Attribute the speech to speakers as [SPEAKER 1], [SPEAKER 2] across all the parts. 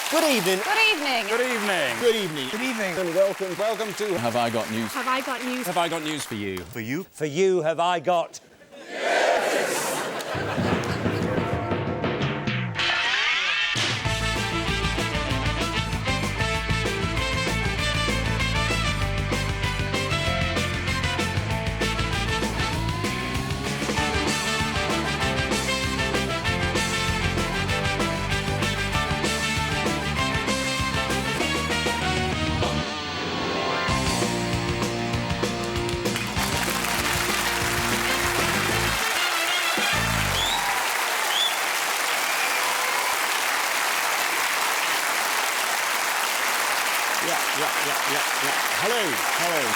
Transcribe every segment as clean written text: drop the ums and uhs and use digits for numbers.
[SPEAKER 1] Good evening.
[SPEAKER 2] Good evening.
[SPEAKER 3] Good evening.
[SPEAKER 1] Good evening.
[SPEAKER 4] Good evening.
[SPEAKER 1] And welcome to
[SPEAKER 3] Have I got news?
[SPEAKER 2] Have I got news?
[SPEAKER 3] Have I got news for you?
[SPEAKER 1] For you? For you, have I got...
[SPEAKER 4] Hello.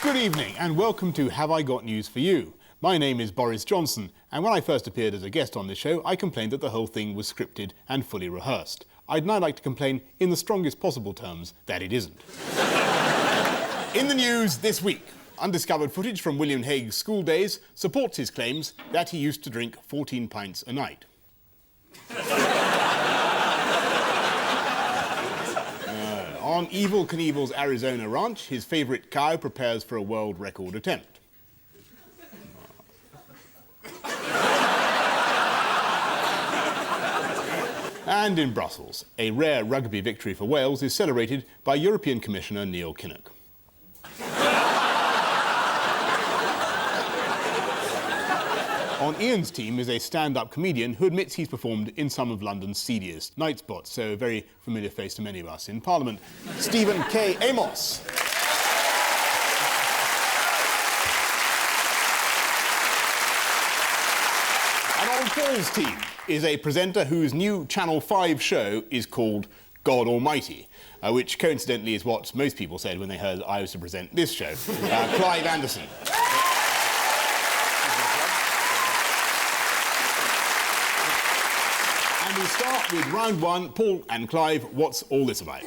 [SPEAKER 4] Good evening and welcome to Have I Got News for You? My name is Boris Johnson, and when I first appeared as a guest on this show, I complained that the whole thing was scripted and fully rehearsed. I'd now like to complain in the strongest possible terms that it isn't. In the news this week, undiscovered footage from William Hague's school days supports his claims that he used to drink 14 pints a night. On Evel Knievel's Arizona ranch, his favourite cow prepares for a world record attempt. And in Brussels, a rare rugby victory for Wales is celebrated by European Commissioner Neil Kinnock. On Ian's team is a stand-up comedian who admits he's performed in some of London's seediest night spots, so a very familiar face to many of us in Parliament. Stephen K. Amos. And on Paul's team is a presenter whose new Channel 5 show is called God Almighty, which coincidentally is what most people said when they heard I was to present this show. Clive Anderson. And we start with round one. Paul and Clive, what's all this about?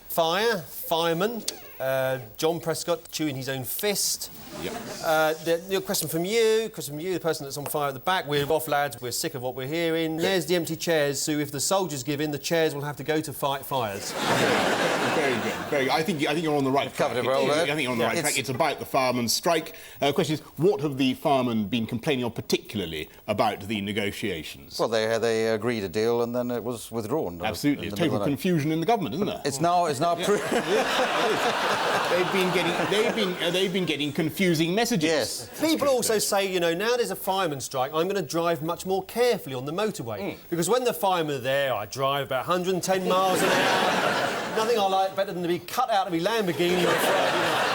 [SPEAKER 1] Fire, fireman, John Prescott chewing his own fist.
[SPEAKER 4] Yep.
[SPEAKER 1] The question from you, the person that's on fire at the back. We're off, lads, we're sick of what we're hearing. There's the empty chairs, so if the soldiers give in, the chairs will have to go to fight fires.
[SPEAKER 4] Very good, very good. I think you're on the right track.
[SPEAKER 1] Covered it well there.
[SPEAKER 4] I think you're on the right track. It's about the firemen's strike. Question is, what have the firemen been complaining of particularly about the negotiations?
[SPEAKER 5] Well, they agreed a deal and then it was withdrawn.
[SPEAKER 4] Absolutely. Total confusion in the government, isn't there?
[SPEAKER 5] It's now
[SPEAKER 4] They've been getting confusing messages.
[SPEAKER 5] Yes.
[SPEAKER 1] People also say, you know, now there's a fireman's strike, I'm going to drive much more carefully on the motorway. Because when the firemen are there, I drive about 110 miles an hour. Nothing I like better than to be cut out of my Lamborghini on Friday.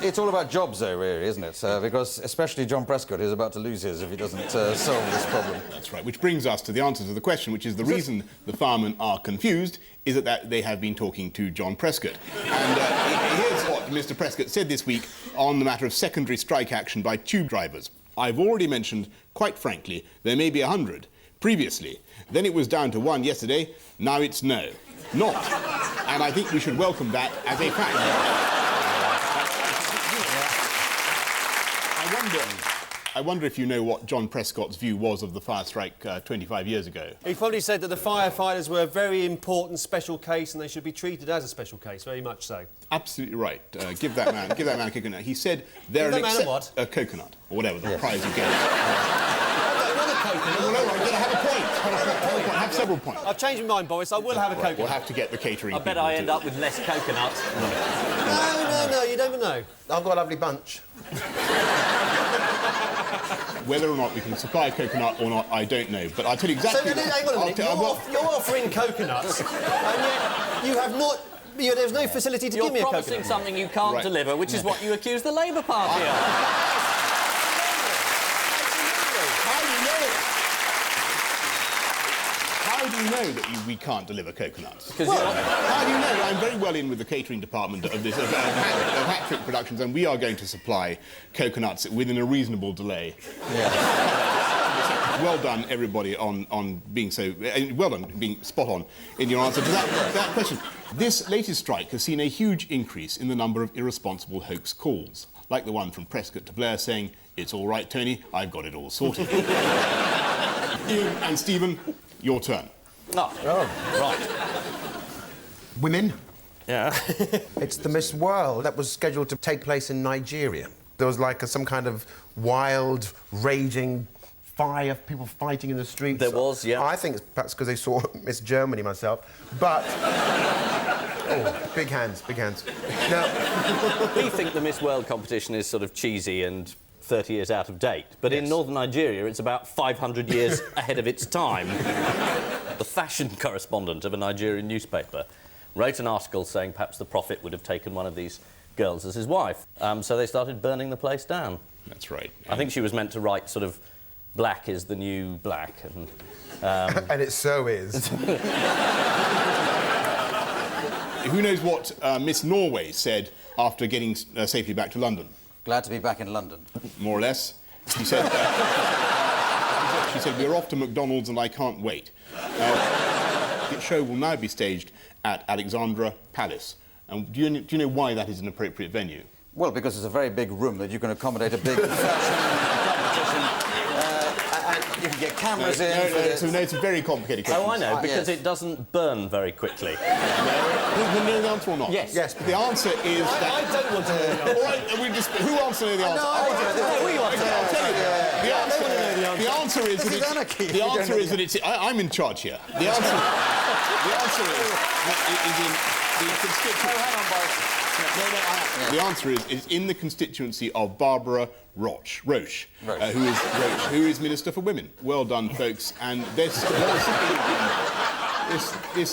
[SPEAKER 5] It's all about jobs, though, really, isn't it? Because especially John Prescott is about to lose his if he doesn't solve this problem.
[SPEAKER 4] That's right, which brings us to the answer to the question, which is the reason the firemen are confused is that they have been talking to John Prescott. And here's what Mr. Prescott said this week on the matter of secondary strike action by tube drivers. I've already mentioned, quite frankly, there may be 100 previously. Then it was down to 1 yesterday, now it's no. Not. And I think we should welcome that as a fact. I wonder if you know what John Prescott's view was of the fire strike 25 years ago.
[SPEAKER 1] He probably said that the firefighters were a very important special case and they should be treated as a special case, very much so.
[SPEAKER 4] Absolutely right. Give that man a coconut. He said they're
[SPEAKER 1] a
[SPEAKER 4] coconut, or whatever the prize you get.
[SPEAKER 1] I don't want a coconut.
[SPEAKER 4] Well, no, I'm going to have a point. Have several points.
[SPEAKER 1] I've changed my mind, Boris. I will have a coconut.
[SPEAKER 4] We'll have to get the catering.
[SPEAKER 6] I bet I end up with less coconuts.
[SPEAKER 1] No, you never know. I've got a lovely bunch.
[SPEAKER 4] Whether or not we can supply coconut or not, I don't know. But I'll tell you exactly...
[SPEAKER 1] So, hang on a minute. You're offering coconuts, and yet you have not... there's no facility to give me a coconut.
[SPEAKER 6] You're promising something you can't deliver, which is what you accuse the Labour Party of.
[SPEAKER 4] How do you know that we can't deliver coconuts? How do you know? I'm very well in with the catering department of this of Hat-Trick Productions, and we are going to supply coconuts within a reasonable delay. Yeah. Well done, everybody, on being so... well done, being spot on in your answer to that question. This latest strike has seen a huge increase in the number of irresponsible hoax calls, like the one from Prescott to Blair saying, "It's all right, Tony, I've got it all sorted." Ian and Stephen, your turn.
[SPEAKER 6] Oh, right.
[SPEAKER 2] Women.
[SPEAKER 6] Yeah.
[SPEAKER 2] It's the Miss World that was scheduled to take place in Nigeria. There was like some kind of wild, raging fire, people fighting in the streets.
[SPEAKER 6] There was, yeah.
[SPEAKER 2] I think it's perhaps because they saw Miss Germany myself, but... oh, big hands, big hands. Now...
[SPEAKER 6] We think the Miss World competition is sort of cheesy and 30 years out of date, but in northern Nigeria it's about 500 years ahead of its time. The fashion correspondent of a Nigerian newspaper wrote an article saying perhaps the prophet would have taken one of these girls as his wife. So they started burning the place down.
[SPEAKER 4] That's right.
[SPEAKER 6] I think she was meant to write sort of black is the new black and...
[SPEAKER 2] and it so is.
[SPEAKER 4] Who knows what Miss Norway said after getting safely back to London?
[SPEAKER 5] Glad to be back in London.
[SPEAKER 4] More or less. She said, she said, we're off to McDonald's and I can't wait. The show will now be staged at Alexandra Palace. And do you know why that is an appropriate venue?
[SPEAKER 5] Well, because it's a very big room that you can accommodate a big fashion competition. And you can get cameras in.
[SPEAKER 4] No, it's a very complicated question.
[SPEAKER 6] Oh, I know, because it doesn't burn very quickly.
[SPEAKER 4] You know the answer or not?
[SPEAKER 6] Yes.
[SPEAKER 2] Yes.
[SPEAKER 4] The answer is that...
[SPEAKER 1] I don't want to know the answer.
[SPEAKER 4] All right, who wants to know the answer?
[SPEAKER 5] No, I do.
[SPEAKER 4] I'll tell you. The answer is
[SPEAKER 5] This is anarchy.
[SPEAKER 4] The answer is that it's... I'm in charge here. The answer is in the constituency...
[SPEAKER 5] Oh, hang on, Boris.
[SPEAKER 4] The answer is in the constituency of Barbara Roche, who is Minister for Women. Well done, folks. And this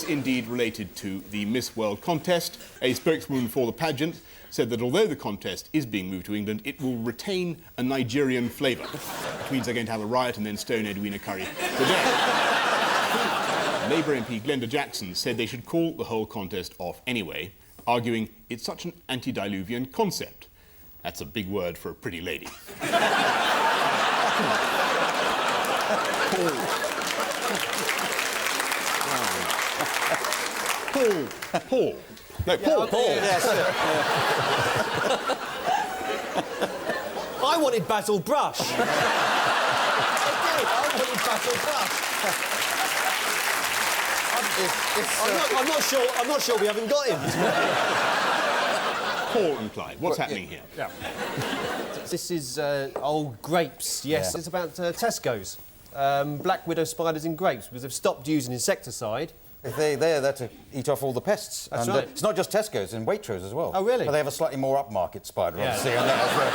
[SPEAKER 4] indeed related to the Miss World contest. A spokeswoman for the pageant said that although the contest is being moved to England, it will retain a Nigerian flavour, which means they're going to have a riot and then stone Edwina Currie to death. Labour MP Glenda Jackson said they should call the whole contest off anyway, arguing it's such an antediluvian concept. That's a big word for a pretty lady. Paul. No, Paul.
[SPEAKER 1] Yes. I wanted Basil Brush. I wanted Basil Brush. I'm not sure we haven't got him.
[SPEAKER 4] Paul and Clyde, what's happening here?
[SPEAKER 1] Yeah. This is old grapes, yes.
[SPEAKER 5] Yeah.
[SPEAKER 1] It's about Tesco's. Black widow spiders in grapes, because they've stopped using insecticide.
[SPEAKER 5] They're there to eat off all the pests.
[SPEAKER 1] That's
[SPEAKER 5] and
[SPEAKER 1] right.
[SPEAKER 5] It's not just Tesco's, in Waitrose as well.
[SPEAKER 1] Oh, really?
[SPEAKER 5] But they have a slightly more upmarket spider,
[SPEAKER 1] Yeah.
[SPEAKER 5] obviously, on that as well.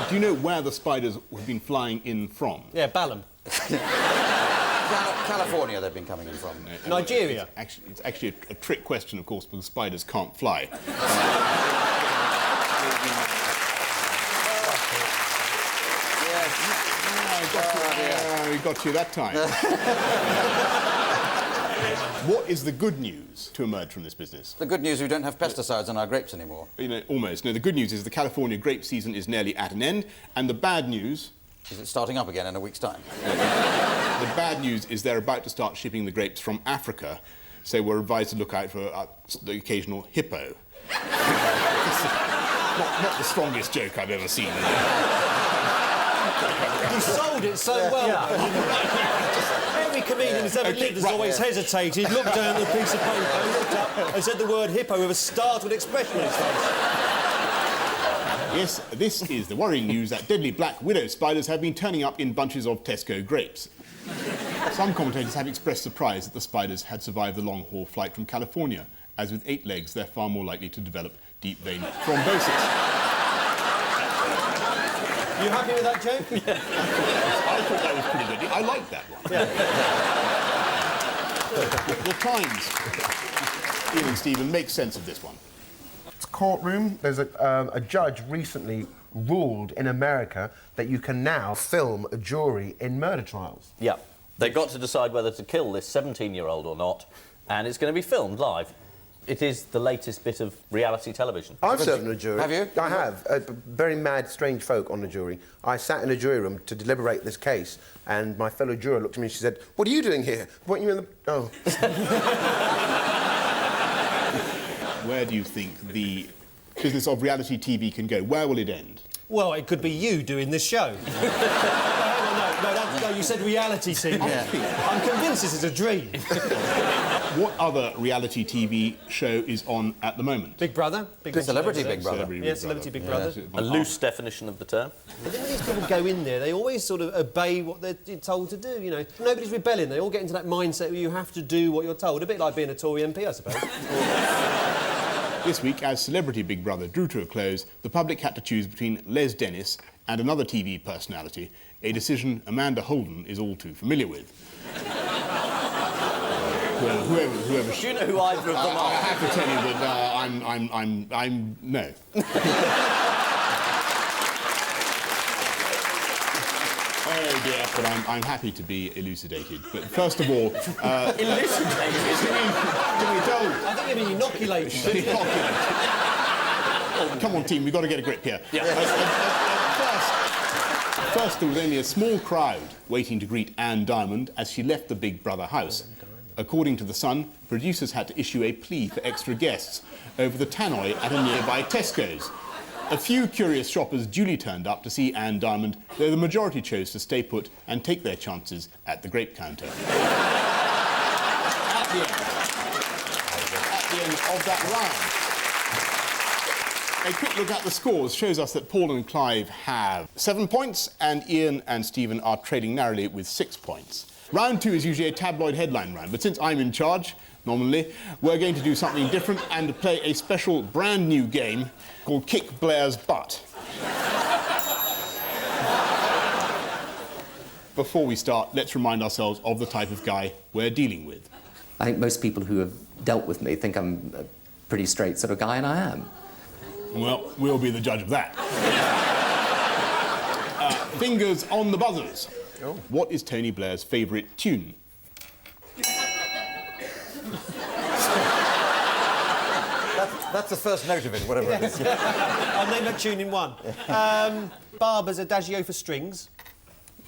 [SPEAKER 4] Do you know where the spiders have been flying in from?
[SPEAKER 1] Yeah, Balham.
[SPEAKER 5] California they've been coming in from.
[SPEAKER 1] Nigeria.
[SPEAKER 4] It's actually a trick question, of course, because spiders can't fly. We got you that time. What is the good news to emerge from this business?
[SPEAKER 5] The good news, we don't have pesticides on our grapes anymore.
[SPEAKER 4] You know, almost. No, the good news is the California grape season is nearly at an end, and the bad news...
[SPEAKER 5] Is it starting up again in a week's time?
[SPEAKER 4] The bad news is they're about to start shipping the grapes from Africa, so we're advised to look out for the occasional hippo. not the strongest joke I've ever seen.
[SPEAKER 1] You sold it so well. Every comedian who's ever lived has always hesitated, looked down at the piece of paper, looked up and said the word hippo with a startled expression on his face.
[SPEAKER 4] Yes, this is the worrying news that deadly black widow spiders have been turning up in bunches of Tesco grapes. Some commentators have expressed surprise that the spiders had survived the long-haul flight from California, as with 8 legs, they're far more likely to develop deep vein thrombosis.
[SPEAKER 1] You happy with that joke?
[SPEAKER 4] I thought that was pretty good. I like that one. The Times, Ian and Stephen, make sense of this one.
[SPEAKER 2] Courtroom. There's a judge recently ruled in America that you can now film a jury in murder trials.
[SPEAKER 6] Yeah. They've got to decide whether to kill this 17-year-old or not, and it's going to be filmed live. It is the latest bit of reality television.
[SPEAKER 2] I've served on a jury.
[SPEAKER 5] Have you?
[SPEAKER 2] I have. Very mad, strange folk on the jury. I sat in a jury room to deliberate this case, and my fellow juror looked at me and she said, "What are you doing here? What are you in the..." Oh.
[SPEAKER 4] Where do you think the business of reality TV can go? Where will it end?
[SPEAKER 1] Well, it could be you doing this show. No, you said reality TV. Yeah. I'm convinced this is a dream.
[SPEAKER 4] What other reality TV show is on at the moment?
[SPEAKER 1] Big Brother.
[SPEAKER 5] Celebrity Big Brother.
[SPEAKER 1] Celebrity Big Brother.
[SPEAKER 6] A loose definition of the term.
[SPEAKER 1] I think when these people go in there, they always sort of obey what they're told to do, you know. Nobody's rebelling. They all get into that mindset where you have to do what you're told. A bit like being a Tory MP, I suppose.
[SPEAKER 4] This week, as Celebrity Big Brother drew to a close, the public had to choose between Les Dennis and another TV personality, a decision Amanda Holden is all too familiar with. Well, whoever.
[SPEAKER 6] Do you know who either of them are?
[SPEAKER 4] I have to tell you that I'm no. Oh dear, but I'm happy to be elucidated. But first of all,
[SPEAKER 6] Elucidated?
[SPEAKER 4] can we tell?
[SPEAKER 1] I think you mean inoculated.
[SPEAKER 4] Come on, team, we've got to get a grip here.
[SPEAKER 6] Yeah.
[SPEAKER 4] First, there was only a small crowd waiting to greet Anne Diamond as she left the Big Brother house. According to The Sun, producers had to issue a plea for extra guests over the tannoy at a nearby Tesco's. A few curious shoppers duly turned up to see Anne Diamond, though the majority chose to stay put and take their chances at the grape counter. At the end of that round, a quick look at the scores shows us that Paul and Clive have 7 points, and Ian and Stephen are trailing narrowly with 6 points. Round 2 is usually a tabloid headline round, but since I'm in charge, nominally, we're going to do something different and play a special brand new game called Kick Blair's Butt. Before we start, let's remind ourselves of the type of guy we're dealing with.
[SPEAKER 3] I think most people who have dealt with me think I'm a pretty straight sort of guy, and I am.
[SPEAKER 4] Well, we'll be the judge of that. Fingers on the buzzers. Oh. What is Tony Blair's favourite tune?
[SPEAKER 5] That's the first note of it, whatever it is.
[SPEAKER 1] I'll name that tune in one. Barber's Adagio for Strings.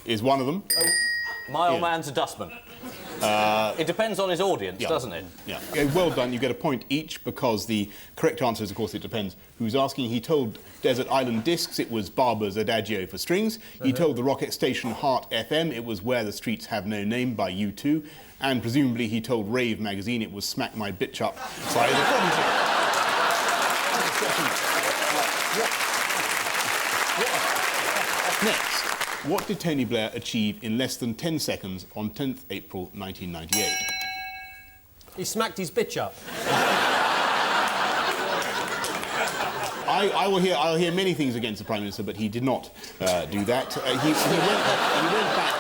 [SPEAKER 4] Is one of them.
[SPEAKER 6] My old man's a dustman. It depends on his audience, doesn't it?
[SPEAKER 4] Yeah. Okay, well done. You get a point each because the correct answer is, of course, it depends who's asking. He told Desert Island Discs it was Barber's Adagio for Strings. He told the rocket station Heart FM it was Where the Streets Have No Name by U2. And presumably he told Rave magazine it was Smack My Bitch Up by the Prodigy. Next, what did Tony Blair achieve in less than 10 seconds on 10th April 1998?
[SPEAKER 1] He smacked his bitch up.
[SPEAKER 4] I'll hear many things against the Prime Minister, but he did not do that. He went back.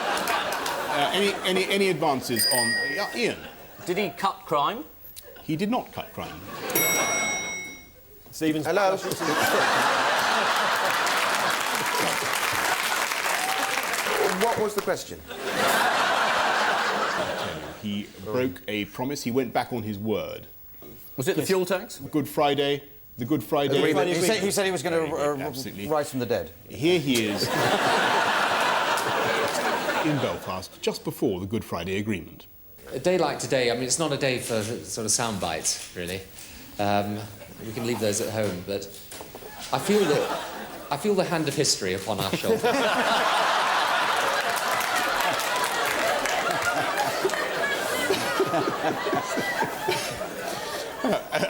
[SPEAKER 4] Any advances on Ian?
[SPEAKER 6] Did he cut crime?
[SPEAKER 4] He did not cut crime.
[SPEAKER 1] Stephen's...
[SPEAKER 2] Hello. What was the question?
[SPEAKER 4] He broke a promise. He went back on his word.
[SPEAKER 6] Was it the fuel tax?
[SPEAKER 4] Good Friday. The Good Friday.
[SPEAKER 5] He said he was going to rise from the dead.
[SPEAKER 4] Here he is in Belfast, just before the Good Friday Agreement.
[SPEAKER 7] A day like today, I mean, it's not a day for sort of sound bites, really. We can leave those at home, but I feel the hand of history upon our shoulders.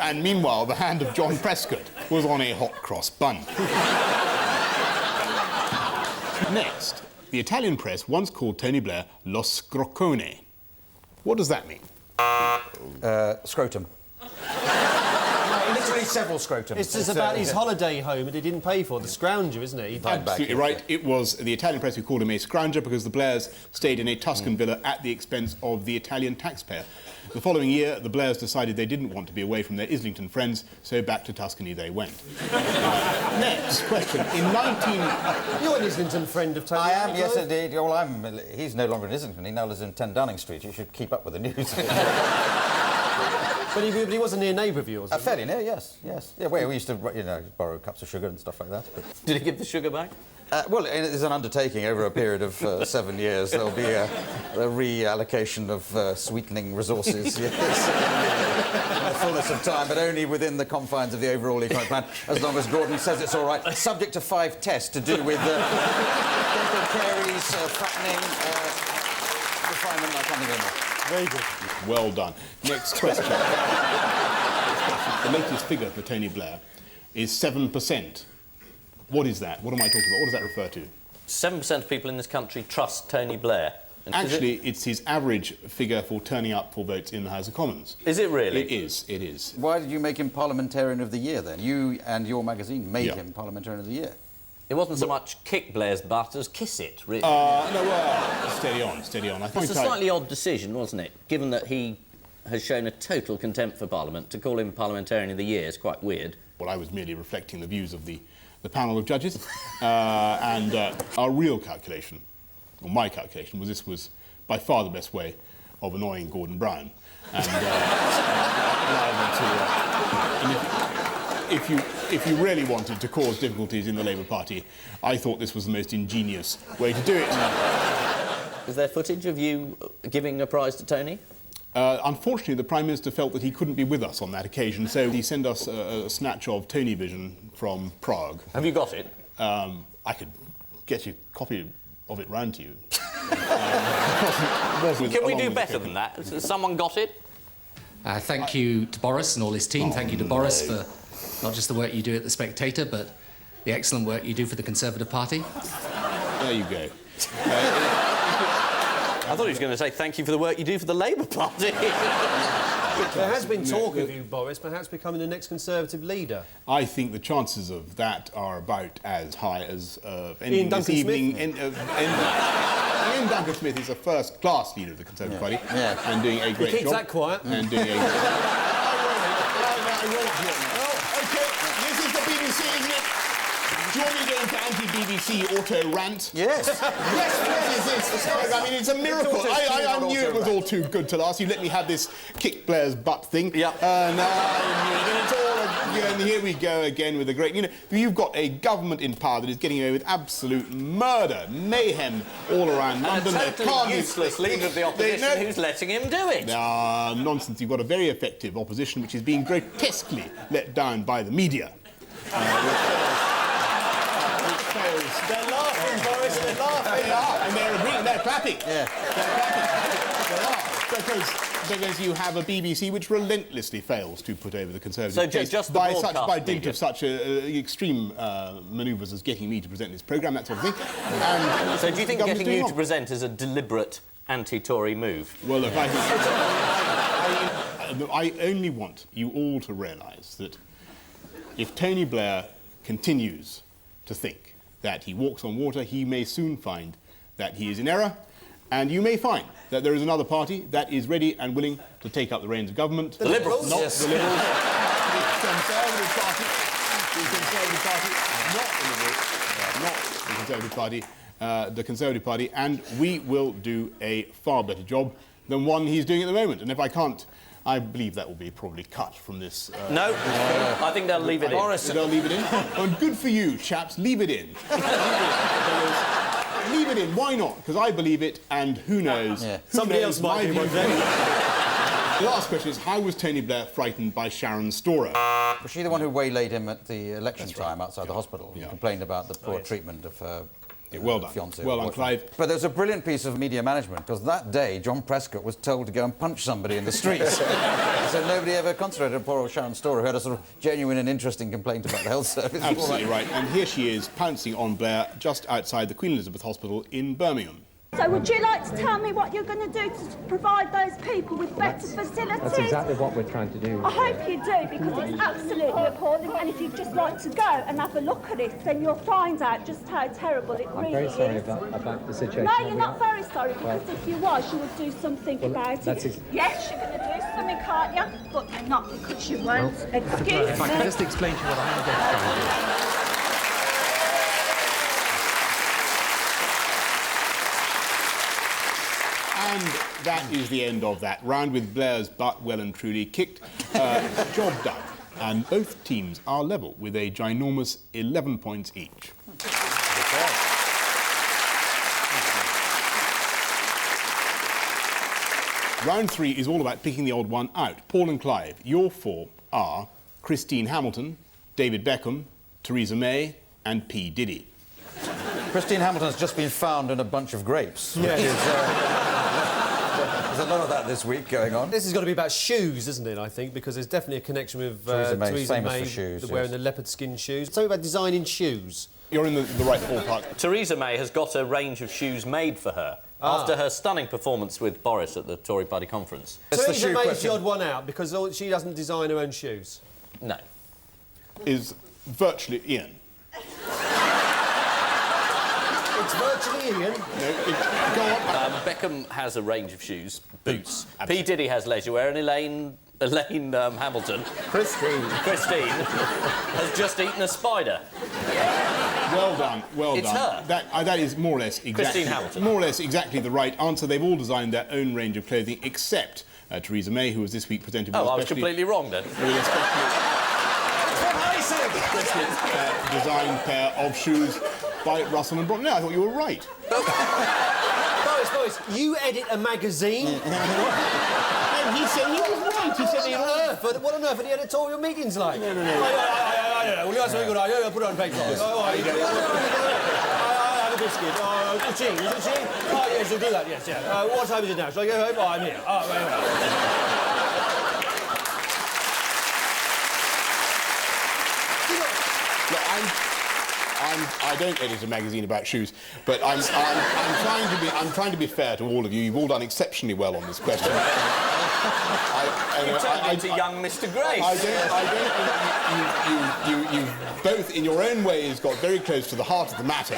[SPEAKER 4] And meanwhile, the hand of John Prescott was on a hot cross bun. Next, the Italian press once called Tony Blair Lo Scroccone. What does that mean?
[SPEAKER 5] Scrotum. Literally several scrotums.
[SPEAKER 1] It's just about his holiday home that he didn't pay for, the scrounger, isn't it? He
[SPEAKER 4] Absolutely right. It was the Italian press who called him a scrounger because the Blairs stayed in a Tuscan villa at the expense of the Italian taxpayer. The following year, the Blairs decided they didn't want to be away from their Islington friends, so back to Tuscany they went. Next question. In 19...
[SPEAKER 1] You're an Islington friend of Tony.
[SPEAKER 5] I am, yes, indeed. Well, he's no longer in Islington. He now lives in 10 Downing Street. You should keep up with the news.
[SPEAKER 1] But he was a near neighbour of yours,
[SPEAKER 5] fairly near, yes. Yeah, well, we used to, borrow cups of sugar and stuff like that. But...
[SPEAKER 6] Did he give the sugar back?
[SPEAKER 5] Well, it's an undertaking over a period of 7 years. There'll be a reallocation of sweetening resources in the fullness of time, but only within the confines of the overall economic plan, as long as Gordon says it's all right. Subject to 5 tests to do with dental caries, this fattening refinement like something anymore.
[SPEAKER 1] Very good.
[SPEAKER 4] Well done. Next question. The latest figure for Tony Blair is 7%. What is that? What am I talking about? What does that refer to?
[SPEAKER 6] 7% of people in this country trust Tony Blair. And
[SPEAKER 4] Actually, it's his average figure for turning up for votes in the House of Commons.
[SPEAKER 6] Is it really?
[SPEAKER 4] It is, it is.
[SPEAKER 5] Why did you make him Parliamentarian of the Year, then? You and your magazine made
[SPEAKER 4] Yeah.
[SPEAKER 5] him Parliamentarian of the Year.
[SPEAKER 6] It wasn't so much kick Blair's butt as kiss it, really.
[SPEAKER 4] Steady on, steady on.
[SPEAKER 6] It's a slightly odd decision, wasn't it? Given that he has shown a total contempt for Parliament, to call him Parliamentarian of the Year is quite weird.
[SPEAKER 4] Well, I was merely reflecting the views of the panel of judges. And our real calculation, or my calculation, was this was by far the best way of annoying Gordon Brown. And if you really wanted to cause difficulties in the Labour Party, I thought this was the most ingenious way to do it.
[SPEAKER 6] Is there footage of you giving a prize to Tony?
[SPEAKER 4] Unfortunately, the Prime Minister felt that he couldn't be with us on that occasion, so he sent us a snatch of Tony Vision from Prague.
[SPEAKER 6] Have you got it?
[SPEAKER 4] I could get you a copy of it round to you.
[SPEAKER 6] Can we do better than that? Has someone got it?
[SPEAKER 7] Thank you to Boris and all his team. Thank you to Boris for not just the work you do at The Spectator, but the excellent work you do for the Conservative Party.
[SPEAKER 4] There you go.
[SPEAKER 6] I thought he was going to say thank you for the work you do for the Labour Party.
[SPEAKER 1] There has been talk of you, Boris, perhaps becoming the next Conservative leader.
[SPEAKER 4] I think the chances of that are about as high as ending
[SPEAKER 1] Ian
[SPEAKER 4] this
[SPEAKER 1] Duncan
[SPEAKER 4] evening.
[SPEAKER 1] Smith.
[SPEAKER 4] Ian Duncan Smith is a first-class leader of the Conservative Party and doing a great job.
[SPEAKER 1] He keeps that quiet.
[SPEAKER 4] And doing a... OK, this is the BBC, isn't it? Do you want me to go into anti-BBC auto-rant?
[SPEAKER 5] Yes.
[SPEAKER 4] Yes, I mean, it's a miracle. I knew it was all too good to last. You let me have this kick Blair's butt thing.
[SPEAKER 6] Yeah.
[SPEAKER 4] And it's all again. Here we go again with the great... You know, you've got a government in power that is getting away with absolute murder, mayhem all around London.
[SPEAKER 6] A totally useless leader of the opposition who's letting him do it.
[SPEAKER 4] Nonsense. You've got a very effective opposition which is being grotesquely let down by the media.
[SPEAKER 1] They're laughing, Boris, they're laughing.
[SPEAKER 4] They are, and they're agreeing, they're clapping.
[SPEAKER 5] Yeah.
[SPEAKER 4] They're clapping. Because you have a BBC which relentlessly fails to put over the Conservative case
[SPEAKER 6] just the
[SPEAKER 4] by dint
[SPEAKER 6] media.
[SPEAKER 4] of such extreme manoeuvres as getting me to present this programme, that sort of thing. And
[SPEAKER 6] So do you think
[SPEAKER 4] the government's
[SPEAKER 6] getting
[SPEAKER 4] doing
[SPEAKER 6] you to
[SPEAKER 4] wrong.
[SPEAKER 6] present is a deliberate anti-Tory move?
[SPEAKER 4] Well, look, I only want you all to realise that if Tony Blair continues to think that he walks on water, he may soon find that he is in error, and you may find that there is another party that is ready and willing to take up the reins of government.
[SPEAKER 6] The Liberals?
[SPEAKER 4] Not
[SPEAKER 6] Yes.
[SPEAKER 4] the Liberals. The Conservative Party. The Conservative Party. Not the Conservative Party. The Conservative Party. And we will do a far better job than one he's doing at the moment. And if I can't, I believe that will be probably cut from this...
[SPEAKER 6] No, I think they'll leave it in.
[SPEAKER 4] Boris, they'll leave it in. And good for you, chaps. Leave it in. Leave it in. Why not? Because I believe it, and who knows?
[SPEAKER 5] Yeah.
[SPEAKER 1] Somebody else might
[SPEAKER 4] My
[SPEAKER 1] do one
[SPEAKER 4] view-
[SPEAKER 1] day.
[SPEAKER 4] The last question is, how was Tony Blair frightened by Sharon Storer?
[SPEAKER 5] Was she the one who waylaid him at the election time outside the hospital and
[SPEAKER 4] Yeah.
[SPEAKER 5] complained about the poor treatment of her
[SPEAKER 4] Well done.
[SPEAKER 5] fiancé?
[SPEAKER 4] Well done,
[SPEAKER 5] boyfriend?
[SPEAKER 4] Clive.
[SPEAKER 5] But there's a brilliant piece of media management, because that day John Prescott was told to go and punch somebody in the streets. So nobody ever concentrated on poor old Sharon Storer, who had a sort of genuine and interesting complaint about the health service.
[SPEAKER 4] Absolutely right. And here she is, pouncing on Blair just outside the Queen Elizabeth Hospital in Birmingham.
[SPEAKER 8] So would you like to tell me what you're going to do to provide those people with better facilities?
[SPEAKER 9] That's exactly what we're trying to do.
[SPEAKER 8] I hope you do, because it's absolutely appalling, and if you'd just like to go and have a look at it, then you'll find out just how terrible it
[SPEAKER 9] I'm
[SPEAKER 8] really
[SPEAKER 9] very sorry
[SPEAKER 8] is.
[SPEAKER 9] about the situation.
[SPEAKER 8] No,
[SPEAKER 9] that
[SPEAKER 8] you're
[SPEAKER 9] we
[SPEAKER 8] not
[SPEAKER 9] are.
[SPEAKER 8] very sorry, because if you was, you would do something about
[SPEAKER 9] that's
[SPEAKER 8] it.
[SPEAKER 9] ex-
[SPEAKER 8] Yes, you're going to do something, can't you? But you're not, because you won't. Excuse
[SPEAKER 9] If I can
[SPEAKER 8] me.
[SPEAKER 9] just explain to you what I'm going to do.
[SPEAKER 4] And that is the end of that round, with Blair's butt well and truly kicked. Job done. And both teams are level with a ginormous 11 points each. Round 3 is all about picking the odd one out. Paul and Clive, your four are Christine Hamilton, David Beckham, Theresa May and P. Diddy.
[SPEAKER 5] Christine Hamilton's just been found in a bunch of grapes.
[SPEAKER 1] Yes.
[SPEAKER 5] Which is, there's a lot of that this week going on.
[SPEAKER 1] This has got to be about shoes, isn't it, I think, because there's definitely a connection with
[SPEAKER 5] Theresa May's
[SPEAKER 1] Theresa
[SPEAKER 5] famous
[SPEAKER 1] May
[SPEAKER 5] for shoes,
[SPEAKER 1] wearing
[SPEAKER 5] yes.
[SPEAKER 1] the leopard skin shoes. Something about designing shoes.
[SPEAKER 4] You're in the right ballpark.
[SPEAKER 6] Theresa May has got a range of shoes made for her after her stunning performance with Boris at the Tory party conference.
[SPEAKER 5] That's the
[SPEAKER 1] Theresa
[SPEAKER 5] shoe
[SPEAKER 1] May's
[SPEAKER 5] question.
[SPEAKER 1] the odd one out because she doesn't design her own shoes.
[SPEAKER 6] No.
[SPEAKER 4] Is virtually Ian.
[SPEAKER 1] It's virtually Ian.
[SPEAKER 4] No, go on.
[SPEAKER 6] Beckham has a range of shoes, boots. P. Diddy has leisure wear, and Elaine Hamilton, Christine, has just eaten a spider.
[SPEAKER 4] Well done, well
[SPEAKER 6] It's
[SPEAKER 4] done.
[SPEAKER 6] her.
[SPEAKER 4] That is more or less exactly...
[SPEAKER 6] Christine Hamilton.
[SPEAKER 4] More or less exactly the right answer. They've all designed their own range of clothing, except Theresa May, who was this week presented with
[SPEAKER 6] Oh, I was completely wrong then.
[SPEAKER 4] Designed pair of shoes by Russell and Bromley. No, I thought you were right.
[SPEAKER 1] Boris, you edit a magazine?
[SPEAKER 4] And he said he was right. He said he was right.
[SPEAKER 1] What on earth are the editorial meetings like?
[SPEAKER 4] No.
[SPEAKER 1] I don't know. Well, that's very good. I put it on paper. I have a biscuit. Cheese. Is it cheese? Oh, yes, you'll do that, yes, yeah. What time is it now? Shall I go home? Oh, I'm here. Oh, very well.
[SPEAKER 4] Look, I don't edit a magazine about shoes, but I'm trying to be fair to all of you. You've all done exceptionally well on this question.
[SPEAKER 6] You turned into young Mr. Grace.
[SPEAKER 4] You both, in your own ways, got very close to the heart of the matter.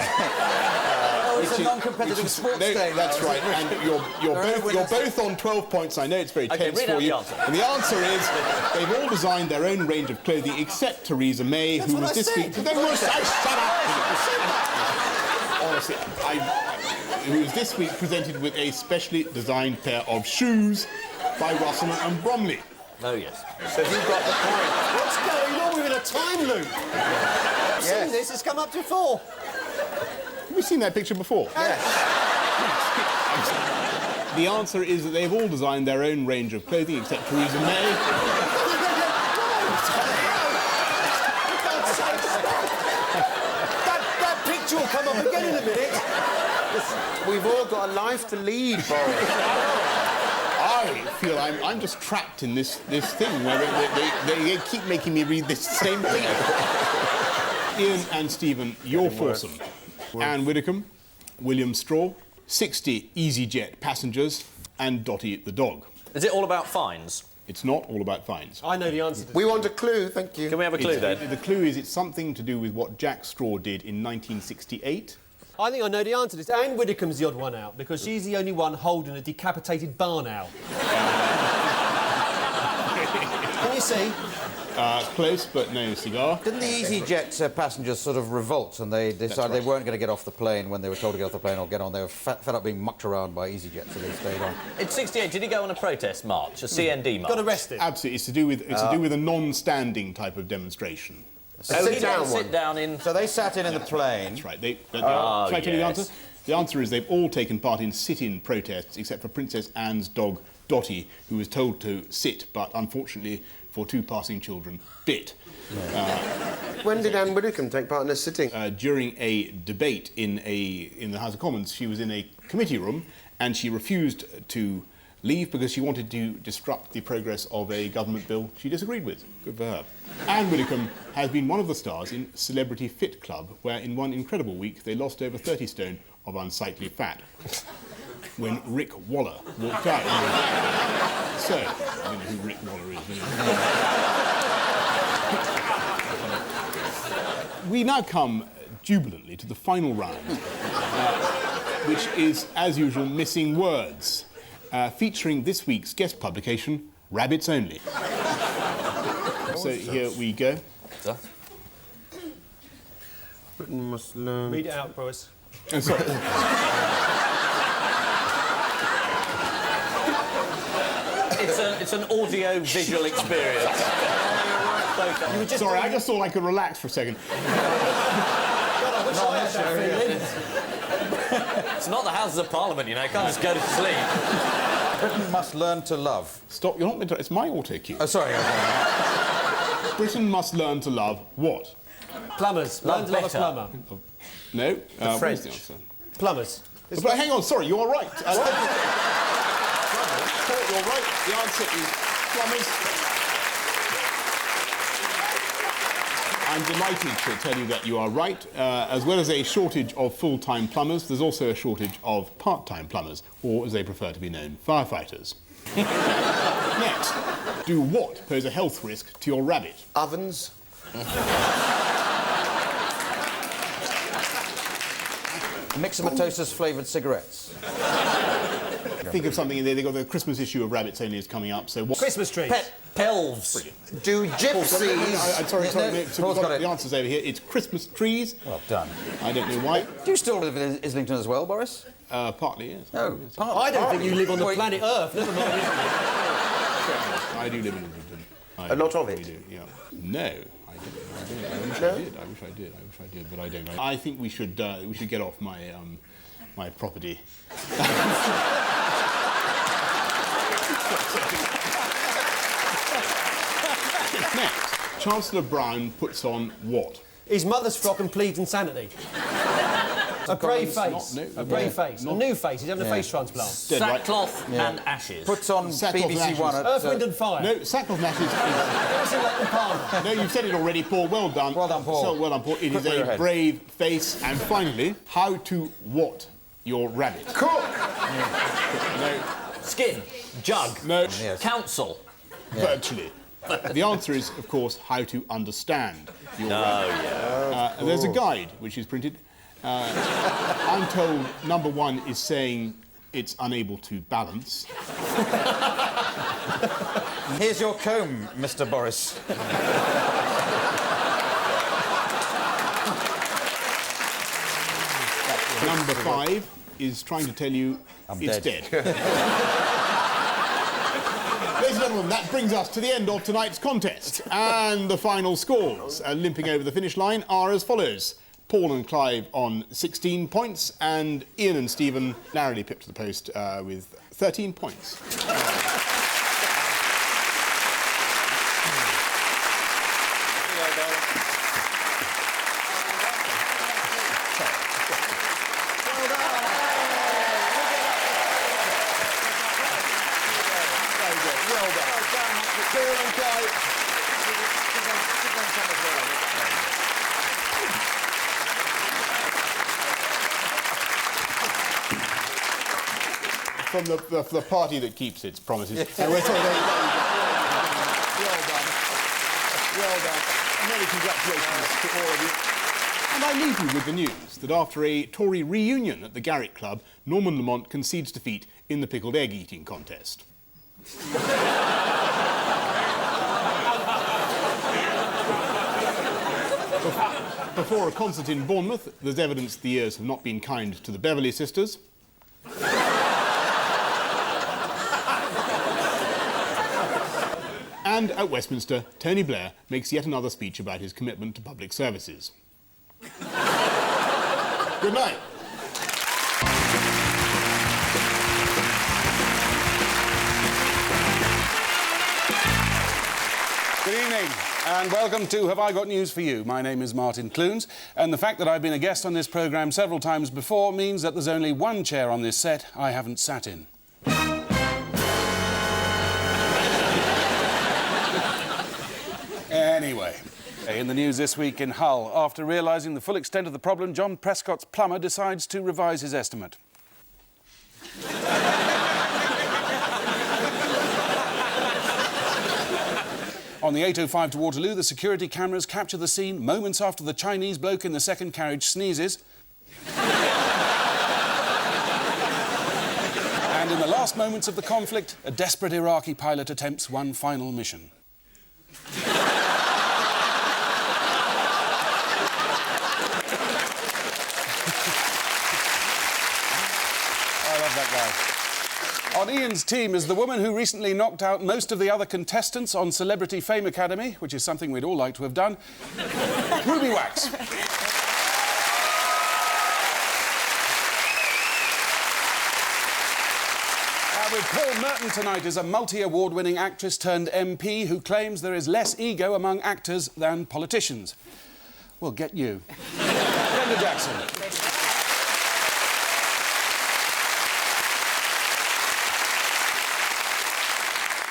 [SPEAKER 5] It's a non-competitive sports day.
[SPEAKER 4] That's right, and you're both on 12 points. I know it's very tense for you. And the answer is they've all designed their own range of clothing, except Theresa May, who was this week. Shut up! Honestly, who was this week presented with a specially designed pair of shoes by Russell and Bromley.
[SPEAKER 6] Oh, yes.
[SPEAKER 2] So you got the point.
[SPEAKER 1] What's going on? We're in a time loop. I've seen this. It's come up before.
[SPEAKER 4] Have you seen that picture before?
[SPEAKER 2] Yes.
[SPEAKER 4] The answer is that they've all designed their own range of clothing, except Theresa May.
[SPEAKER 1] That picture will come up again in a minute.
[SPEAKER 2] We've all got a life to lead, Boris.
[SPEAKER 4] I feel I'm just trapped in this thing where they keep making me read this same thing. Ian and Stephen, you're foursome. Anne Widdecombe, William Straw, 60 EasyJet passengers, and Dotty the dog.
[SPEAKER 6] Is it all about fines?
[SPEAKER 4] It's not all about fines.
[SPEAKER 1] I know the answer to this.
[SPEAKER 2] We want a clue, thank you.
[SPEAKER 6] Can we have a clue then?
[SPEAKER 4] The clue is it's something to do with what Jack Straw did in 1968.
[SPEAKER 1] I think I know the answer to this. Anne Widdecombe's the odd one out because she's the only one holding a decapitated barn owl. Can you see?
[SPEAKER 4] Close, but no cigar.
[SPEAKER 5] Didn't the EasyJet passengers sort of revolt and they decided they weren't going to get off the plane when they were told to get off the plane or get on? They were fed up being mucked around by EasyJet, so they stayed on.
[SPEAKER 6] In 68, did he go on a protest march, a CND march?
[SPEAKER 1] Got arrested.
[SPEAKER 4] Absolutely, it's to do with a non-standing type of demonstration.
[SPEAKER 6] Oh, he didn't sit down in...
[SPEAKER 5] So they sat in the plane.
[SPEAKER 4] That's right. Shall I tell you the answer?
[SPEAKER 6] yes.
[SPEAKER 4] The answer is they've all taken part in sit-in protests, except for Princess Anne's dog, Dotty, who was told to sit, but unfortunately, for two passing children, bit.
[SPEAKER 2] When did Anne Widdecombe take part in a sitting?
[SPEAKER 4] During a debate in the House of Commons, she was in a committee room, and she refused to leave because she wanted to disrupt the progress of a government bill she disagreed with. Good for her. Anne Widdecombe has been one of the stars in Celebrity Fit Club, where in one incredible week they lost over 30 stone of unsightly fat. When Rick Waller walked out. So, I don't know who Rick Waller is. We now come jubilantly to the final round, which is, as usual, Missing Words, featuring this week's guest publication, Rabbits Only. So here we go.
[SPEAKER 2] Britain must learn...
[SPEAKER 1] Read it out, Boris.
[SPEAKER 4] Oh, sorry.
[SPEAKER 6] It's an audio-visual experience.
[SPEAKER 4] Sorry, I just thought I could relax for a second.
[SPEAKER 6] It's not the Houses of Parliament, you know. You can't just go to sleep.
[SPEAKER 5] Britain must learn to love.
[SPEAKER 4] Stop, you're not meant to... It's my auto cue.
[SPEAKER 5] Oh, sorry.
[SPEAKER 4] Britain must learn to love what?
[SPEAKER 1] Plumbers. Learn to love a plumber.
[SPEAKER 4] No.
[SPEAKER 2] The French.
[SPEAKER 4] What's the answer?
[SPEAKER 1] Plumbers.
[SPEAKER 4] But hang on, sorry, you are right. Paul, you're right. The answer is plumbers. I'm delighted to tell you that you are right. As well as a shortage of full-time plumbers, there's also a shortage of part-time plumbers, or as they prefer to be known, firefighters. Next, do what pose a health risk to your rabbit?
[SPEAKER 2] Ovens.
[SPEAKER 5] Mixomatosis flavoured cigarettes.
[SPEAKER 4] Think of something in there. They've got the Christmas issue of Rabbits Only is coming up, so what...
[SPEAKER 1] Christmas trees.
[SPEAKER 6] Pelves.
[SPEAKER 2] Do gypsies...
[SPEAKER 4] Sorry,
[SPEAKER 5] No,
[SPEAKER 4] so
[SPEAKER 5] Paul's got it.
[SPEAKER 4] the answer's over here. It's Christmas trees.
[SPEAKER 5] Well done.
[SPEAKER 4] I don't know why.
[SPEAKER 5] Do you still live in Islington as well, Boris?
[SPEAKER 4] Partly, yes.
[SPEAKER 5] No.
[SPEAKER 1] I don't think you live on the
[SPEAKER 5] Wait.
[SPEAKER 1] planet Earth, never mind.
[SPEAKER 4] I do live in Islington.
[SPEAKER 2] A lot of it?
[SPEAKER 4] Do, yeah. No, I don't. I wish I did, but I don't. I think we should get off my my property. Next, Chancellor Brown puts on what?
[SPEAKER 1] His mother's frock and pleads insanity. A brave face. A brave face. A new face. He's having a face transplant.
[SPEAKER 4] Dead right.
[SPEAKER 6] Sackcloth and ashes.
[SPEAKER 5] Puts on
[SPEAKER 4] Sackcloth and
[SPEAKER 5] BBC
[SPEAKER 4] ashes.
[SPEAKER 5] One at...
[SPEAKER 1] Earth, Wind and Fire.
[SPEAKER 4] No, sackcloth and ashes.
[SPEAKER 1] Ever seen Latin Palmer?
[SPEAKER 4] No, you've said it already, Paul. Well done.
[SPEAKER 5] Well done, Paul.
[SPEAKER 4] So well done, Paul. It is
[SPEAKER 5] Quickly
[SPEAKER 4] a
[SPEAKER 5] ahead.
[SPEAKER 4] brave face. And finally, how to what your rabbit?
[SPEAKER 2] Cook!
[SPEAKER 4] No,
[SPEAKER 6] Skin. Jug.
[SPEAKER 4] no,
[SPEAKER 5] Yes.
[SPEAKER 6] Council.
[SPEAKER 4] virtually. The answer is, of course, how to understand your rabbit.
[SPEAKER 6] Yeah.
[SPEAKER 4] There's a guide which is printed. I'm told number one is saying it's unable to balance.
[SPEAKER 5] Here's your comb, Mr. Boris.
[SPEAKER 4] Number five is trying to tell you it's dead. Ladies and gentlemen, that brings us to the end of tonight's contest. And the final scores, limping over the finish line, are as follows. Paul and Clive on 16 points, and Ian and Stephen narrowly pipped to the post with 13 points. From the party that keeps its promises. So we're sorry, there you go. Well done. Well done. Many congratulations to all of you. And I leave you with the news that after a Tory reunion at the Garrick Club, Norman Lamont concedes defeat in the pickled egg eating contest. Before a concert in Bournemouth, there's evidence the years have not been kind to the Beverley sisters. And at Westminster, Tony Blair makes yet another speech about his commitment to public services. Good night.
[SPEAKER 10] Good evening and welcome to Have I Got News For You? My name is Martin Clunes, and the fact that I've been a guest on this programme several times before means that there's only one chair on this set I haven't sat in. Anyway, in the news this week in Hull, after realising the full extent of the problem, John Prescott's plumber decides to revise his estimate. On the 805 to Waterloo, the security cameras capture the scene moments after the Chinese bloke in the second carriage sneezes. And in the last moments of the conflict, a desperate Iraqi pilot attempts one final mission. I love that guy. On Ian's team is the woman who recently knocked out most of the other contestants on Celebrity Fame Academy, which is something we'd all like to have done, Ruby Wax. With Paul Merton tonight is a multi-award-winning actress turned MP who claims there is less ego among actors than politicians. Well, get you. Brenda Jackson.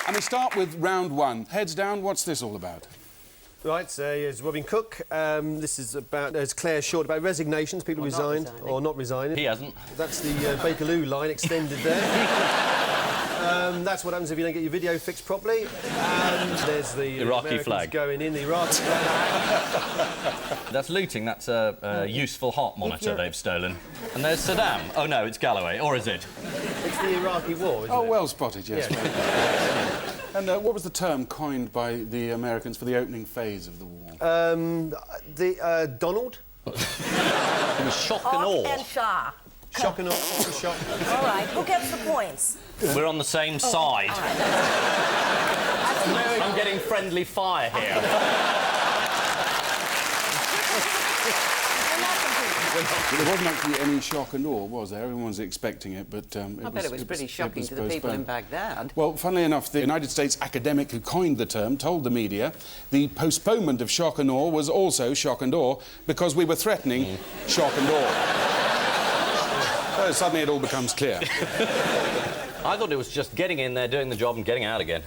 [SPEAKER 10] And we start with round one. Heads down, what's this all about?
[SPEAKER 1] Right, so here's Robin Cook. This is about, as Claire Short, about resignations, people resigned or not resigning.
[SPEAKER 6] He hasn't.
[SPEAKER 1] That's the Bakerloo line extended there. That's what happens if you don't get your video fixed properly. And there's the
[SPEAKER 6] Iraqi
[SPEAKER 1] Americans
[SPEAKER 6] flag
[SPEAKER 1] going in, the Iraqi flag.
[SPEAKER 6] That's looting. That's a useful heart monitor they've stolen. And there's Saddam. Oh, no, it's Galloway. Or is it?
[SPEAKER 1] It's the Iraqi war, isn't it?
[SPEAKER 10] Well spotted, yes.
[SPEAKER 1] Yeah.
[SPEAKER 10] And what was the term coined by the Americans for the opening phase of the war?
[SPEAKER 1] Donald?
[SPEAKER 6] It was shock and awe.
[SPEAKER 11] And Shah.
[SPEAKER 1] Shock and awe. Shock.
[SPEAKER 11] All right, who gets the points?
[SPEAKER 6] We're on the same side.
[SPEAKER 11] Right.
[SPEAKER 6] I'm getting friendly fire here.
[SPEAKER 10] Well, there wasn't actually any shock and awe, was there? Everyone was expecting it, but
[SPEAKER 12] I bet it was pretty shocking to the people in Baghdad.
[SPEAKER 10] Well, funnily enough, the United States academic who coined the term told the media the postponement of shock and awe was also shock and awe because we were threatening shock and awe. Suddenly it all becomes clear.
[SPEAKER 6] I thought it was just getting in there, doing the job and getting out again.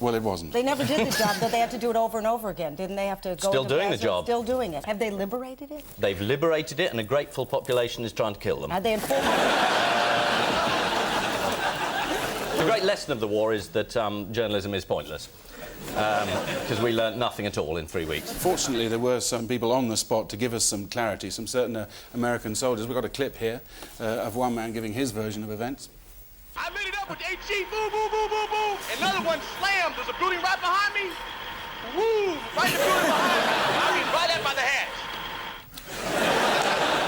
[SPEAKER 10] Well, it wasn't.
[SPEAKER 11] They never did the job, though. They had to do it over and over again. Didn't they have to go
[SPEAKER 6] Still
[SPEAKER 11] to
[SPEAKER 6] doing the
[SPEAKER 11] Gaza?
[SPEAKER 6] job.
[SPEAKER 11] Still doing it. Have they liberated it?
[SPEAKER 6] They've liberated it and a grateful population is trying to kill them.
[SPEAKER 11] Are they in full...
[SPEAKER 6] The great lesson of the war is that journalism is pointless. Because we learnt nothing at all in 3 weeks.
[SPEAKER 10] Fortunately, there were some people on the spot to give us some clarity, some certain American soldiers. We've got a clip here of one man giving his version of events.
[SPEAKER 13] I lit it up with HG, boom, boom, boom, boom, boom. Another one slammed. There's a building right behind me. Woo! Right in the building behind me. I mean, right up by the hatch.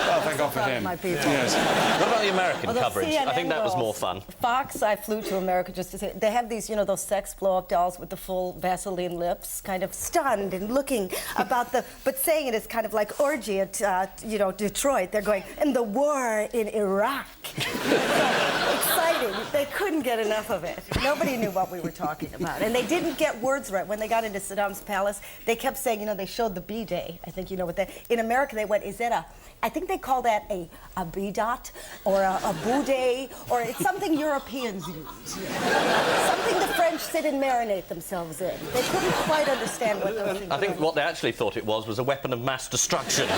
[SPEAKER 10] Oh, thank God for him.
[SPEAKER 11] My people.
[SPEAKER 10] Yes.
[SPEAKER 6] What about the American
[SPEAKER 11] Although
[SPEAKER 6] coverage? I think that was
[SPEAKER 11] CNN
[SPEAKER 6] more fun.
[SPEAKER 11] Fox, I flew to America just to say, they have these, you know, those sex blow-up dolls with the full Vaseline lips, kind of stunned and looking about the, but saying it is kind of like orgy at, you know, Detroit. They're going, and the war in Iraq. Exciting. They couldn't get enough of it. Nobody knew what we were talking about. And they didn't get words right. When they got into Saddam's palace, they kept saying, you know, they showed the B-Day. I think you know what that... In America, they went, is that a... I think they call that a B-Dot or a Boudet, or it's something Europeans use. Something the French sit and marinate themselves in. They couldn't quite understand what those things
[SPEAKER 6] I think
[SPEAKER 11] were.
[SPEAKER 6] what they actually thought it was a weapon of mass destruction.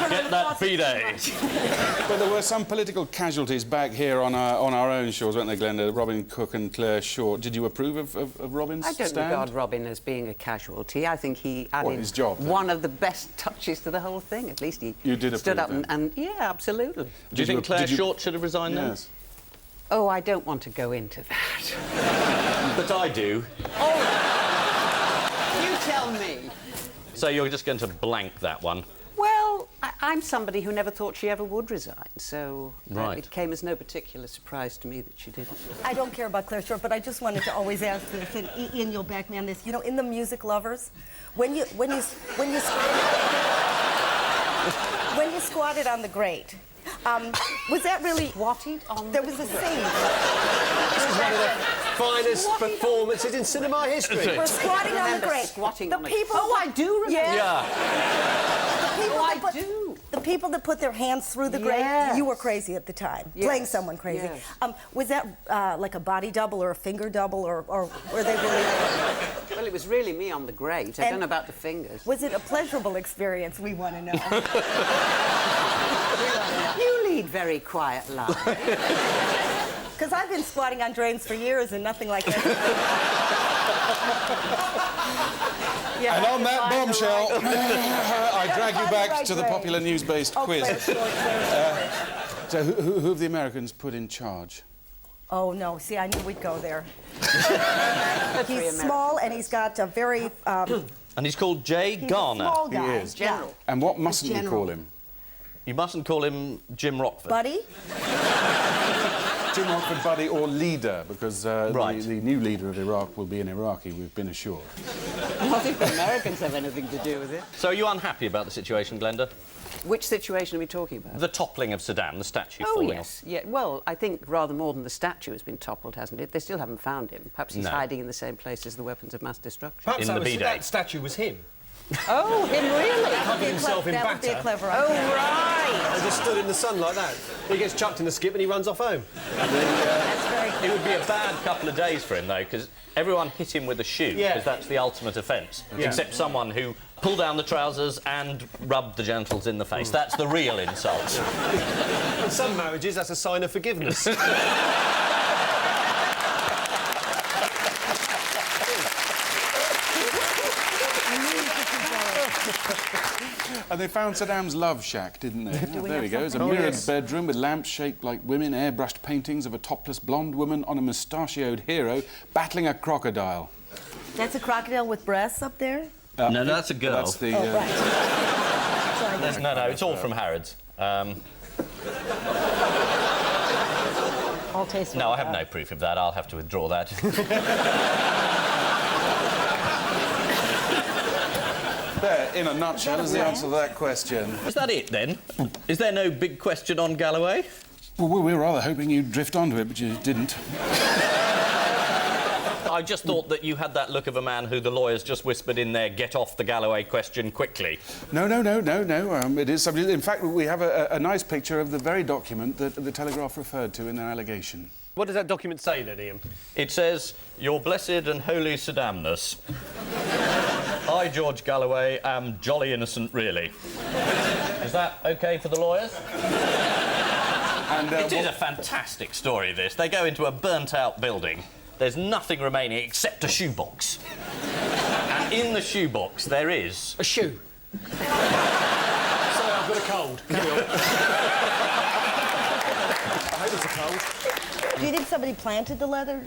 [SPEAKER 6] Get that B-Day.
[SPEAKER 10] But there were some political casualties back here on our own shores, weren't there, Glenda? Robin Cook and Claire Short. Did you approve of Robin's
[SPEAKER 12] I don't
[SPEAKER 10] stand?
[SPEAKER 12] regard Robin as being a casualty. I think he added
[SPEAKER 10] his job, then?
[SPEAKER 12] one of the best touches to the whole thing. At least he
[SPEAKER 10] You did
[SPEAKER 12] stood up
[SPEAKER 10] approve,
[SPEAKER 12] and yeah, absolutely.
[SPEAKER 6] Do you think Claire Short should have resigned then?
[SPEAKER 10] Yes.
[SPEAKER 12] Oh, I don't want to go into that.
[SPEAKER 6] But I do.
[SPEAKER 12] Oh, you tell me.
[SPEAKER 6] So you're just going to blank that one?
[SPEAKER 12] Well, I'm somebody who never thought she ever would resign, so
[SPEAKER 6] Right.
[SPEAKER 12] it came as no particular surprise to me that she didn't.
[SPEAKER 11] I don't care about Claire Short, but I just wanted to always ask this, and Ian, you'll back me on this. You know, in The Music Lovers, when you squatted on the grate, was that really
[SPEAKER 12] squatted on?
[SPEAKER 11] There was a scene.
[SPEAKER 1] This is one of the finest performances in cinema history.
[SPEAKER 11] We're squatting on the grate.
[SPEAKER 12] Squatting
[SPEAKER 11] the
[SPEAKER 12] on the...
[SPEAKER 11] people.
[SPEAKER 12] Oh, I do remember.
[SPEAKER 6] Yeah.
[SPEAKER 11] The people that put their hands through the grate,
[SPEAKER 12] Yes.
[SPEAKER 11] you were crazy at the time,
[SPEAKER 12] Yes.
[SPEAKER 11] playing someone crazy.
[SPEAKER 12] Yes.
[SPEAKER 11] Was that like a body double or a finger double, or were they really...
[SPEAKER 12] Well, it was really me on the grate. I
[SPEAKER 11] And
[SPEAKER 12] don't know about the fingers.
[SPEAKER 11] Was it a pleasurable experience? We want to know.
[SPEAKER 12] You lead very quiet lives.
[SPEAKER 11] Because I've been squatting on drains for years and nothing like that. Yeah,
[SPEAKER 10] And on that bombshell, I drag you back to the
[SPEAKER 11] Right.
[SPEAKER 10] popular news-based quiz.
[SPEAKER 11] Claire Short, Claire Short.
[SPEAKER 10] So who have the Americans put in charge?
[SPEAKER 11] Oh, no. See, I knew we'd go there.
[SPEAKER 12] Very
[SPEAKER 11] He's small and he's got a very...
[SPEAKER 6] And he's called Jay
[SPEAKER 11] he's
[SPEAKER 6] Garner.
[SPEAKER 11] a small guy.
[SPEAKER 10] He is.
[SPEAKER 12] General.
[SPEAKER 10] And what mustn't we
[SPEAKER 11] general.
[SPEAKER 10] call him?
[SPEAKER 6] You mustn't call him Jim Rockford.
[SPEAKER 11] Buddy?
[SPEAKER 10] Jim Rockford Buddy or leader, because
[SPEAKER 6] Right.
[SPEAKER 10] the new leader of Iraq will be an Iraqi, we've been assured.
[SPEAKER 12] Not if the Americans have anything to do with it.
[SPEAKER 6] So are you unhappy about the situation, Glenda?
[SPEAKER 12] Which situation are we talking about?
[SPEAKER 6] The toppling of Saddam, the statue
[SPEAKER 12] Oh,
[SPEAKER 6] falling
[SPEAKER 12] yes.
[SPEAKER 6] off.
[SPEAKER 12] Yeah, well, I think rather more than the statue has been toppled, hasn't it? They still haven't found him. Perhaps he's
[SPEAKER 6] No.
[SPEAKER 12] hiding in the same place as the weapons of mass destruction.
[SPEAKER 1] Perhaps
[SPEAKER 6] In the B-Day.
[SPEAKER 1] that statue was him.
[SPEAKER 12] Oh, him really?
[SPEAKER 1] Covered himself in
[SPEAKER 11] That would be a
[SPEAKER 1] batter.
[SPEAKER 11] clever
[SPEAKER 12] Oh,
[SPEAKER 11] idea.
[SPEAKER 12] right.
[SPEAKER 1] And just stood in the sun like that. He gets chucked in the skip and he runs off home.
[SPEAKER 11] That's very
[SPEAKER 6] It would be a bad couple of days for him, though, because everyone hit him with a shoe, because
[SPEAKER 1] Yeah.
[SPEAKER 6] that's the ultimate offence.
[SPEAKER 1] Yeah.
[SPEAKER 6] Except someone who pulled down the trousers and rubbed the genitals in the face. That's the real insult.
[SPEAKER 1] In some marriages, that's a sign of forgiveness.
[SPEAKER 10] And they found Saddam's love shack, didn't they? Oh, there we go. It's a mirrored bedroom with lamps shaped like women, airbrushed paintings of a topless blonde woman on a mustachioed hero battling a crocodile.
[SPEAKER 11] That's a crocodile with breasts up there?
[SPEAKER 6] No, that's a girl.
[SPEAKER 10] That's the...
[SPEAKER 11] Oh, right. Sorry.
[SPEAKER 6] No, it's all from Harrods.
[SPEAKER 11] All taste.
[SPEAKER 6] No, I have no proof of that. I'll have to withdraw that.
[SPEAKER 10] There, in a nutshell, is the answer to that question.
[SPEAKER 6] Is that it, then? Is there no big question on Galloway?
[SPEAKER 10] Well, we were rather hoping you'd drift onto it, but you didn't.
[SPEAKER 6] I just thought that you had that look of a man who the lawyers just whispered in there, get off the Galloway question quickly.
[SPEAKER 10] No. It is something... In fact, we have a nice picture of the very document that the Telegraph referred to in their allegation.
[SPEAKER 1] What does that document say, then, Ian?
[SPEAKER 6] It says, your blessed and holy Saddamness. I, George Galloway, am jolly innocent, really. Is that OK for the lawyers?
[SPEAKER 10] And,
[SPEAKER 6] it is a fantastic story, this. They go into a burnt-out building. There's nothing remaining except a shoebox. And in the shoebox, there is...
[SPEAKER 1] A shoe. Sorry, I've got a cold. Carry on. I hope it's a cold.
[SPEAKER 11] Do you think somebody planted the letter?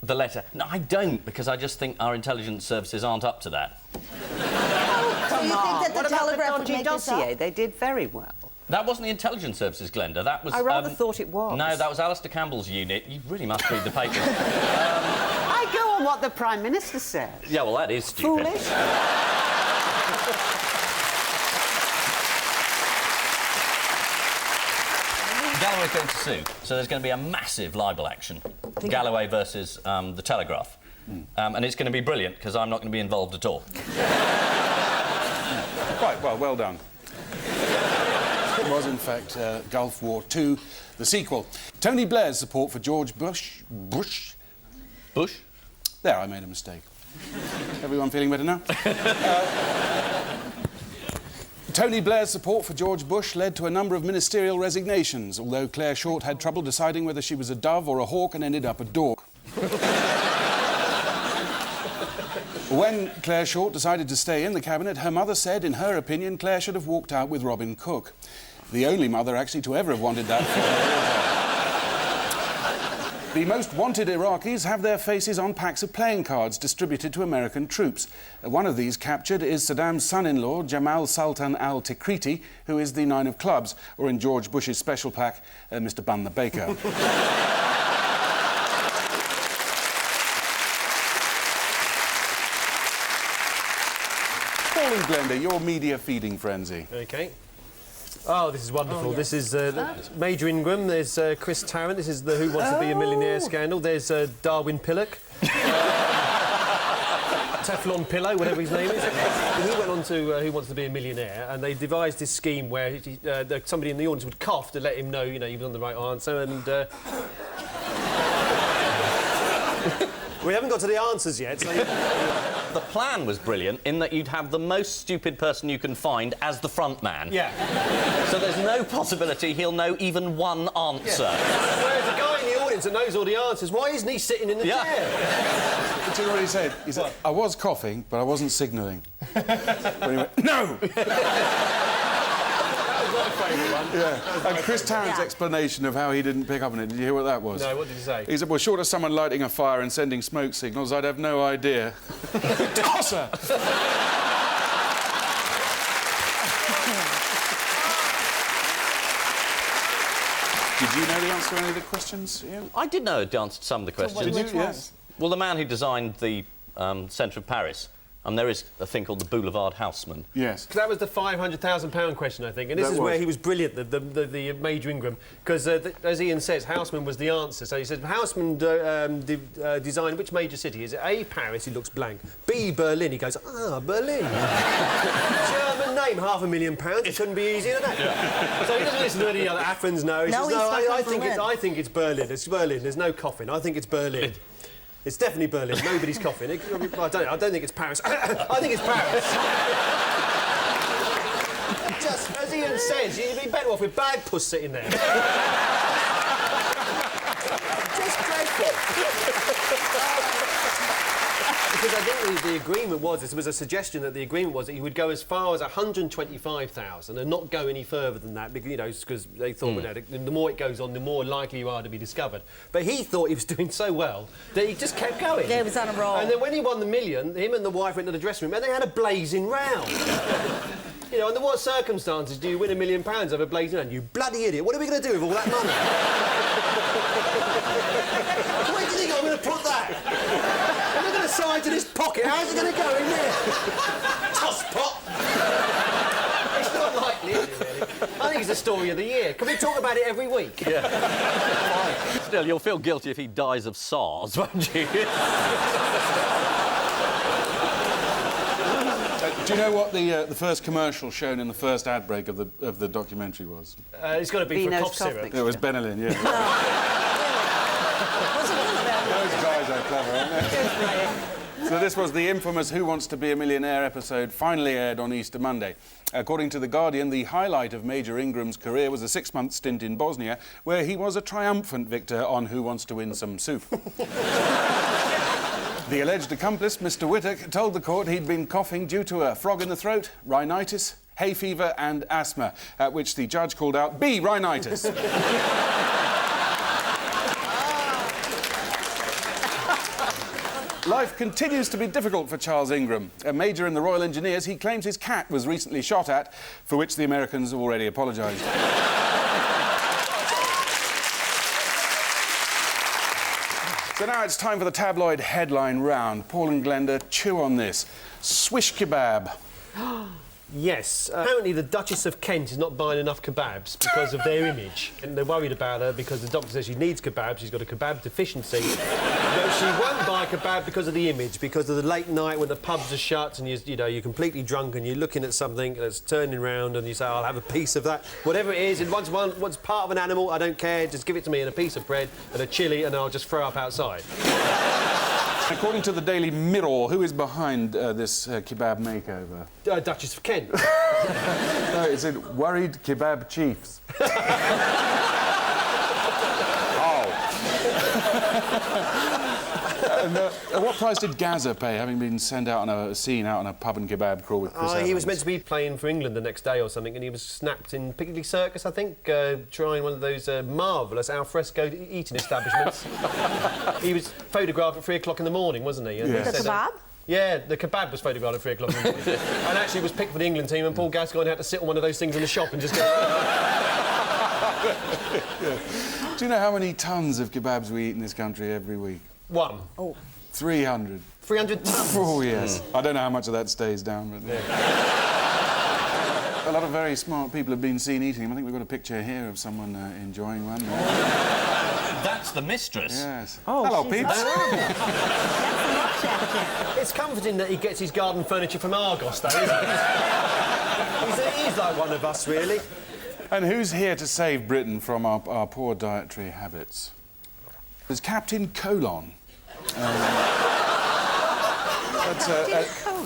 [SPEAKER 6] The letter? No, I don't, because I just think our intelligence services aren't up to that.
[SPEAKER 11] So you think that the Telegraph would make this
[SPEAKER 12] dossier?
[SPEAKER 11] up?
[SPEAKER 12] They did very well.
[SPEAKER 6] That wasn't the intelligence services, Glenda. That was...
[SPEAKER 12] I rather thought it was.
[SPEAKER 6] No, that was Alistair Campbell's unit. You really must read the papers.
[SPEAKER 12] I go on what the Prime Minister says.
[SPEAKER 6] Yeah, well, that is stupid.
[SPEAKER 12] Foolish.
[SPEAKER 6] Galloway's going to sue, so there's going to be a massive libel action. Galloway versus the Telegraph. And it's going to be brilliant, because I'm not going to be involved at all.
[SPEAKER 10] Quite well done. It was, in fact, Gulf War II, the sequel. Tony Blair's support for George Bush...
[SPEAKER 6] Bush?
[SPEAKER 10] There, I made a mistake. Everyone feeling better now? Tony Blair's support for George Bush led to a number of ministerial resignations, although Claire Short had trouble deciding whether she was a dove or a hawk and ended up a dork. When Claire Short decided to stay in the cabinet, her mother said, in her opinion, Claire should have walked out with Robin Cook. The only mother, actually, to ever have wanted that for her. The most wanted Iraqis have their faces on packs of playing cards distributed to American troops. One of these captured is Saddam's son-in-law, Jamal Sultan al-Tikriti, who is the Nine of Clubs, or in George Bush's special pack, Mr. Bun the Baker. Paul and Glenda, your media feeding frenzy.
[SPEAKER 1] OK. Oh, this is wonderful. Oh, yes. This is Major Ingram. There's Chris Tarrant. This is the Who Wants to Be a Millionaire scandal. There's Darwin Pillock. Teflon Pillow, whatever his name is. And he went on to Who Wants to Be a Millionaire, and they devised this scheme where somebody in the audience would cough to let him know, you know, he was on the right answer, and... we haven't got to the answers yet, so...
[SPEAKER 6] The plan was brilliant in that you'd have the most stupid person you can find as the front man.
[SPEAKER 1] Yeah.
[SPEAKER 6] So there's no possibility he'll know even one answer.
[SPEAKER 1] Yeah. Whereas the guy in the audience that knows all the answers, why isn't he sitting in the chair?
[SPEAKER 10] But you know what he said? He said, I was coughing, but I wasn't signalling. But he went, no! Yeah. And Chris Tarrant's explanation of how he didn't pick up on it, did you hear what that was?
[SPEAKER 1] No, what did he say?
[SPEAKER 10] He said, well, short of someone lighting a fire and sending smoke signals, I'd have no idea. Tosser! Did you know the answer to any of the questions, Ian?
[SPEAKER 6] I did know the answer to some of the questions.
[SPEAKER 10] Did you? Yes.
[SPEAKER 6] Well, the man who designed the centre of Paris And there is a thing called the Boulevard Houseman.
[SPEAKER 10] Yes.
[SPEAKER 1] That was the £500,000 question, I think, and this is where he was brilliant, the Major Ingram, because as Ian says, Houseman was the answer. So he said, Houseman designed which major city? Is it A, Paris? He looks blank. B, Berlin? He goes, Berlin. German name, £500,000. It couldn't be easier than that. Yeah. So he doesn't listen to any other Athens. No, he says, no, I think it's Berlin. It's Berlin. There's no coughing. I think it's Berlin. It's definitely Berlin. Nobody's coughing. I don't think it's Paris. I think it's Paris. Just as Ian says, you'd be better off with Bagpuss sitting there. Just dreadful. Because I think the agreement was, there was a suggestion that the agreement was that he would go as far as 125,000 and not go any further than that, because, you know, because they thought, well, no, the more it goes on, the more likely you are to be discovered. But he thought he was doing so well that he just kept going.
[SPEAKER 11] Yeah, he was on a roll.
[SPEAKER 1] And then when he won the million, him and the wife went to the dressing room and they had a blazing row. You know, under what circumstances do you win £1 million over blazing round? You bloody idiot. What are we going to do with all that money? Where do you think I'm going to put that? I'm not going to size in his pocket. How's it going to go in there? Toss pot. It's not likely, is it, really? I think it's the story of the year. Can we talk about it every week?
[SPEAKER 6] Yeah. Still, you'll feel guilty if he dies of SARS, won't you?
[SPEAKER 10] Do you know what the first commercial shown in the first ad break of the documentary was?
[SPEAKER 1] It's got to be for cough syrup.
[SPEAKER 10] It was Benylin, yeah. Those guys are clever, aren't they? So this was the infamous Who Wants to Be a Millionaire episode, finally aired on Easter Monday. According to The Guardian, the highlight of Major Ingram's career was a 6-month stint in Bosnia, where he was a triumphant victor on Who Wants to Win Some Soup. The alleged accomplice, Mr. Whittock, told the court he'd been coughing due to a frog in the throat, rhinitis, hay fever and asthma, at which the judge called out, B, rhinitis. Life continues to be difficult for Charles Ingram. A major in the Royal Engineers, he claims his cat was recently shot at, for which the Americans have already apologised. So now it's time for the tabloid headline round. Paul and Glenda, chew on this. Swish kebab.
[SPEAKER 1] Yes. Apparently the Duchess of Kent is not buying enough kebabs because of their image. And they're worried about her because the doctor says she needs kebabs, she's got a kebab deficiency. But she won't buy kebab because of the image, because of the late night when the pubs are shut and you're completely drunk and you're looking at something that's turning round and you say, I'll have a piece of that. Whatever it is, and once part of an animal, I don't care, just give it to me and a piece of bread and a chilli and I'll just throw up outside.
[SPEAKER 10] According to the Daily Mirror, who is behind this kebab makeover?
[SPEAKER 1] Duchess of Kent.
[SPEAKER 10] No, it's in Worried Kebab Chiefs. And, what price did Gaza pay, having been sent out on a scene out on a pub and kebab crawl with Chris Evans?
[SPEAKER 1] He was meant to be playing for England the next day or something, and he was snapped in Piccadilly Circus, I think, trying one of those marvellous alfresco eating establishments. He was photographed at 3 o'clock in the morning, wasn't he? And
[SPEAKER 11] the kebab?
[SPEAKER 1] Yeah, the kebab was photographed at 3 o'clock in the morning. And actually was picked for the England team, and Paul Gascoigne had to sit on one of those things in the shop and just go...
[SPEAKER 10] Do you know how many tons of kebabs we eat in this country every week?
[SPEAKER 1] 1.
[SPEAKER 11] Oh.
[SPEAKER 10] 300.
[SPEAKER 1] 300 tons?
[SPEAKER 10] Oh, yes. I don't know how much of that stays down, but... Yeah. A lot of very smart people have been seen eating them. I think we've got a picture here of someone enjoying one.
[SPEAKER 6] That's the mistress.
[SPEAKER 10] Yes.
[SPEAKER 11] Oh,
[SPEAKER 10] hello, peeps.
[SPEAKER 1] It's comforting that he gets his garden furniture from Argos, though, isn't it? He's like one of us, really.
[SPEAKER 10] And who's here to save Britain from our poor dietary habits? There's Captain Colon.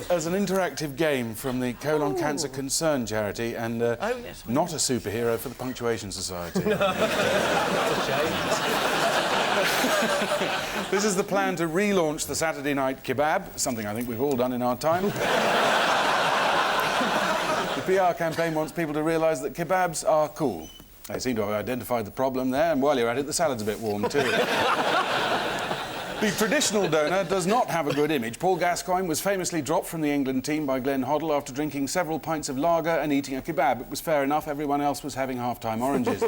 [SPEAKER 10] As an interactive game from the Colon Cancer Concern charity, and not a superhero for the Punctuation Society.
[SPEAKER 1] No. That's a shame.
[SPEAKER 10] This is the plan to relaunch the Saturday night kebab, something I think we've all done in our time. The PR campaign wants people to realise that kebabs are cool. They seem to have identified the problem there, and while you're at it, the salad's a bit warm too. The traditional donor does not have a good image. Paul Gascoigne was famously dropped from the England team by Glenn Hoddle after drinking several pints of lager and eating a kebab. It was fair enough, everyone else was having half-time oranges.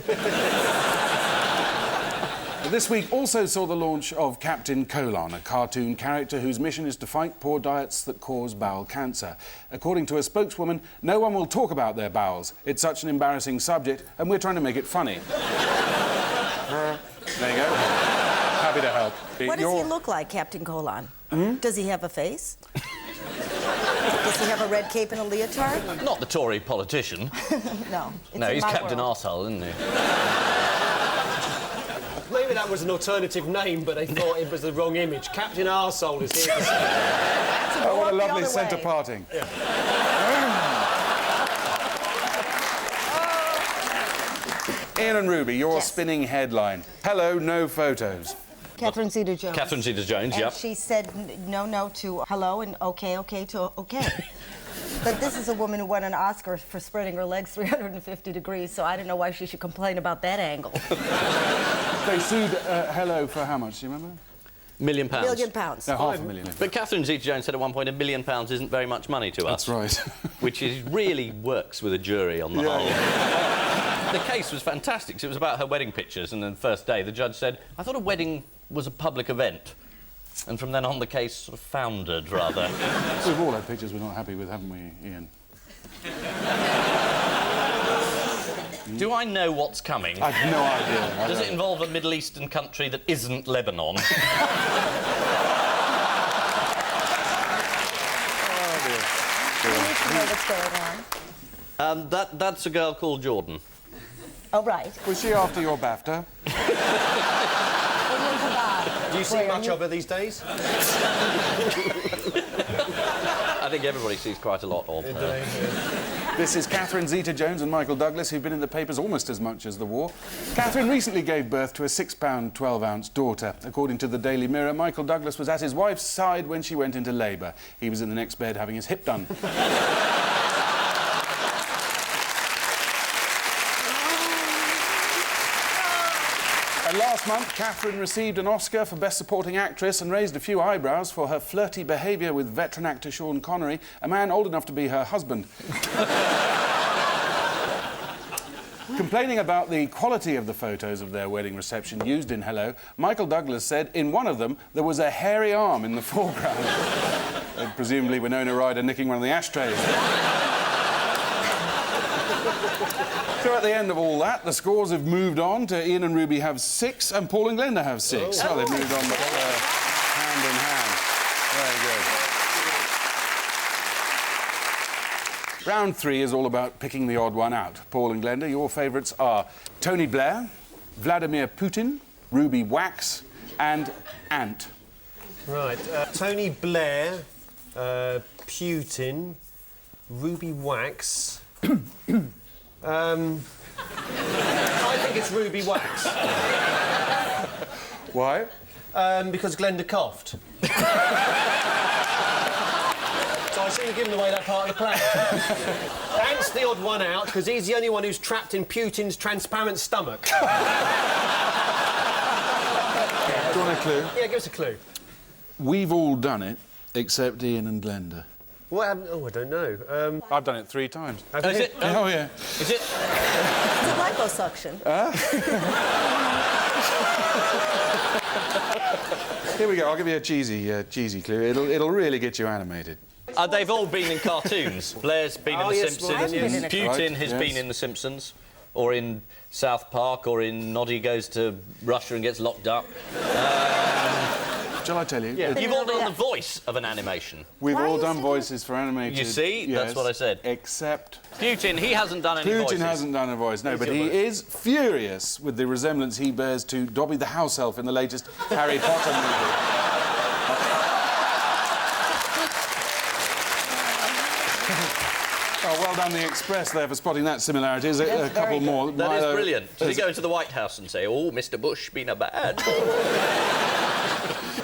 [SPEAKER 10] This week also saw the launch of Captain Colon, a cartoon character whose mission is to fight poor diets that cause bowel cancer. According to a spokeswoman, no one will talk about their bowels. It's such an embarrassing subject, and we're trying to make it funny. There you go. Happy to help.
[SPEAKER 11] What does he look like, Captain Colon? Does he have a face? Does he have a red cape and a leotard?
[SPEAKER 6] Not the Tory politician.
[SPEAKER 11] No.
[SPEAKER 6] No, he's Captain
[SPEAKER 11] world.
[SPEAKER 6] Arsehole, isn't he?
[SPEAKER 1] Maybe that was an alternative name, but they thought it was the wrong image. Captain Arsehole is here to say.
[SPEAKER 10] Oh, what a lovely centre parting.
[SPEAKER 1] Yeah.
[SPEAKER 10] Ian and Ruby, your spinning headline. Hello, no photos.
[SPEAKER 11] Catherine Zeta-Jones.
[SPEAKER 6] Catherine Zeta-Jones,
[SPEAKER 11] and
[SPEAKER 6] yep.
[SPEAKER 11] she said no to hello and okay to okay. But this is a woman who won an Oscar for spreading her legs 350 degrees, so I don't know why she should complain about that angle.
[SPEAKER 10] They sued Hello for how much, do you remember?
[SPEAKER 6] £1 million.
[SPEAKER 11] £1 million.
[SPEAKER 10] No, £500,000.
[SPEAKER 6] But Catherine Zeta-Jones said at one point £1 million isn't very much money to us.
[SPEAKER 10] That's right.
[SPEAKER 6] Which is really works with a jury on the whole. The case was fantastic. It was about her wedding pictures, and then the first day the judge said, I thought a wedding was a public event. And from then on, the case sort of foundered, rather.
[SPEAKER 10] We've all had pictures we're not happy with, haven't we, Ian?
[SPEAKER 6] Do I know what's coming?
[SPEAKER 10] I've no idea.
[SPEAKER 6] Does it involve a Middle Eastern country that isn't Lebanon?
[SPEAKER 11] You need to know what's going on.
[SPEAKER 6] That's a girl called Jordan.
[SPEAKER 11] Oh, right.
[SPEAKER 10] Was she after your BAFTA?
[SPEAKER 1] Do you see much of her these days?
[SPEAKER 6] I think everybody sees quite a lot of her.
[SPEAKER 10] This is Catherine Zeta-Jones and Michael Douglas, who've been in the papers almost as much as the war. Catherine recently gave birth to a 6-pound, 12-ounce daughter. According to the Daily Mirror, Michael Douglas was at his wife's side when she went into labour. He was in the next bed having his hip done. And last month, Catherine received an Oscar for Best Supporting Actress and raised a few eyebrows for her flirty behaviour with veteran actor Sean Connery, a man old enough to be her husband. Complaining about the quality of the photos of their wedding reception used in Hello, Michael Douglas said in one of them there was a hairy arm in the foreground. Presumably Winona Ryder nicking one of the ashtrays. So at the end of all that, the scores have moved on to Ian and Ruby have 6 and Paul and Glenda have 6. Oh, they've moved on but, hand in hand. Very good. Round 3 is all about picking the odd one out. Paul and Glenda, your favourites are Tony Blair, Vladimir Putin, Ruby Wax and Ant.
[SPEAKER 1] Right. Tony Blair, Putin, Ruby Wax... I think it's Ruby Wax.
[SPEAKER 10] Why?
[SPEAKER 1] Because Glenda coughed. So I seem to have given away that part of the plan. Ant's the odd one out, because he's the only one who's trapped in Putin's transparent stomach.
[SPEAKER 10] Do you want a clue?
[SPEAKER 1] Yeah, give us a clue.
[SPEAKER 10] We've all done it, except Ian and Glenda.
[SPEAKER 1] What happened? Oh, I don't know.
[SPEAKER 10] I've done it 3 times.
[SPEAKER 1] Is it?
[SPEAKER 10] Oh, yeah.
[SPEAKER 6] Is it?
[SPEAKER 11] It's liposuction.
[SPEAKER 10] Here we go. I'll give you a cheesy clue. It'll really get you animated.
[SPEAKER 6] They've all been in cartoons. Blair's been in The Simpsons.
[SPEAKER 11] yes.
[SPEAKER 6] Putin has been in The Simpsons, or in South Park, or in Noddy Goes to Russia and Gets Locked Up.
[SPEAKER 10] Shall I tell you?
[SPEAKER 6] Yeah. You've all done the voice of an animation.
[SPEAKER 10] We've all done voices for animated...
[SPEAKER 6] You see?
[SPEAKER 10] Yes,
[SPEAKER 6] That's what I said.
[SPEAKER 10] Except...
[SPEAKER 6] Putin, he hasn't done any voices.
[SPEAKER 10] Putin hasn't done a voice, no, but he is furious with the resemblance he bears to Dobby the house elf in the latest Harry Potter movie. Oh, well done, The Express, there, for spotting that similarity. There's a couple more.
[SPEAKER 6] That is brilliant. Does he go to the White House and say, oh, Mr. Bush, been a bad...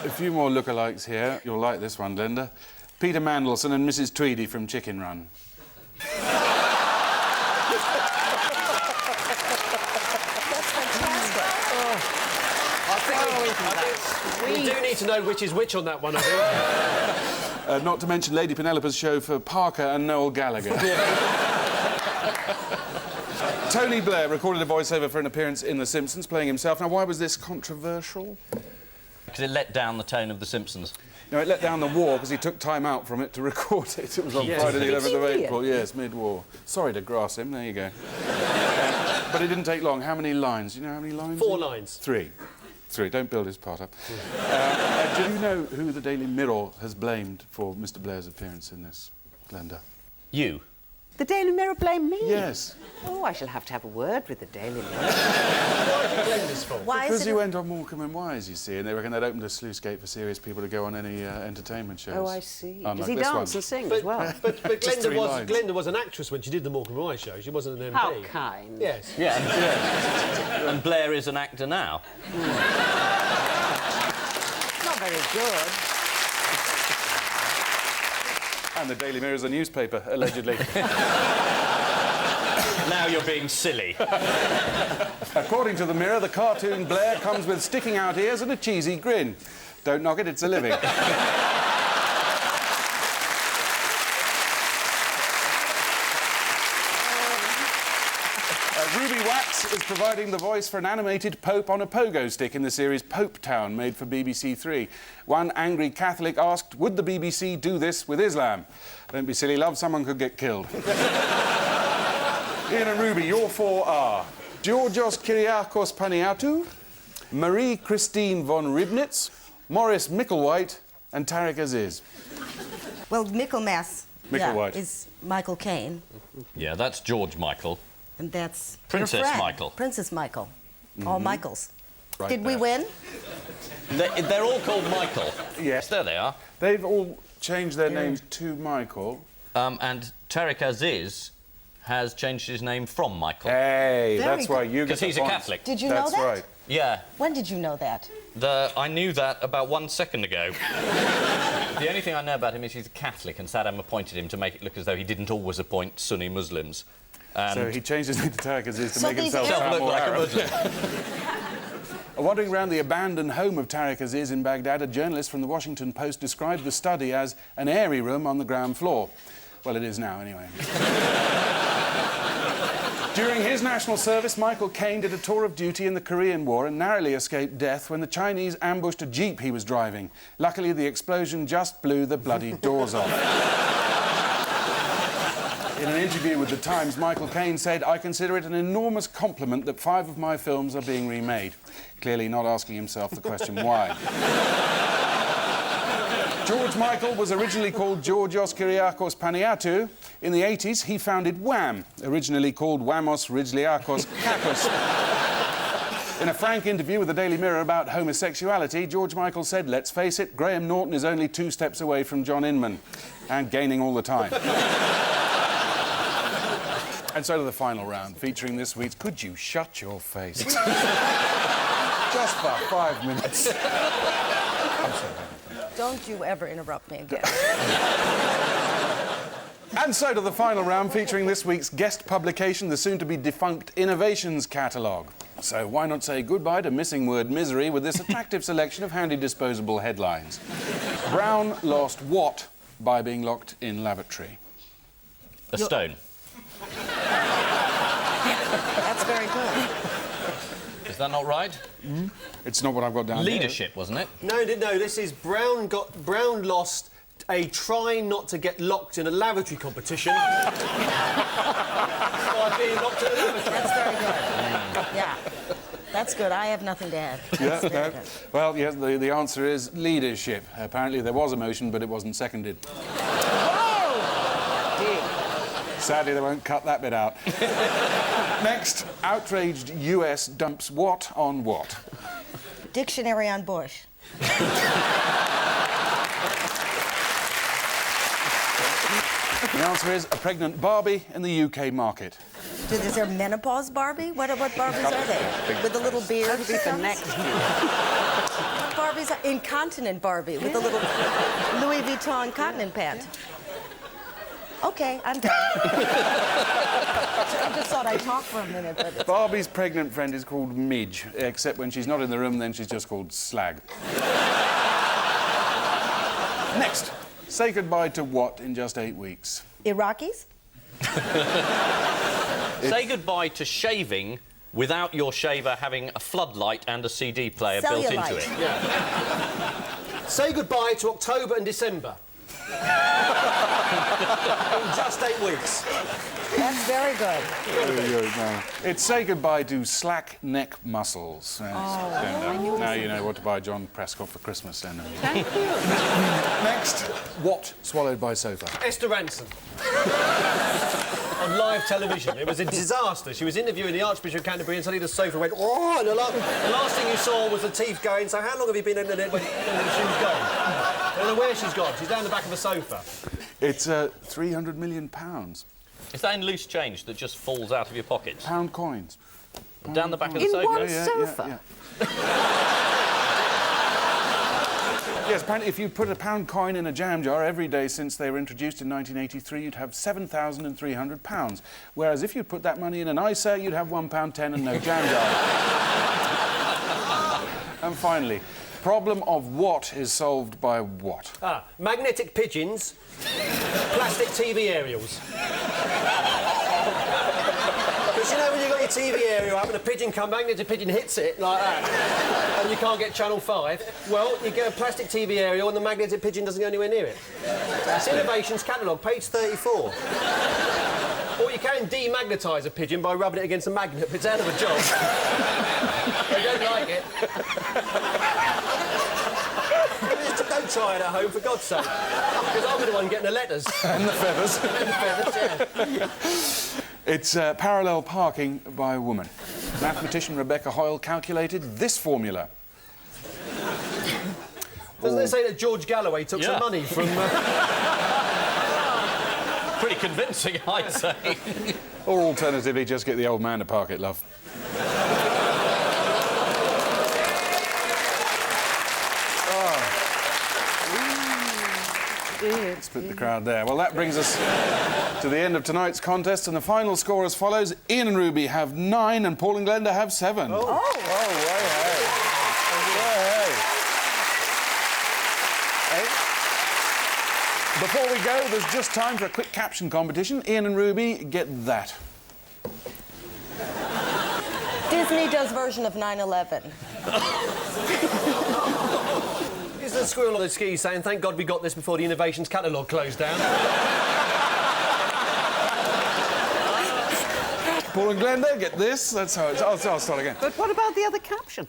[SPEAKER 10] A few more lookalikes here. You'll like this one, Glenda. Peter Mandelson and Mrs. Tweedy from Chicken Run.
[SPEAKER 1] We do need to know which is which on that one, I think.
[SPEAKER 10] Not to mention Lady Penelope's show for Parker and Noel Gallagher. Tony Blair recorded a voiceover for an appearance in The Simpsons, playing himself. Now, why was this controversial?
[SPEAKER 6] Because it let down the tone of The Simpsons.
[SPEAKER 10] No, it let down the war because he took time out from it to record it. It was on Friday the 11th of April. Yes, mid-war. Sorry to grass him. There you go. But it didn't take long. How many lines? Do you know how many lines?
[SPEAKER 1] 4 lines.
[SPEAKER 10] 3. Don't build his part up. Do you know who the Daily Mirror has blamed for Mr. Blair's appearance in this, Glenda?
[SPEAKER 6] You.
[SPEAKER 12] The Daily Mirror blame me?
[SPEAKER 10] Yes.
[SPEAKER 12] Oh, I shall have to have a word with the Daily Mirror.
[SPEAKER 1] Why did you blame this for?
[SPEAKER 11] Why
[SPEAKER 10] Because
[SPEAKER 11] is
[SPEAKER 10] he
[SPEAKER 11] it...
[SPEAKER 10] went on Morecambe and Wise, you see, and they reckon they'd opened a sluice gate for serious people to go on any entertainment shows.
[SPEAKER 12] Oh, I see.
[SPEAKER 10] Unlike
[SPEAKER 12] Does he
[SPEAKER 10] this
[SPEAKER 12] dance
[SPEAKER 10] one.
[SPEAKER 12] and sing as well?
[SPEAKER 1] But
[SPEAKER 10] Just 3 lines.
[SPEAKER 1] Glenda was an actress when she did the Morecambe and Wise show. She wasn't an MP.
[SPEAKER 12] How kind.
[SPEAKER 1] Yes.
[SPEAKER 6] Yeah. And Blair is an actor now.
[SPEAKER 12] Not very good.
[SPEAKER 10] And the Daily Mirror's a newspaper, allegedly.
[SPEAKER 6] Now you're being silly.
[SPEAKER 10] According to the Mirror, the cartoon Blair comes with sticking out ears and a cheesy grin. Don't knock it, it's a living. Ruby Wax is providing the voice for an animated Pope on a pogo stick in the series Pope Town, made for BBC Three. One angry Catholic asked, would the BBC do this with Islam? Don't be silly, love, someone could get killed. Ian and Ruby, your 4 are Georgios Kyriakos Paniatou, Marie-Christine von Ribnitz, Maurice Micklewhite and Tariq Aziz.
[SPEAKER 11] Well, Michaelmas
[SPEAKER 10] Micklewhite.
[SPEAKER 11] is Michael Caine.
[SPEAKER 6] Yeah, that's George Michael.
[SPEAKER 11] And that's
[SPEAKER 6] Princess
[SPEAKER 11] your friend,
[SPEAKER 6] Michael.
[SPEAKER 11] Princess Michael. All Michaels.
[SPEAKER 10] Right
[SPEAKER 11] Did we
[SPEAKER 10] there.
[SPEAKER 11] win?
[SPEAKER 6] They're all called Michael.
[SPEAKER 10] Yes.
[SPEAKER 6] There they are.
[SPEAKER 10] They've all changed their names to Michael.
[SPEAKER 6] And Tariq Aziz has changed his name from Michael.
[SPEAKER 10] Hey,
[SPEAKER 11] Very
[SPEAKER 10] that's why
[SPEAKER 11] good.
[SPEAKER 10] you get
[SPEAKER 6] Because he's
[SPEAKER 10] the
[SPEAKER 6] a
[SPEAKER 10] points.
[SPEAKER 6] Catholic.
[SPEAKER 11] Did you know
[SPEAKER 10] That's
[SPEAKER 11] that?
[SPEAKER 10] right.
[SPEAKER 6] Yeah.
[SPEAKER 11] When did you know that?
[SPEAKER 6] I knew that about 1 second ago. The only thing I know about him is he's a Catholic, and Saddam appointed him to make it look as though he didn't always appoint Sunni Muslims.
[SPEAKER 10] So he changed his name to Tariq Aziz to
[SPEAKER 11] So
[SPEAKER 10] make
[SPEAKER 11] these
[SPEAKER 10] himself sound
[SPEAKER 6] look
[SPEAKER 10] more
[SPEAKER 6] like a
[SPEAKER 10] Arab.
[SPEAKER 6] Muslim.
[SPEAKER 10] Wandering around the abandoned home of Tariq Aziz in Baghdad, a journalist from the Washington Post described the study as an airy room on the ground floor. Well, it is now, anyway. During his national service, Michael Caine did a tour of duty in the Korean War and narrowly escaped death when the Chinese ambushed a jeep he was driving. Luckily, the explosion just blew the bloody doors off. In an interview with The Times, Michael Caine said, I consider it an enormous compliment that 5 of my films are being remade. Clearly not asking himself the question why. George Michael was originally called Georgios Kyriakos Paniatou. In the 80s, he founded Wham, originally called Wamos Ridgeliakos Kakos. In a frank interview with the Daily Mirror about homosexuality, George Michael said, let's face it, Graham Norton is only 2 steps away from John Inman, and gaining all the time. And so to the final round, featuring this week's Could You Shut Your Face? Just for 5 minutes. I'm sorry.
[SPEAKER 11] Don't you ever interrupt me again.
[SPEAKER 10] And so to the final round, featuring this week's guest publication, the soon-to-be-defunct Innovations Catalogue. So why not say goodbye to missing word misery with this attractive selection of handy disposable headlines. Brown lost what by being locked in lavatory?
[SPEAKER 6] A stone.
[SPEAKER 11] That's very good.
[SPEAKER 6] Is that not right?
[SPEAKER 10] It's not what I've got down here.
[SPEAKER 6] Leadership, wasn't it?
[SPEAKER 1] No, this is Brown lost a try not to get locked in a lavatory competition by being locked in a lavatory.
[SPEAKER 11] That's very good. Yeah. That's good. I have nothing to add.
[SPEAKER 10] Yeah,
[SPEAKER 11] That's very
[SPEAKER 10] no.
[SPEAKER 11] good.
[SPEAKER 10] Well, yes, the answer is leadership. Apparently there was a motion, but it wasn't seconded. Sadly, they won't cut that bit out. Next, outraged US dumps what on what?
[SPEAKER 11] Dictionary on Bush.
[SPEAKER 10] The answer is a pregnant Barbie in the UK market.
[SPEAKER 11] Is there menopause Barbie? What Barbies are they? With a little beard?
[SPEAKER 12] That'll be for next year.
[SPEAKER 11] Barbies are incontinent Barbie with a little Louis Vuitton continent pant. Okay, I'm done. I just thought I'd talk for a minute, but... It's...
[SPEAKER 10] Barbie's pregnant friend is called Midge, except when she's not in the room, then she's just called Slag. Next, say goodbye to what in just 8 weeks?
[SPEAKER 11] Iraqis?
[SPEAKER 6] Say goodbye to shaving without your shaver having a floodlight and a CD player built into it.
[SPEAKER 1] Yeah. Say goodbye to October and December. In just 8 weeks.
[SPEAKER 11] That's very good.
[SPEAKER 10] It's say goodbye to slack neck muscles. Now you know what to buy John Prescott for Christmas, then.
[SPEAKER 12] Thank you.
[SPEAKER 10] Next, what swallowed by sofa?
[SPEAKER 1] Esther Ransom. On live television. It was a disaster. She was interviewing the Archbishop of Canterbury and suddenly the sofa went, oh, and the last thing you saw was the teeth going, so how long have you been in the net when she was gone? I don't know where she's gone. She's down the back of a sofa.
[SPEAKER 10] It's £300 million.
[SPEAKER 6] Is that in loose change that just falls out of your pockets?
[SPEAKER 10] Pound coins.
[SPEAKER 6] Down the back of the
[SPEAKER 12] In
[SPEAKER 6] sofa?
[SPEAKER 12] one sofa?
[SPEAKER 10] Yes, apparently if you put a pound coin in a jam jar every day since they were introduced in 1983, you'd have £7,300. Whereas if you put that money in an ISA, you'd have £1.10 and no jam jar. And finally, problem of what is solved by what?
[SPEAKER 1] Magnetic pigeons, plastic TV aerials. Because you know when you've got your TV aerial up and a pigeon comes, magnetic pigeon hits it like that, and you can't get Channel 5, well, you get a plastic TV aerial and the magnetic pigeon doesn't go anywhere near it. It's Innovations Catalogue, page 34. Or you can demagnetise a pigeon by rubbing it against a magnet, but it's out of a job. They don't like it. Don't try it at home, for God's sake. Because I'll be the one getting the letters.
[SPEAKER 10] And the feathers.
[SPEAKER 1] And the feathers, yeah.
[SPEAKER 10] It's parallel parking by a woman. Mathematician Rebecca Hoyle calculated this formula.
[SPEAKER 1] Doesn't it say that George Galloway took some money from...
[SPEAKER 6] Pretty convincing, I'd say.
[SPEAKER 10] Or alternatively, just get the old man to park it, love. Split the crowd there. Well, that brings us to the end of tonight's contest, and the final score as follows. Ian and Ruby have 9 and Paul and Glenda have 7. Before we go, there's just time for a quick caption competition. Ian and Ruby, get that.
[SPEAKER 11] Disney does version of 9/11.
[SPEAKER 1] Is the squirrel on the skis saying, thank God we got this before the Innovations Catalogue closed down?
[SPEAKER 10] Paul and Glenda, get this. That's how it's... I'll start again.
[SPEAKER 12] But what about the other caption?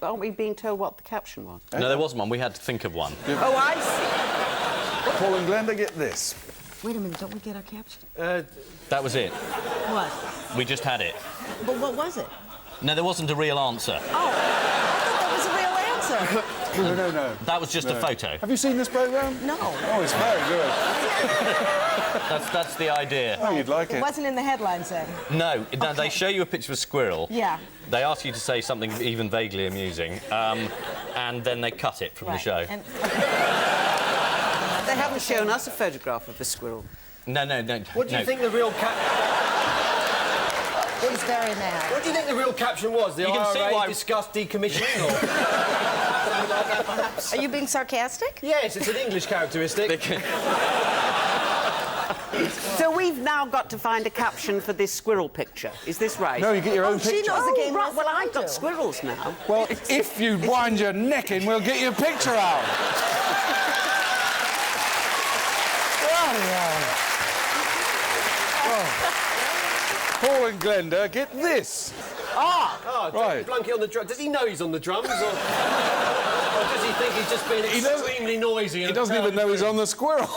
[SPEAKER 12] Aren't we being told what the caption was?
[SPEAKER 6] No, there wasn't one. We had to think of one.
[SPEAKER 12] Oh, I see.
[SPEAKER 10] Paul and Glenda, get this.
[SPEAKER 11] Wait a minute, don't we get our caption?
[SPEAKER 6] That was it.
[SPEAKER 11] What?
[SPEAKER 6] We just had it.
[SPEAKER 11] But what was it?
[SPEAKER 6] No, there wasn't a real answer.
[SPEAKER 11] Oh, I thought that was a real answer.
[SPEAKER 10] No.
[SPEAKER 6] That was just a photo.
[SPEAKER 10] Have you seen this programme?
[SPEAKER 11] No.
[SPEAKER 10] Oh, it's very good.
[SPEAKER 6] That's the idea.
[SPEAKER 10] Oh, you'd like
[SPEAKER 11] It
[SPEAKER 10] it.
[SPEAKER 11] wasn't in the headlines then.
[SPEAKER 6] No, they show you a picture of a squirrel.
[SPEAKER 11] Yeah.
[SPEAKER 6] They ask you to say something even vaguely amusing, and then they cut it from the show.
[SPEAKER 11] And,
[SPEAKER 12] They haven't shown us a photograph of the squirrel.
[SPEAKER 6] No.
[SPEAKER 1] What do you think the real
[SPEAKER 11] he's very mad.
[SPEAKER 1] What do you think the real caption was? The
[SPEAKER 6] You can see
[SPEAKER 1] IRA
[SPEAKER 6] why-
[SPEAKER 1] discussed decommissioning, or something like that, perhaps?
[SPEAKER 11] Are you being sarcastic?
[SPEAKER 1] Yes, it's an English characteristic.
[SPEAKER 12] So we've now got to find a caption for this squirrel picture. Is this right?
[SPEAKER 10] No, you get your own
[SPEAKER 11] She
[SPEAKER 10] picture.
[SPEAKER 11] knows the game.
[SPEAKER 12] Right. Well,
[SPEAKER 11] I
[SPEAKER 12] I've got
[SPEAKER 11] do.
[SPEAKER 12] squirrels now.
[SPEAKER 10] Well, if you wind your neck in, we'll get your picture out. Paul and Glenda, get this.
[SPEAKER 1] Right. Blunkey on the drums. Does he know he's on the drums, or does he think he's just being extremely noisy?
[SPEAKER 10] He doesn't even know he's on the squirrel.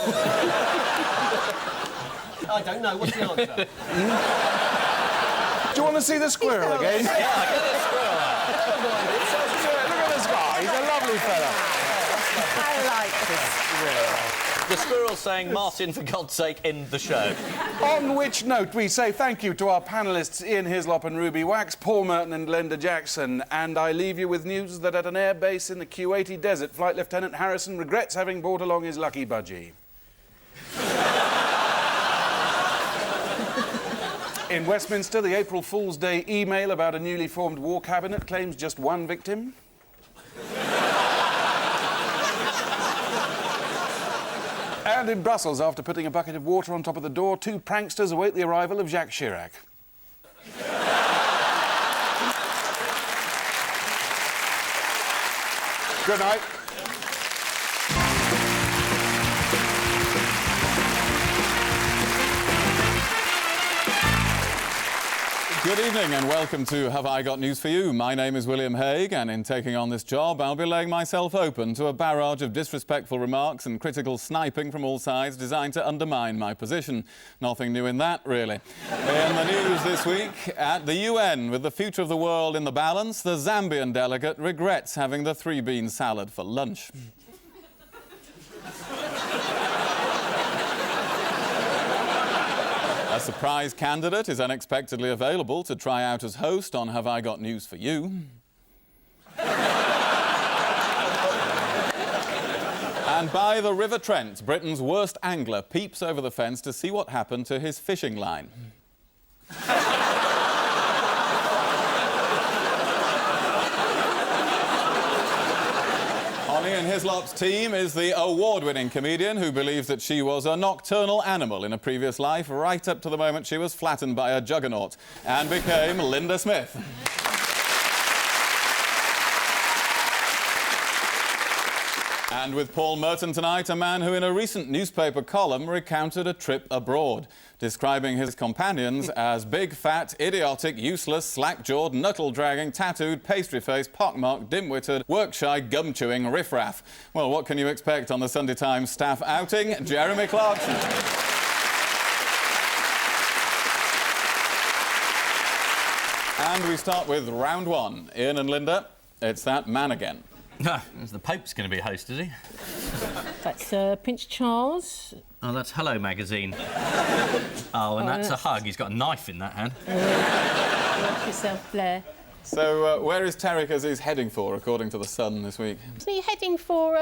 [SPEAKER 1] I don't know. What's the answer?
[SPEAKER 10] Do you want to see the squirrel again?
[SPEAKER 6] Yeah, get the squirrel out.
[SPEAKER 10] Look at this guy. He's a lovely fella.
[SPEAKER 11] I like this squirrel.
[SPEAKER 6] The squirrel saying, Martin, for God's sake, end the show.
[SPEAKER 10] On which note, we say thank you to our panellists Ian Hislop and Ruby Wax, Paul Merton and Glenda Jackson. And I leave you with news that at an air base in the Kuwaiti desert, Flight Lieutenant Harrison regrets having brought along his lucky budgie. In Westminster, the April Fool's Day email about a newly formed war cabinet claims just one victim. And in Brussels, after putting a bucket of water on top of the door, 2 pranksters await the arrival of Jacques Chirac. Good night. Good evening and welcome to Have I Got News for You? My name is William Hague, and in taking on this job I'll be laying myself open to a barrage of disrespectful remarks and critical sniping from all sides designed to undermine my position. Nothing new in that, really. In the news this week, at the UN, with the future of the world in the balance, the Zambian delegate regrets having the 3-bean salad for lunch. A surprise candidate is unexpectedly available to try out as host on Have I Got News for You? And by the River Trent, Britain's worst angler peeps over the fence to see what happened to his fishing line. On Ian Hislop's team is the award-winning comedian who believes that she was a nocturnal animal in a previous life, right up to the moment she was flattened by a juggernaut and became Linda Smith. And with Paul Merton tonight, a man who in a recent newspaper column recounted a trip abroad, describing his companions as big, fat, idiotic, useless, slack-jawed, knuckle-dragging, tattooed, pastry-faced, pockmarked, dim-witted, work-shy, gum-chewing riffraff. Well, what can you expect on the Sunday Times staff outing? Jeremy Clarkson. And we start with round 1. Ian and Linda, it's that man again.
[SPEAKER 6] The Pope's going to be a host, is he?
[SPEAKER 14] That's Prince Charles.
[SPEAKER 6] Oh, that's Hello Magazine. Oh, and that's a hug. He's got a knife in that hand.
[SPEAKER 14] Watch yourself, Blair.
[SPEAKER 10] So, where is Tariq Aziz heading for, according to The Sun this week?
[SPEAKER 14] Isn't he heading for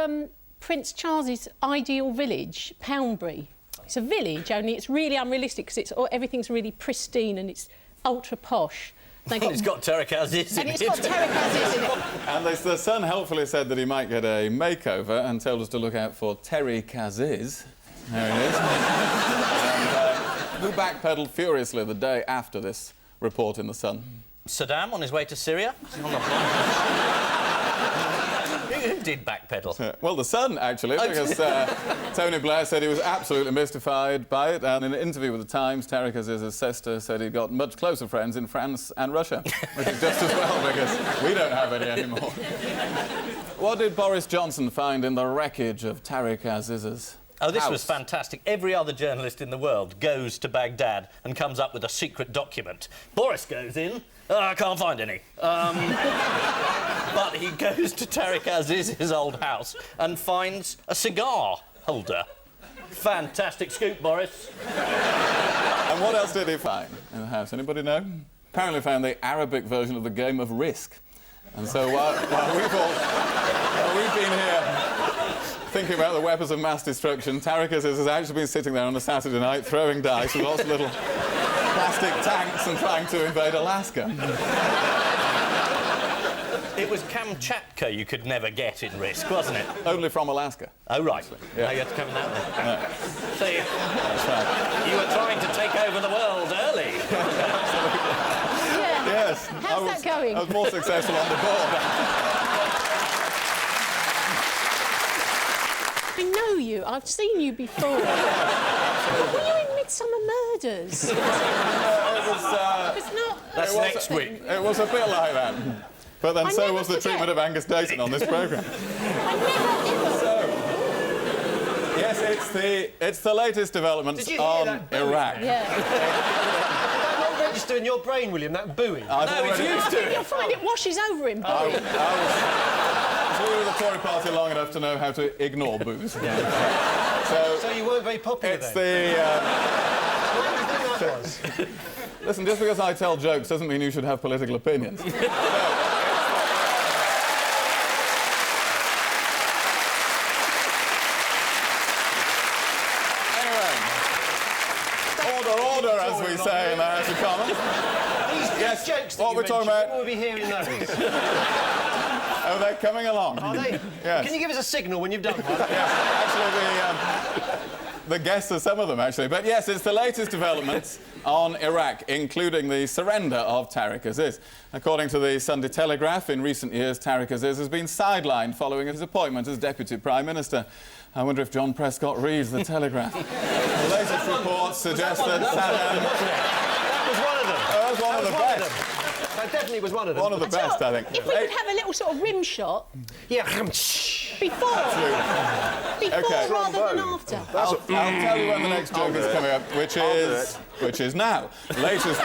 [SPEAKER 14] Prince Charles's ideal village, Poundbury? It's a village, only it's really unrealistic because everything's really pristine and it's ultra posh.
[SPEAKER 6] It's got Tariq Aziz in it.
[SPEAKER 14] And it's got Tariq Aziz in it.
[SPEAKER 10] And The Sun helpfully said that he might get a makeover and told us to look out for Tariq Aziz. There he is. Who backpedalled furiously the day after this report in The Sun?
[SPEAKER 6] Saddam on his way to Syria? Who did backpedal?
[SPEAKER 10] Well, The Sun, actually, because Tony Blair said he was absolutely mystified by it, and in an interview with The Times, Tariq Aziz's sister said he'd got much closer friends in France and Russia, which is just as well, because we don't have any anymore. What did Boris Johnson find in the wreckage of Tariq Aziz's
[SPEAKER 6] this
[SPEAKER 10] house?
[SPEAKER 6] was fantastic. Every other journalist in the world goes to Baghdad and comes up with a secret document. Boris goes in, I can't find any. But he goes to Tariq Aziz's old house and finds a cigar holder. Fantastic scoop, Boris.
[SPEAKER 10] And what else did he find in the house? Anybody know? Apparently found the Arabic version of the game of Risk. And so while we've been here thinking about the weapons of mass destruction, Tariq Aziz has actually been sitting there on a Saturday night throwing dice with lots of little plastic tanks and trying to invade Alaska.
[SPEAKER 6] It was Kamchatka you could never get in Risk, wasn't it?
[SPEAKER 10] Only from Alaska.
[SPEAKER 6] Oh, right.
[SPEAKER 10] Yeah.
[SPEAKER 6] Now you had to come in that way.
[SPEAKER 10] Yeah.
[SPEAKER 6] So
[SPEAKER 10] That's right.
[SPEAKER 6] you were trying to take over the world early.
[SPEAKER 14] Yeah.
[SPEAKER 10] Yes.
[SPEAKER 14] How's that going?
[SPEAKER 10] I was more successful on the board.
[SPEAKER 14] I know you. I've seen you before. Were you in Midsummer Murders?
[SPEAKER 6] That's next week.
[SPEAKER 10] It was a bit like that. But then so was the treatment of Angus Dayton on this programme. Yes, it's the latest developments on Iraq.
[SPEAKER 14] Yeah.
[SPEAKER 1] That not register in your brain, William, that booing?
[SPEAKER 6] No, it's used to it.
[SPEAKER 14] You'll find it washes over him.
[SPEAKER 10] We were the Tory party long enough to know how to ignore booze.
[SPEAKER 1] So you weren't very popular
[SPEAKER 10] It's
[SPEAKER 1] then?
[SPEAKER 10] Listen, just because I tell jokes doesn't mean you should have political opinions. Order, as we say in the House of Commons.
[SPEAKER 1] These jokes that
[SPEAKER 10] what we're talking about.
[SPEAKER 1] We'll be hearing those.
[SPEAKER 15] Oh, they're coming along.
[SPEAKER 1] Are they?
[SPEAKER 15] Yes.
[SPEAKER 1] Can you give us a signal when you've done one?
[SPEAKER 15] Actually, the guests are some of them, actually. But yes, it's the latest developments on Iraq, including the surrender of Tariq Aziz. According to the Sunday Telegraph, in recent years, Tariq Aziz has been sidelined following his appointment as Deputy Prime Minister. I wonder if John Prescott reads the Telegraph. The latest reports suggest that Saddam...
[SPEAKER 1] That was one of them.
[SPEAKER 15] Oh, that was one of the best.
[SPEAKER 1] That definitely was one of them.
[SPEAKER 15] One of the best, I think.
[SPEAKER 14] If we could have a little sort of rim shot.
[SPEAKER 1] Yeah.
[SPEAKER 14] Before.
[SPEAKER 15] Okay.
[SPEAKER 14] Rather than after.
[SPEAKER 15] I'll tell you when the next joke is coming up, which is now. Latest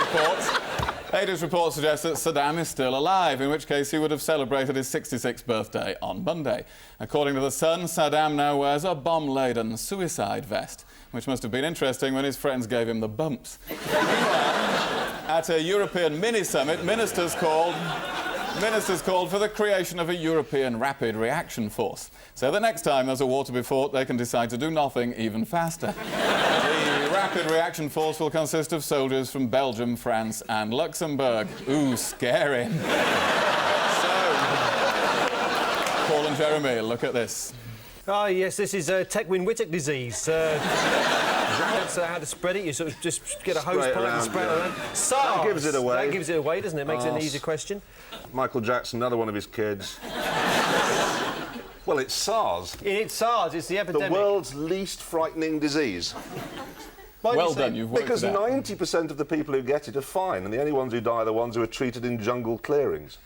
[SPEAKER 15] reports suggest that Saddam is still alive, in which case he would have celebrated his 66th birthday on Monday. According to The Sun, Saddam now wears a bomb-laden suicide vest, which must have been interesting when his friends gave him the bumps. At a European mini-summit, ministers called for the creation of a European rapid reaction force. So the next time there's a war to be fought, they can decide to do nothing even faster. The rapid reaction force will consist of soldiers from Belgium, France and Luxembourg. Ooh, scary. So, Paul and Jeremy, look at this.
[SPEAKER 1] Ah, yes, this is Tequin-Whittock disease. That's how to spread it. You sort of just get a hose pipe and spray it around. SARS!
[SPEAKER 16] That gives it away.
[SPEAKER 1] That gives it away, doesn't it? Makes it an easy question.
[SPEAKER 16] Michael Jackson, another one of his kids. Well, it's SARS.
[SPEAKER 1] It's SARS, it's the epidemic.
[SPEAKER 16] The world's least frightening disease.
[SPEAKER 15] Well done, you've worked
[SPEAKER 16] Because
[SPEAKER 15] it out.
[SPEAKER 16] 90% of the people who get it are fine, and the only ones who die are the ones who are treated in jungle clearings.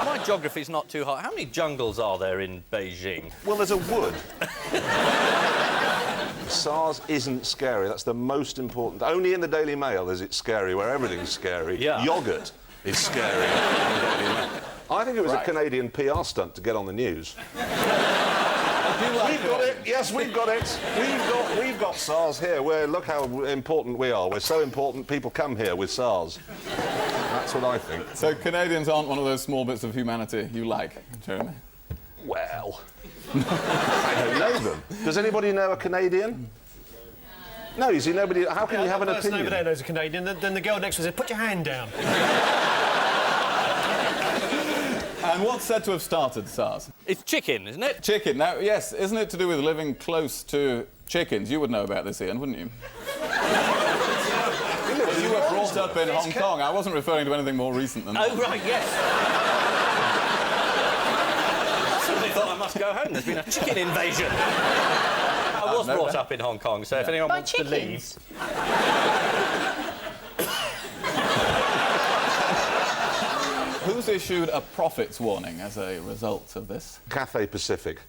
[SPEAKER 6] My geography's not too hot. How many jungles are there in Beijing?
[SPEAKER 16] Well, there's a wood. SARS isn't scary. That's the most important. Only in the Daily Mail is it scary, where everything's scary.
[SPEAKER 6] Yeah.
[SPEAKER 16] Yoghurt is scary. in the Daily Mail. I think it was a Canadian PR stunt to get on the news. We've got it. Yes, we've got it. We've got SARS here. Look how important we are. We're so important, people come here with SARS. That's what I think.
[SPEAKER 15] So Canadians aren't one of those small bits of humanity you like, Jeremy?
[SPEAKER 16] Well, I don't know them. Does anybody know a Canadian? No, you see, nobody... How can you have an opinion?
[SPEAKER 1] Over there knows a Canadian. Then the girl next to us says, put your hand down.
[SPEAKER 15] And what's said to have started SARS?
[SPEAKER 6] It's chicken, isn't it?
[SPEAKER 15] Chicken. Now, yes, isn't it to do with living close to chickens? You would know about this, Ian, wouldn't you? You were brought up in Hong Kong. I wasn't referring to anything more recent than that.
[SPEAKER 6] Oh, right, yes. I suddenly thought I must go home. There's been a chicken invasion. I was brought up in Hong Kong, so if anyone wants to leave...
[SPEAKER 15] Who's issued a profits warning as a result of this?
[SPEAKER 16] Cathay Pacific.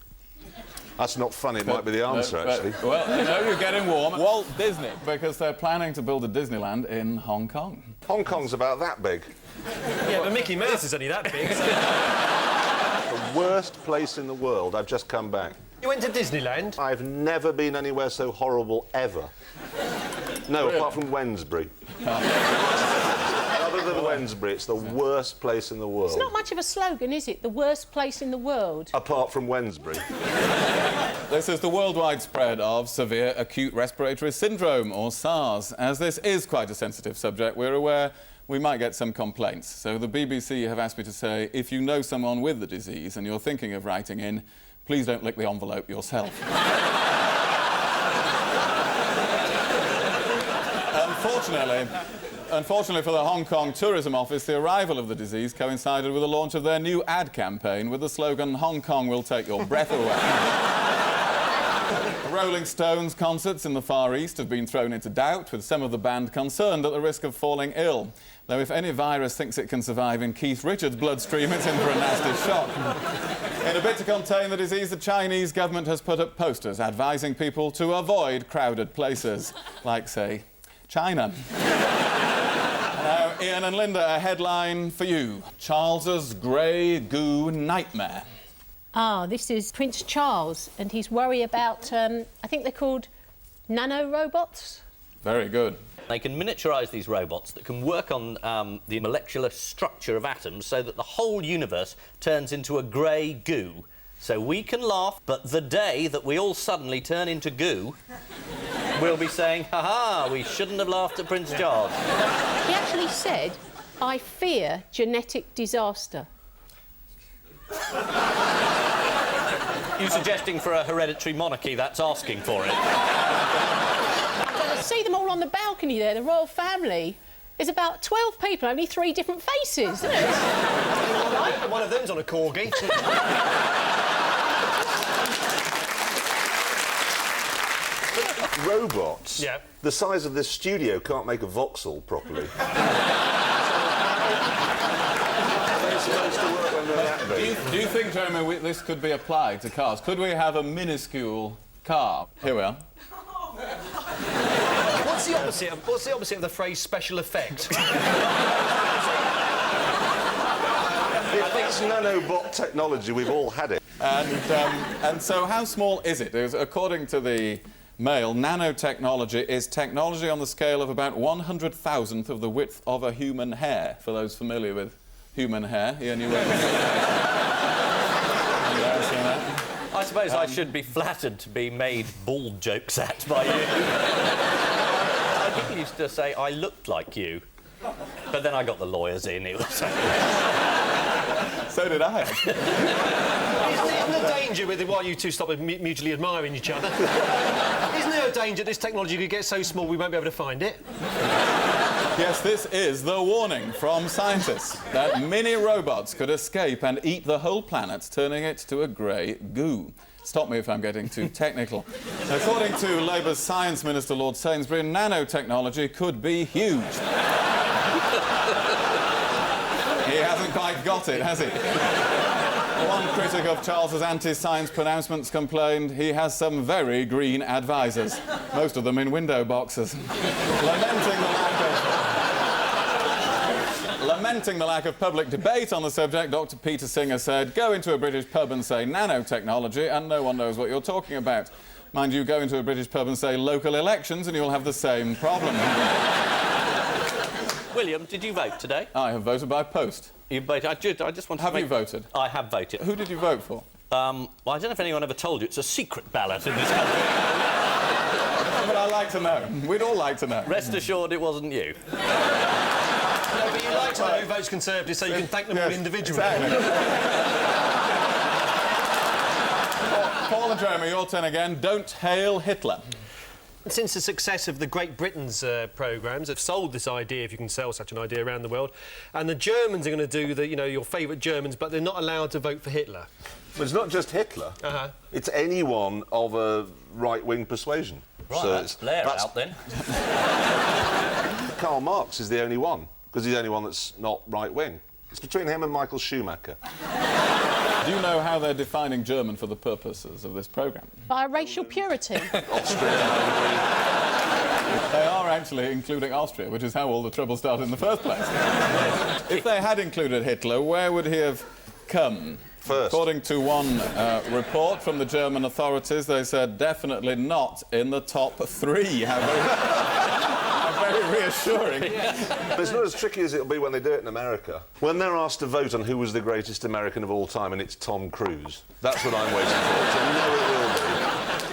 [SPEAKER 16] That's not funny, it might be the answer, actually.
[SPEAKER 15] Well, no, you're getting warm. Walt Disney, because they're planning to build a Disneyland in Hong Kong.
[SPEAKER 16] Hong Kong's about that big.
[SPEAKER 1] Yeah, but Mickey Mouse is only that big.
[SPEAKER 16] The worst place in the world. I've just come back.
[SPEAKER 1] You went to Disneyland?
[SPEAKER 16] I've never been anywhere so horrible, ever. No,
[SPEAKER 15] Really?
[SPEAKER 16] apart from Wednesbury. Other than Wednesbury, it's the worst place in the world.
[SPEAKER 14] It's not much of a slogan, is it? The worst place in the world.
[SPEAKER 16] Apart from Wednesbury.
[SPEAKER 15] This is the worldwide spread of severe acute respiratory syndrome, or SARS. As this is quite a sensitive subject, we're aware we might get some complaints. So the BBC have asked me to say, if you know someone with the disease and you're thinking of writing in, please don't lick the envelope yourself. Unfortunately for the Hong Kong Tourism Office, the arrival of the disease coincided with the launch of their new ad campaign with the slogan, Hong Kong will take your breath away. The Rolling Stones concerts in the Far East have been thrown into doubt, with some of the band concerned at the risk of falling ill. Though if any virus thinks it can survive in Keith Richards' bloodstream, it's in for a nasty shock. In a bid to contain the disease, the Chinese government has put up posters advising people to avoid crowded places, like, say, China. Now, Ian and Linda, a headline for you. Charles's grey goo nightmare.
[SPEAKER 14] Ah, this is Prince Charles, and he's worried about, I think they're called nano-robots.
[SPEAKER 15] Very good.
[SPEAKER 6] They can miniaturise these robots that can work on the molecular structure of atoms so that the whole universe turns into a grey goo. So we can laugh, but the day that we all suddenly turn into goo, we'll be saying, ha-ha, we shouldn't have laughed at Prince Charles.
[SPEAKER 14] He actually said I fear genetic disaster.
[SPEAKER 6] You suggesting for a hereditary monarchy that's asking for it?
[SPEAKER 14] I see them all on the balcony there, the royal family. There's about 12 people, only 3 different faces, isn't it?
[SPEAKER 1] One of them's on a corgi.
[SPEAKER 16] Robots?
[SPEAKER 1] Yeah.
[SPEAKER 16] The size of this studio can't make a voxel properly.
[SPEAKER 15] Do you think, Jeremy, this could be applied to cars? Could we have a minuscule car? Here we are.
[SPEAKER 1] What's the opposite of the phrase special effect?
[SPEAKER 16] If it's nanobot technology, we've all had it.
[SPEAKER 15] And so how small is it? According to the Mail, nanotechnology is technology on the scale of about 100,000th of the width of a human hair. For those familiar with human hair, Ian, you won't.
[SPEAKER 6] I suppose I should be flattered to be made bald jokes at by you. People used to say I looked like you, but then I got the lawyers in. It was
[SPEAKER 15] so did I.
[SPEAKER 1] Isn't there danger with it while you two stop mutually admiring each other? Isn't there a danger this technology could get so small we won't be able to find it?
[SPEAKER 15] Yes, this is the warning from scientists that mini robots could escape and eat the whole planet, turning it to a grey goo. Stop me if I'm getting too technical. According to Labour's Science Minister Lord Sainsbury, nanotechnology could be huge. He hasn't quite got it, has he? One critic of Charles's anti-science pronouncements complained he has some very green advisers, most of them in window boxes. Lamenting the lack of public debate on the subject, Dr. Peter Singer said, "Go into a British pub and say nanotechnology and no one knows what you're talking about. Mind you, go into a British pub and say local elections and you'll have the same problem."
[SPEAKER 6] William, did you vote today?
[SPEAKER 15] I have voted by post.
[SPEAKER 6] You voted? I just want to
[SPEAKER 15] Have you voted?
[SPEAKER 6] I have voted.
[SPEAKER 15] Who did you vote for?
[SPEAKER 6] Well, I don't know if anyone ever told you, it's a secret ballot in this country.
[SPEAKER 15] But I'd like to know. We'd all like to know.
[SPEAKER 6] Rest assured it wasn't you.
[SPEAKER 1] No, but you like to know who votes Conservative so you can thank them all individually.
[SPEAKER 15] Exactly. Paul and Jeremy, your turn again. Don't hail Hitler.
[SPEAKER 1] Since the success of the Great Britain's programmes have sold this idea, if you can sell such an idea around the world, and the Germans are going to do the, your favourite Germans, but they're not allowed to vote for Hitler.
[SPEAKER 16] But it's not just Hitler. It's anyone of a right-wing persuasion.
[SPEAKER 6] Right, so that's Blair out then.
[SPEAKER 16] Karl Marx is the only one, because he's the only one that's not right-wing. It's between him and Michael Schumacher.
[SPEAKER 15] Do you know how they're defining German for the purposes of this programme?
[SPEAKER 14] By racial purity.
[SPEAKER 15] They are actually including Austria, which is how all the trouble started in the first place. If they had included Hitler, where would he have come?
[SPEAKER 16] First.
[SPEAKER 15] According to one report from the German authorities, they said definitely not in the top 3. How very reassuring.
[SPEAKER 16] But it's not as tricky as it'll be when they do it in America. When they're asked to vote on who was the greatest American of all time and it's Tom Cruise, that's what I'm waiting for. So you know it will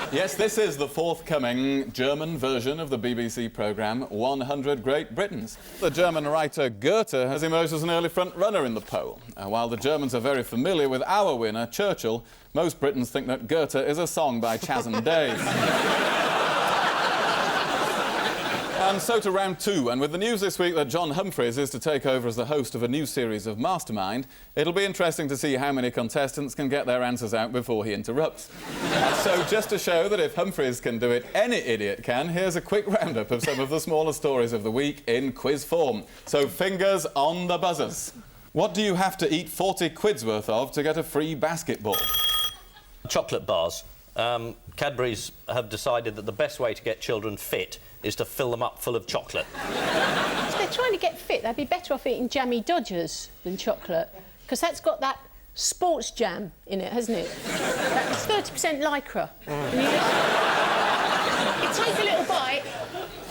[SPEAKER 16] be.
[SPEAKER 15] Yes, this is the forthcoming German version of the BBC programme 100 Great Britons. The German writer Goethe has emerged as an early front-runner in the poll. While the Germans are very familiar with our winner, Churchill, most Britons think that Goethe is a song by Chasm Dave. And so to round 2, and with the news this week that John Humphreys is to take over as the host of a new series of Mastermind, it'll be interesting to see how many contestants can get their answers out before he interrupts. So just to show that if Humphreys can do it, any idiot can, here's a quick roundup of some of the smaller stories of the week in quiz form. So fingers on the buzzers. What do you have to eat 40 quid's worth of to get a free basketball?
[SPEAKER 6] Chocolate bars. Cadbury's have decided that the best way to get children fit is to fill them up full of chocolate.
[SPEAKER 14] If they're trying to get fit, they'd be better off eating jammy Dodgers than chocolate, because that's got that sports jam in it, hasn't it? That's 30% lycra. And you take a little bite,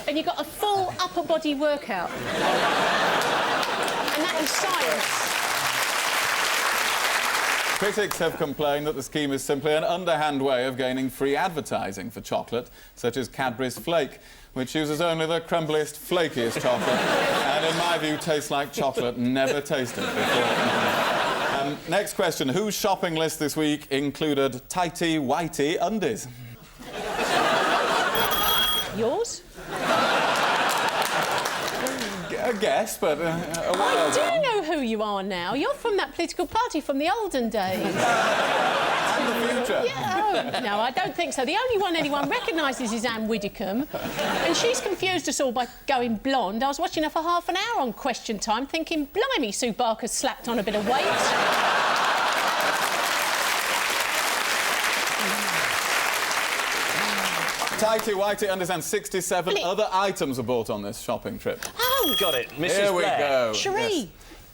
[SPEAKER 14] and you've got a full upper body workout. And that is science.
[SPEAKER 15] Critics have complained that the scheme is simply an underhand way of gaining free advertising for chocolate, such as Cadbury's Flake, which uses only the crumbliest, flakiest chocolate, and in my view tastes like chocolate never tasted before. Next question. Whose shopping list this week included tighty, whitey undies?
[SPEAKER 14] Yours?
[SPEAKER 15] A guess, but
[SPEAKER 14] I do know who you are now. You're from that political party from the olden days.
[SPEAKER 15] And the future.
[SPEAKER 14] Yeah, oh, no, I don't think so. The only one anyone recognises is Anne Widdecombe, and she's confused us all by going blonde. I was watching her for half an hour on Question Time, thinking, blimey, Sue Barker's slapped on a bit of weight.
[SPEAKER 15] Tighty, whitey, understand 67 other items are bought on this shopping trip.
[SPEAKER 14] Oh!
[SPEAKER 6] Got it, Mrs.
[SPEAKER 15] Here we
[SPEAKER 6] Blair.
[SPEAKER 15] go.
[SPEAKER 14] Cherie.
[SPEAKER 15] Yes.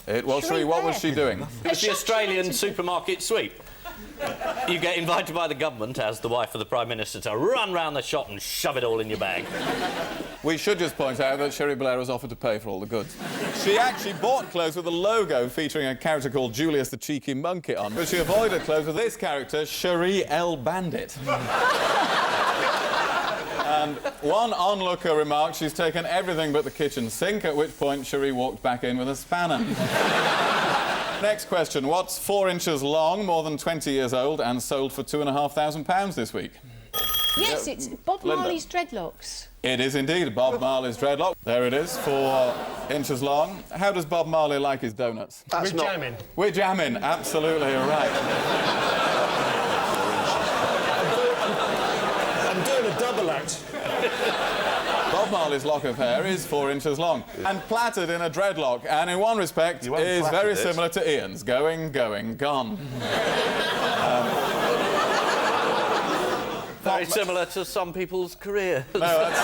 [SPEAKER 15] It was Cherie. What was she doing?
[SPEAKER 6] It was the Australian supermarket sweep. You get invited by the government, as the wife of the Prime Minister, to run round the shop and shove it all in your bag.
[SPEAKER 15] We should just point out that Cherie Blair was offered to pay for all the goods. She actually bought clothes with a logo featuring a character called Julius the Cheeky Monkey on, but she avoided clothes with this character, Cherie L. Bandit. And one onlooker remarked she's taken everything but the kitchen sink, at which point Cherie walked back in with a spanner. Next question. What's 4 inches long, more than 20 years old, and sold for £2,500 this week?
[SPEAKER 14] Yes, it's Bob
[SPEAKER 15] Linda.
[SPEAKER 14] Marley's dreadlocks.
[SPEAKER 15] It is indeed Bob Marley's dreadlock. There it is, 4 inches long. How does Bob Marley like his donuts?
[SPEAKER 1] We're jamming.
[SPEAKER 15] We're jamming, absolutely, you're right.
[SPEAKER 1] I'm doing a double act.
[SPEAKER 15] Bob Marley's lock of hair is 4 inches long and plaited in a dreadlock, and in one respect is very similar to Ian's. Going, gone.
[SPEAKER 6] Very similar to some people's careers.
[SPEAKER 15] No, that's...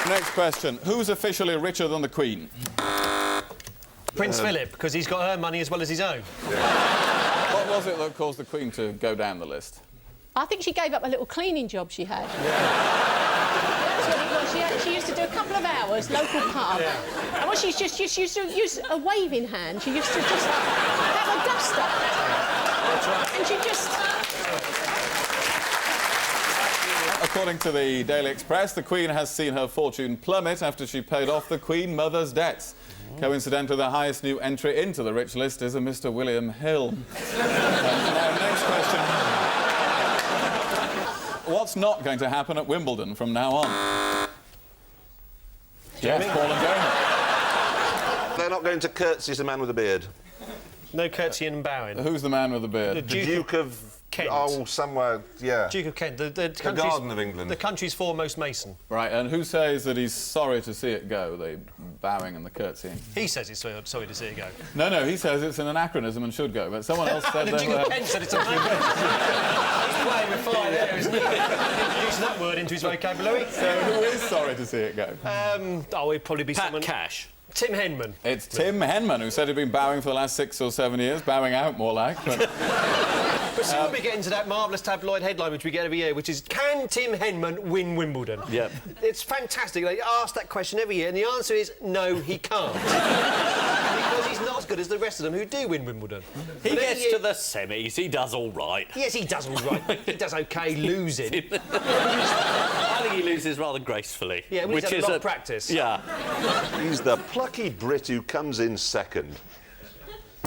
[SPEAKER 15] Next question. Who's officially richer than the Queen?
[SPEAKER 1] Prince Philip, because he's got her money as well as his own.
[SPEAKER 15] What was it that caused the Queen to go down the list?
[SPEAKER 14] I think she gave up a little cleaning job she had. That's what it was. She used to do a couple of hours, local pub. Yeah. And what she used to use a waving hand. She used to just have a duster. That's right. And she just...
[SPEAKER 15] According to the Daily Express, the Queen has seen her fortune plummet after she paid off the Queen Mother's debts. Coincidentally, the highest new entry into the rich list is a Mr. William Hill. Now, next question. What's not going to happen at Wimbledon from now on? Yes, Paul and Jeremy.
[SPEAKER 16] They're not going to curtsy to the man with a beard.
[SPEAKER 1] No curtsying and bowing.
[SPEAKER 15] Who's the man with the beard?
[SPEAKER 1] The
[SPEAKER 16] Duke of
[SPEAKER 1] Kent.
[SPEAKER 16] Oh, somewhere, yeah.
[SPEAKER 1] Duke of Kent. The
[SPEAKER 16] Garden of England.
[SPEAKER 1] The country's foremost Mason.
[SPEAKER 15] Right, and who says that he's sorry to see it go, the bowing and the curtsying?
[SPEAKER 1] He says he's sorry to see it go.
[SPEAKER 15] No, he says it's an anachronism and should go, but someone else said...
[SPEAKER 1] The Duke of Kent said it's an anachronism. He's playing with fire there, isn't he? Introducing that word into his vocabulary.
[SPEAKER 15] So who is sorry to see it go?
[SPEAKER 1] It'd probably be someone...
[SPEAKER 6] Cash.
[SPEAKER 1] Tim Henman.
[SPEAKER 15] It's Tim Henman, who said he'd been bowing for the last 6 or 7 years, bowing out more like. But
[SPEAKER 1] soon we get into that marvellous tabloid headline which we get every year, which is, can Tim Henman win Wimbledon?
[SPEAKER 6] Yep.
[SPEAKER 1] It's fantastic. They ask that question every year, and the answer is no, he can't. Because he's not as good as the rest of them who do win Wimbledon.
[SPEAKER 6] He gets to the semis, he does all right.
[SPEAKER 1] Yes, he does all right. He does OK losing.
[SPEAKER 6] I think he loses rather gracefully.
[SPEAKER 1] Yeah, which is a lot of practice.
[SPEAKER 6] Yeah.
[SPEAKER 16] He's the plucky Brit who comes in second.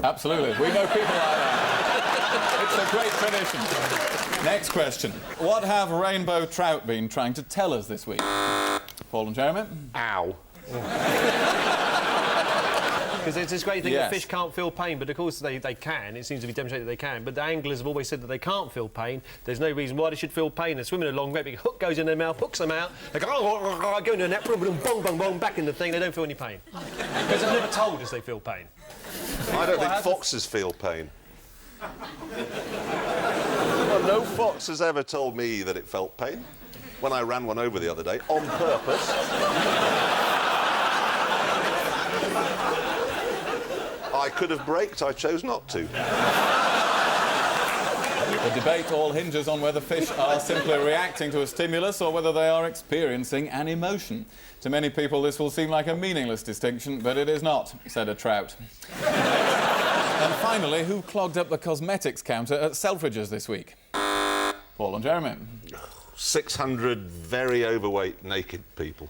[SPEAKER 15] Absolutely. We know people like that. It's a great tradition. Next question. What have rainbow trout been trying to tell us this week? Paul and Jeremy?
[SPEAKER 16] Ow.
[SPEAKER 1] Because it's this great thing that fish can't feel pain, but of course they can. It seems to be demonstrated that they can. But the anglers have always said that they can't feel pain. There's no reason why they should feel pain. They're swimming along, great big hook goes in their mouth, hooks them out. They go, go into a net, bong, bong, bong, back in the thing. They don't feel any pain. Because they've never told us they feel pain.
[SPEAKER 16] I don't think foxes feel pain. Well, no fox has ever told me that it felt pain. When I ran one over the other day, on purpose. I could have braked, I chose not to.
[SPEAKER 1] You
[SPEAKER 15] The debate all hinges on whether fish are simply reacting to a stimulus or whether they are experiencing an emotion. To many people, this will seem like a meaningless distinction, but it is not, said a trout. And finally, who clogged up the cosmetics counter at Selfridges this week? Paul and Jeremy.
[SPEAKER 16] 600 very overweight naked people.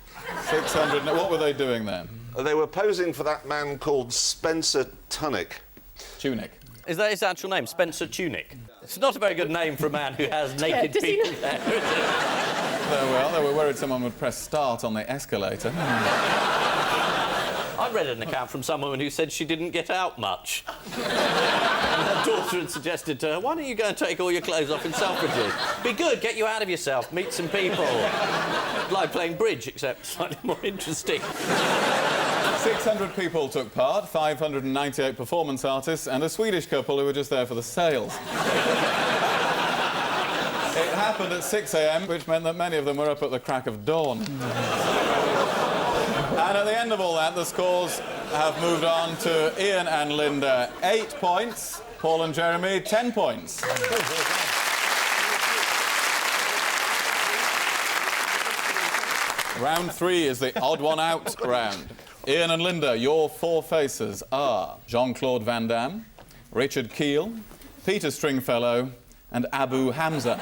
[SPEAKER 15] 600... What were they doing then?
[SPEAKER 16] They were posing for that man called Spencer Tunick.
[SPEAKER 15] Tunick.
[SPEAKER 6] Is that his actual name, Spencer Tunick? It's not a very good name for a man who has naked people there, is it?
[SPEAKER 15] Well, they were worried someone would press start on the escalator.
[SPEAKER 6] I read an account from some woman who said she didn't get out much. And her daughter had suggested to her, why don't you go and take all your clothes off in Selfridges? Be good, get you out of yourself, meet some people. Like playing bridge, except slightly more interesting.
[SPEAKER 15] 600 people took part, 598 performance artists and a Swedish couple who were just there for the sales. It happened at 6 a.m, which meant that many of them were up at the crack of dawn. And at the end of all that, the scores have moved on to Ian and Linda, 8 points. Paul and Jeremy, 10 points. Round 3 is the odd one out round. Ian and Linda, your 4 faces are Jean-Claude Van Damme, Richard Keel, Peter Stringfellow and Abu Hamza.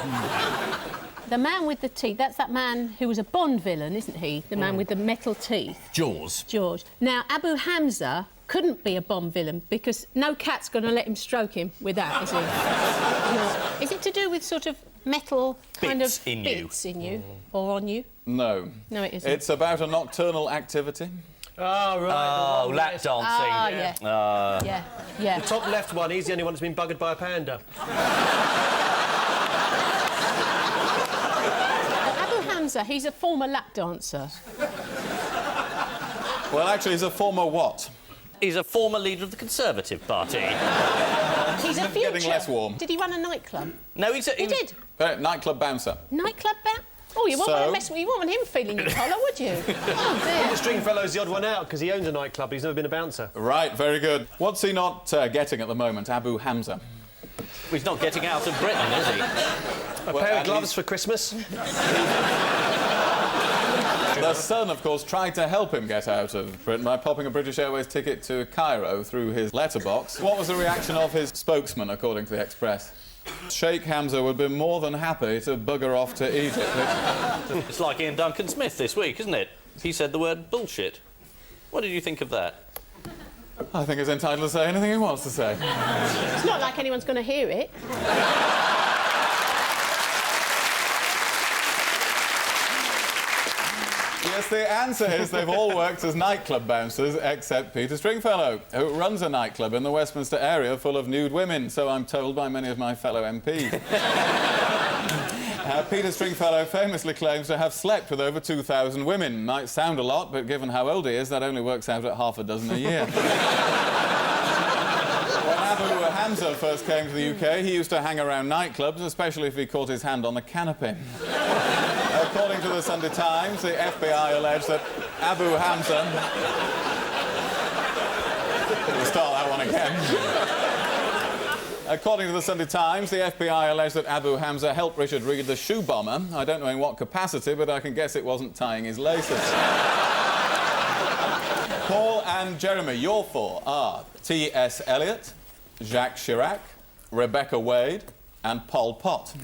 [SPEAKER 14] The man with the teeth, that's that man who was a Bond villain, isn't he? The man with the metal teeth.
[SPEAKER 6] Jaws.
[SPEAKER 14] George. Now, Abu Hamza couldn't be a Bond villain because no cat's going to let him stroke him with that, is he? Is it to do with sort of metal kind
[SPEAKER 6] Bits
[SPEAKER 14] of
[SPEAKER 6] in
[SPEAKER 14] bits in you or on you?
[SPEAKER 15] No.
[SPEAKER 14] No, it isn't.
[SPEAKER 15] It's about a nocturnal activity.
[SPEAKER 1] Oh, right.
[SPEAKER 6] Oh, lap dancing.
[SPEAKER 14] Ah, yeah. Yeah.
[SPEAKER 1] The top left one, he's the only one that's been buggered by a panda.
[SPEAKER 14] Abu Hamza, he's a former lap dancer.
[SPEAKER 15] Well, actually, he's a former what?
[SPEAKER 6] He's a former leader of the Conservative Party.
[SPEAKER 14] He's a future.
[SPEAKER 15] Getting less warm.
[SPEAKER 14] Did he run a nightclub?
[SPEAKER 6] No,
[SPEAKER 14] He did.
[SPEAKER 15] Nightclub bouncer.
[SPEAKER 14] Nightclub bouncer? Oh, you wouldn't want to mess with... You wouldn't want him feeling your collar, would you? Oh, dear.
[SPEAKER 1] The Stringfellow's the odd one out because he owns a nightclub, he's never been a bouncer.
[SPEAKER 15] Right, very good. What's he not getting at the moment, Abu Hamza?
[SPEAKER 6] Well, he's not getting out of Britain, is he?
[SPEAKER 1] A pair of gloves for Christmas.
[SPEAKER 15] The Sun, of course, tried to help him get out of Britain by popping a British Airways ticket to Cairo through his letterbox. What was the reaction of his spokesman, according to the Express? Sheikh Hamza would be more than happy to bugger off to Egypt.
[SPEAKER 6] It's like Ian Duncan Smith this week, isn't it? He said the word bullshit. What did you think of that?
[SPEAKER 15] I think he's entitled to say anything he wants to say.
[SPEAKER 14] It's not like anyone's going to hear it.
[SPEAKER 15] Yes, the answer is they've all worked as nightclub bouncers except Peter Stringfellow, who runs a nightclub in the Westminster area full of nude women, so I'm told by many of my fellow MPs. Peter Stringfellow famously claims to have slept with over 2,000 women. Might sound a lot, but given how old he is, that only works out at half a dozen a year. When Abu Hamza first came to the UK, he used to hang around nightclubs, especially if he caught his hand on the canopy. According to the Sunday Times, the FBI alleged that Abu Hamza... We'll start that one again. According to the Sunday Times, the FBI alleged that Abu Hamza helped Richard Reed, the shoe bomber. I don't know in what capacity, but I can guess it wasn't tying his laces. Paul and Jeremy, your 4 are T.S. Eliot, Jacques Chirac, Rebecca Wade and Pol Pot.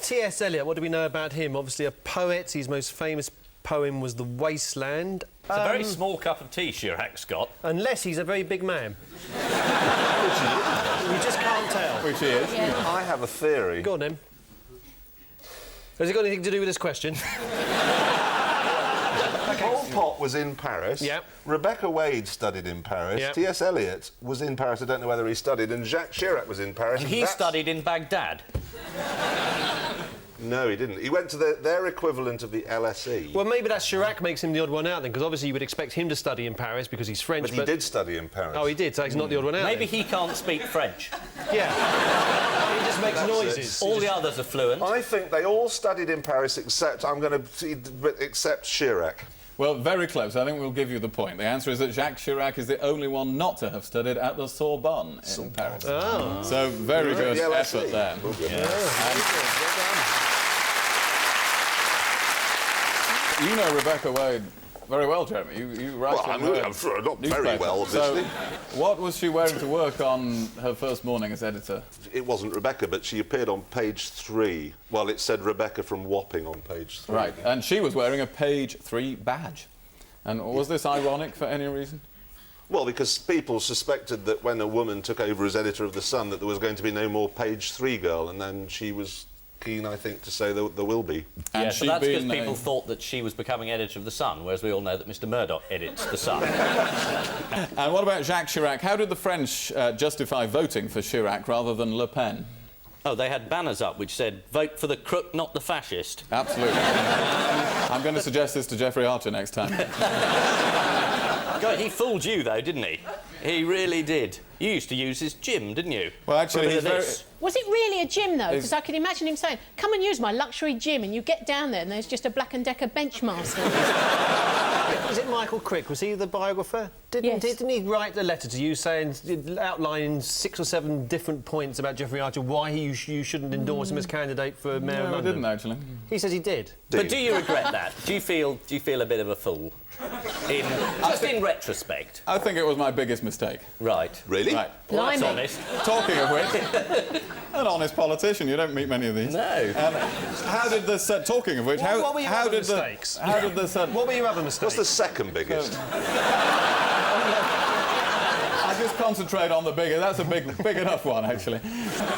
[SPEAKER 1] T.S. Eliot, what do we know about him? Obviously a poet. His most famous poem was The Wasteland.
[SPEAKER 6] It's a very small cup of tea Chirac's got.
[SPEAKER 1] Unless he's a very big man. We just can't tell.
[SPEAKER 15] Which he is.
[SPEAKER 14] Yeah.
[SPEAKER 16] I have a theory.
[SPEAKER 1] Go on, then. Has it got anything to do with this question?
[SPEAKER 16] Pol Pot was in Paris.
[SPEAKER 1] Yep.
[SPEAKER 16] Rebecca Wade studied in Paris.
[SPEAKER 1] Yep.
[SPEAKER 16] T.S. Eliot was in Paris. I don't know whether he studied. And Jacques Chirac was in Paris.
[SPEAKER 6] And he studied in Baghdad.
[SPEAKER 16] No, he didn't. He went to their equivalent of the LSE.
[SPEAKER 1] Well, maybe that Chirac makes him the odd one out, then, because obviously you would expect him to study in Paris because he's French.
[SPEAKER 16] But he did study in Paris.
[SPEAKER 1] Oh, he did, so he's not the odd one out.
[SPEAKER 6] Maybe
[SPEAKER 1] then.
[SPEAKER 6] he can't speak French.
[SPEAKER 1] Yeah. He just makes noises.
[SPEAKER 6] All the others are fluent.
[SPEAKER 16] I think they all studied in Paris except, except Chirac.
[SPEAKER 15] Well, very close. I think we'll give you the point. The answer is that Jacques Chirac is the only one not to have studied at the Sorbonne in Paris.
[SPEAKER 1] Oh.
[SPEAKER 15] So, very good effort there. You know Rebecca Wade very well, Jeremy. You write on her
[SPEAKER 16] I'm sure not very
[SPEAKER 15] newspaper.
[SPEAKER 16] well, obviously.
[SPEAKER 15] So, what was she wearing to work on her first morning as editor?
[SPEAKER 16] It wasn't Rebecca, but she appeared on page 3. Well, it said Rebecca from Wapping on page 3.
[SPEAKER 15] Right, and she was wearing a page 3 badge. And was this ironic for any reason?
[SPEAKER 16] Well, because people suspected that when a woman took over as editor of The Sun that there was going to be no more page 3 girl, and then she was keen, I think, to say that there will be.
[SPEAKER 6] Yeah, so that's because people thought that she was becoming editor of The Sun, whereas we all know that Mr Murdoch edits The Sun.
[SPEAKER 15] And what about Jacques Chirac? How did the French justify voting for Chirac rather than Le Pen?
[SPEAKER 6] Oh, they had banners up which said, vote for the crook, not the fascist.
[SPEAKER 15] Absolutely. I'm going to suggest this to Jeffrey Archer next time.
[SPEAKER 6] God, he fooled you, though, didn't he? He really did. You used to use his gym, didn't you?
[SPEAKER 15] Well, actually, he's very...
[SPEAKER 14] Was it really a gym, though? Because I could imagine him saying, come and use my luxury gym, and you get down there and there's just a Black & Decker Benchmaster.
[SPEAKER 1] Was it Michael Crick? Was he the biographer?
[SPEAKER 14] Yes.
[SPEAKER 1] Didn't he write a letter to you saying, outlining 6 or 7 different points about Jeffrey Archer, why you shouldn't endorse him as candidate for mayor of
[SPEAKER 15] No,
[SPEAKER 1] London?
[SPEAKER 15] he didn't, actually.
[SPEAKER 1] He says he did.
[SPEAKER 6] But do you regret that? Do you feel a bit of a fool? In retrospect.
[SPEAKER 15] I think it was my biggest mistake.
[SPEAKER 6] Right.
[SPEAKER 16] Really?
[SPEAKER 15] Right.
[SPEAKER 6] Well, that's honest.
[SPEAKER 15] Talking of which, an honest politician. You don't meet many of these.
[SPEAKER 6] No.
[SPEAKER 15] How did this? Talking of which,
[SPEAKER 1] what were your other mistakes?
[SPEAKER 15] How did this?
[SPEAKER 1] What were your other mistakes?
[SPEAKER 16] What's the second biggest?
[SPEAKER 15] I just concentrate on the bigger. That's a big enough one, actually.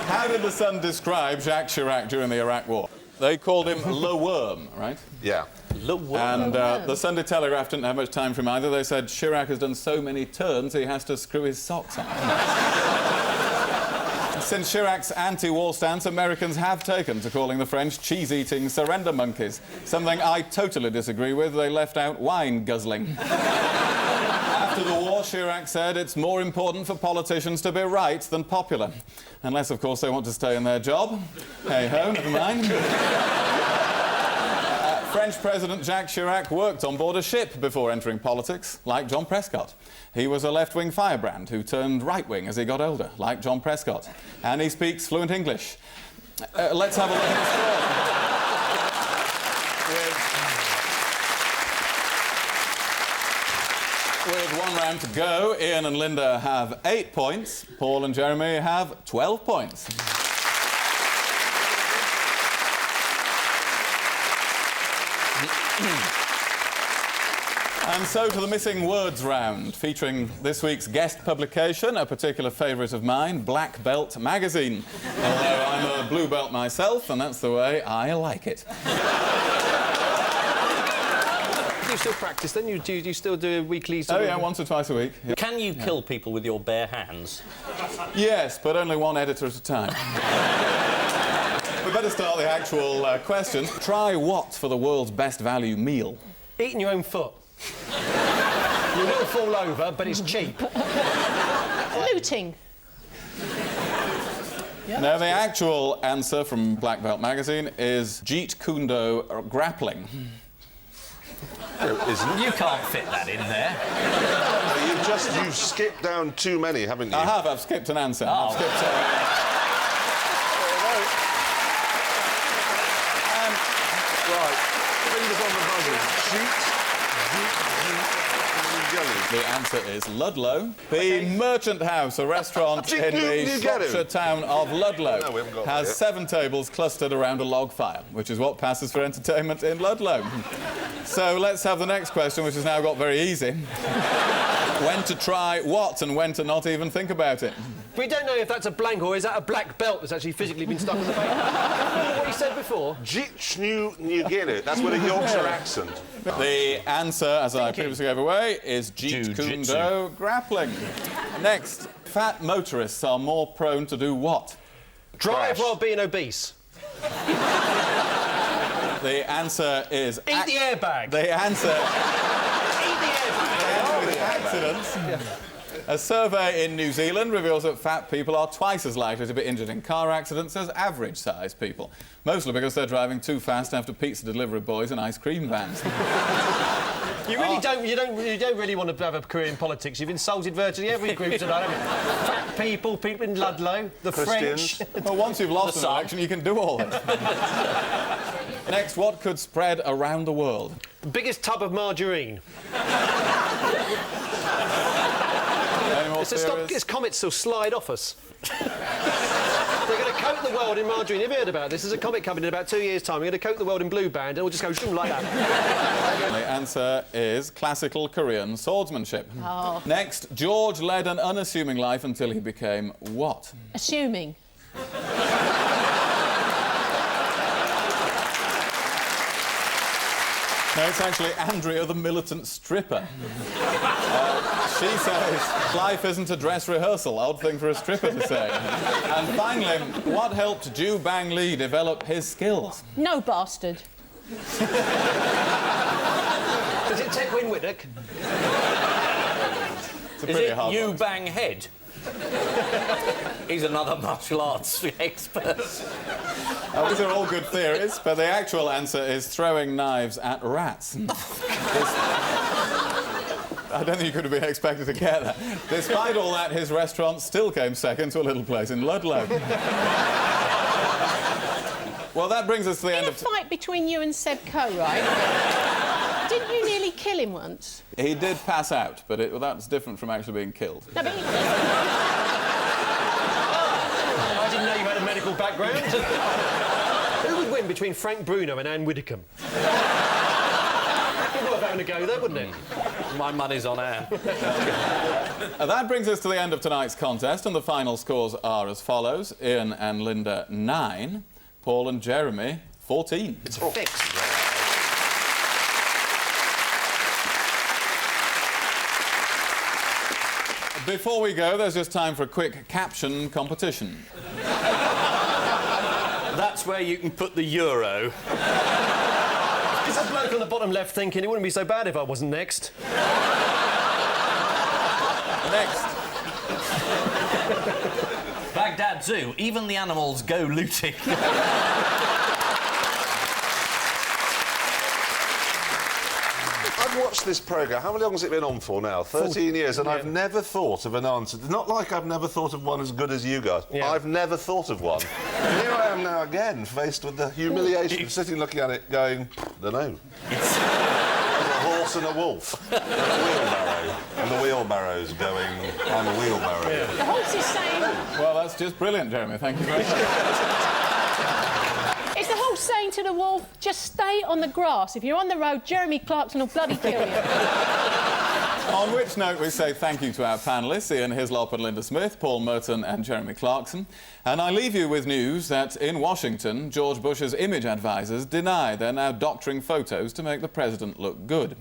[SPEAKER 15] How did the Sun describe Jacques Chirac during the Iraq War? They called him Le Worm, right?
[SPEAKER 16] Yeah.
[SPEAKER 6] Le Worm.
[SPEAKER 15] And the Sunday Telegraph didn't have much time for him either. They said Chirac has done so many turns he has to screw his socks on. Since Chirac's anti-war stance, Americans have taken to calling the French cheese-eating surrender monkeys, something I totally disagree with. They left out wine guzzling. After the war, Chirac said it's more important for politicians to be right than popular. Unless, of course, they want to stay in their job. Hey-ho, never mind. French President Jacques Chirac worked on board a ship before entering politics, like John Prescott. He was a left-wing firebrand who turned right-wing as he got older, like John Prescott. And he speaks fluent English. Let's have a look at the score. With 1 round to go, Ian and Linda have 8 points. Paul and Jeremy have 12 points. And so to the missing words round, featuring this week's guest publication, a particular favourite of mine, Black Belt magazine. Although I'm a blue belt myself, and that's the way I like it.
[SPEAKER 1] Do you still practice then? Do you still do weekly...
[SPEAKER 15] Oh, yeah, once or twice a week. Yeah.
[SPEAKER 6] Can you kill people with your bare hands?
[SPEAKER 15] Yes, but only one editor at a time. We better start the actual questions. Try what for the world's best value meal?
[SPEAKER 1] Eating your own foot. You will fall over, but it's cheap.
[SPEAKER 14] Looting.
[SPEAKER 15] Now, the actual answer from Black Belt magazine is Jeet Kune Do grappling.
[SPEAKER 6] You can't fit that in there.
[SPEAKER 16] You've skipped down too many, haven't you?
[SPEAKER 15] I have. I've skipped an answer.
[SPEAKER 6] Oh.
[SPEAKER 15] I've skipped
[SPEAKER 16] Right. Fingers on the buzzer.
[SPEAKER 15] The answer is Ludlow. The Merchant House, a restaurant in the Shropshire town of Ludlow, has 7 tables clustered around a log fire, which is what passes for entertainment in Ludlow. So let's have the next question, which has now got very easy. When to try what and when to not even think about it.
[SPEAKER 1] We don't know if that's a blank or is that a black belt that's actually physically been stuck in the paper. What he said before?
[SPEAKER 16] You get it. That's with a Yorkshire accent.
[SPEAKER 15] The answer, as I previously gave away, is Jeet Kune Do grappling. Next, fat motorists are more prone to do what?
[SPEAKER 1] Drive while being obese.
[SPEAKER 15] The answer is...
[SPEAKER 1] Eat the airbag.
[SPEAKER 15] The answer...
[SPEAKER 1] Eat the airbag.
[SPEAKER 15] Accidents. Yeah. A survey in New Zealand reveals that fat people are twice as likely to be injured in car accidents as average-sized people, mostly because they're driving too fast after pizza delivery boys and ice cream vans.
[SPEAKER 1] You really don't. You don't really want to have a career in politics. You've insulted virtually every group tonight, haven't you? Fat people, people in Ludlow, the
[SPEAKER 16] Christians.
[SPEAKER 1] French.
[SPEAKER 15] Well, once you've lost an election, you can do all it. Next, what could spread around the world?
[SPEAKER 1] Biggest tub of margarine.
[SPEAKER 15] Any more theories?
[SPEAKER 1] This comet's still slide off us. They're going to coat the world in margarine. Have you heard about this? There's a comet coming in about 2 years' time. We're going to coat the world in blue band and it'll just go shoom like that.
[SPEAKER 15] The answer is classical Korean swordsmanship.
[SPEAKER 14] Oh.
[SPEAKER 15] Next, George led an unassuming life until he became what?
[SPEAKER 14] Assuming.
[SPEAKER 15] No, it's actually Andrea, the militant stripper. She says life isn't a dress rehearsal. Odd thing for a stripper to say. And finally, what helped Ju Bang Lee develop his skills?
[SPEAKER 14] No bastard.
[SPEAKER 1] Does it take Winwiddock?
[SPEAKER 15] It's a pretty hard
[SPEAKER 6] you
[SPEAKER 15] one.
[SPEAKER 6] bang head? He's another martial arts expert.
[SPEAKER 15] These are all good theories, but the actual answer is throwing knives at rats. I don't think you could have been expected to get that. Despite all that, his restaurant still came second to a little place in Ludlow. Well, that brings us to the end of...
[SPEAKER 14] In a fight between you and Seb Coe, right? Didn't you nearly kill him once?
[SPEAKER 15] He did pass out, but that's different from actually being killed.
[SPEAKER 14] No, but...
[SPEAKER 1] I didn't know you had a medical background. Who would win between Frank Bruno and Anne Widdecombe? It'd be worth having a go there, wouldn't it?
[SPEAKER 6] My money's on Anne.
[SPEAKER 15] That brings us to the end of tonight's contest, and the final scores are as follows. Ian and Linda, 9. Paul and Jeremy, 14.
[SPEAKER 1] It's fixed.
[SPEAKER 15] Before we go, there's just time for a quick caption competition.
[SPEAKER 6] That's where you can put the euro.
[SPEAKER 1] Is that bloke on the bottom left thinking it wouldn't be so bad if I wasn't next?
[SPEAKER 15] Next.
[SPEAKER 6] Baghdad Zoo. Even the animals go looting.
[SPEAKER 16] I've watched this programme. How long has it been on for now? 13 years, and I've never thought of an answer. Not like I've never thought of one as good as you guys. Yeah. I've never thought of one. And here I am now again, faced with the humiliation of sitting looking at it, going, dunno. There's a horse and a wolf. And a wheelbarrow. And the wheelbarrow's going, I'm a wheelbarrow.
[SPEAKER 14] The horse is saying...
[SPEAKER 15] Well, that's just brilliant, Jeremy. Thank you very much.
[SPEAKER 14] Is the horse saying to the wolf, just stay on the grass? If you're on the road, Jeremy Clarkson will bloody kill you.
[SPEAKER 15] On which note, we say thank you to our panellists, Ian Hislop and Linda Smith, Paul Merton and Jeremy Clarkson. And I leave you with news that in Washington, George Bush's image advisors deny they're now doctoring photos to make the president look good.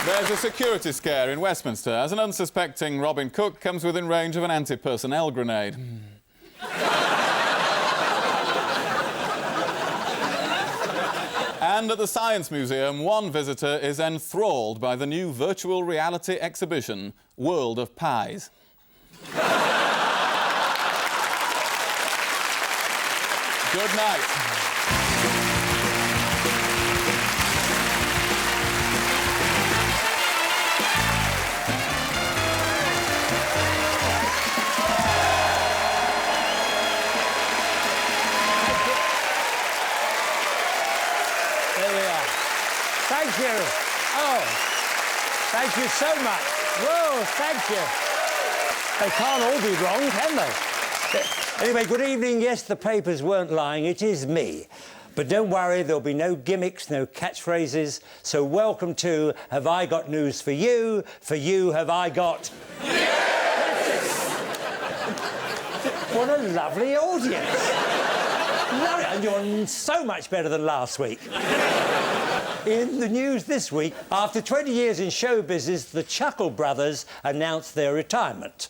[SPEAKER 15] There's a security scare in Westminster as an unsuspecting Robin Cook comes within range of an anti-personnel grenade. And at the Science Museum, one visitor is enthralled by the new virtual reality exhibition, World of Pies. Good night.
[SPEAKER 17] Thank you. Oh, thank you so much. Whoa, thank you. They can't all be wrong, can they? Anyway, good evening. Yes, the papers weren't lying. It is me. But don't worry, there'll be no gimmicks, no catchphrases. So welcome to Have I Got News for You? For you, have I got... Yes! What a lovely audience. Lovely. And you're so much better than last week. In the news this week, after 20 years in show business, the Chuckle Brothers announced their retirement.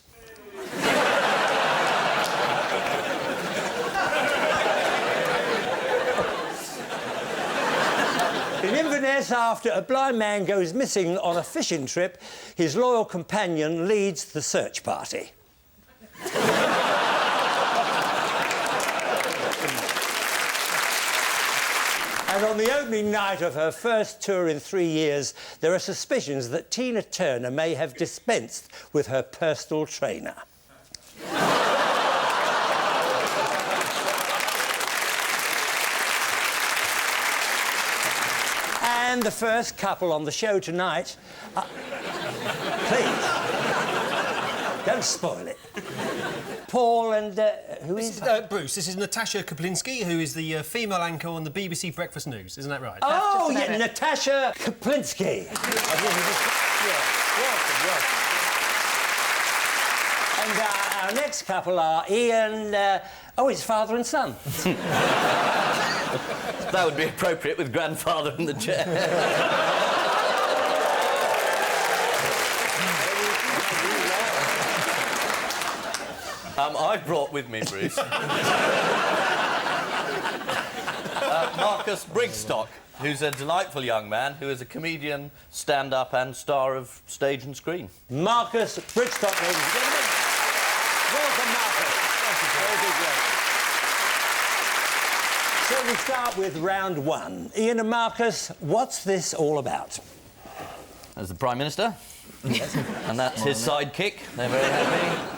[SPEAKER 17] In Inverness, after a blind man goes missing on a fishing trip, his loyal companion leads the search party. And on the opening night of her first tour in 3 years, there are suspicions that Tina Turner may have dispensed with her personal trainer. And the first couple on the show tonight... please, don't spoil it. Paul and... who is...
[SPEAKER 1] Bruce, this is Natasha Kaplinsky, who is the female anchor on the BBC Breakfast News. Isn't that right?
[SPEAKER 17] Oh, yeah, Natasha Kaplinsky. And our next couple are Ian... it's father and son.
[SPEAKER 6] That would be appropriate with grandfather in the chair. I've brought with me, Bruce, Marcus Brigstock, who's a delightful young man who is a comedian, stand-up and star of stage and screen.
[SPEAKER 17] Marcus Brigstock, ladies and gentlemen. Welcome, Marcus. So we start with round one. Ian and Marcus, what's this all about?
[SPEAKER 6] There's the Prime Minister.
[SPEAKER 17] Yes.
[SPEAKER 6] And that's his sidekick. They're very happy.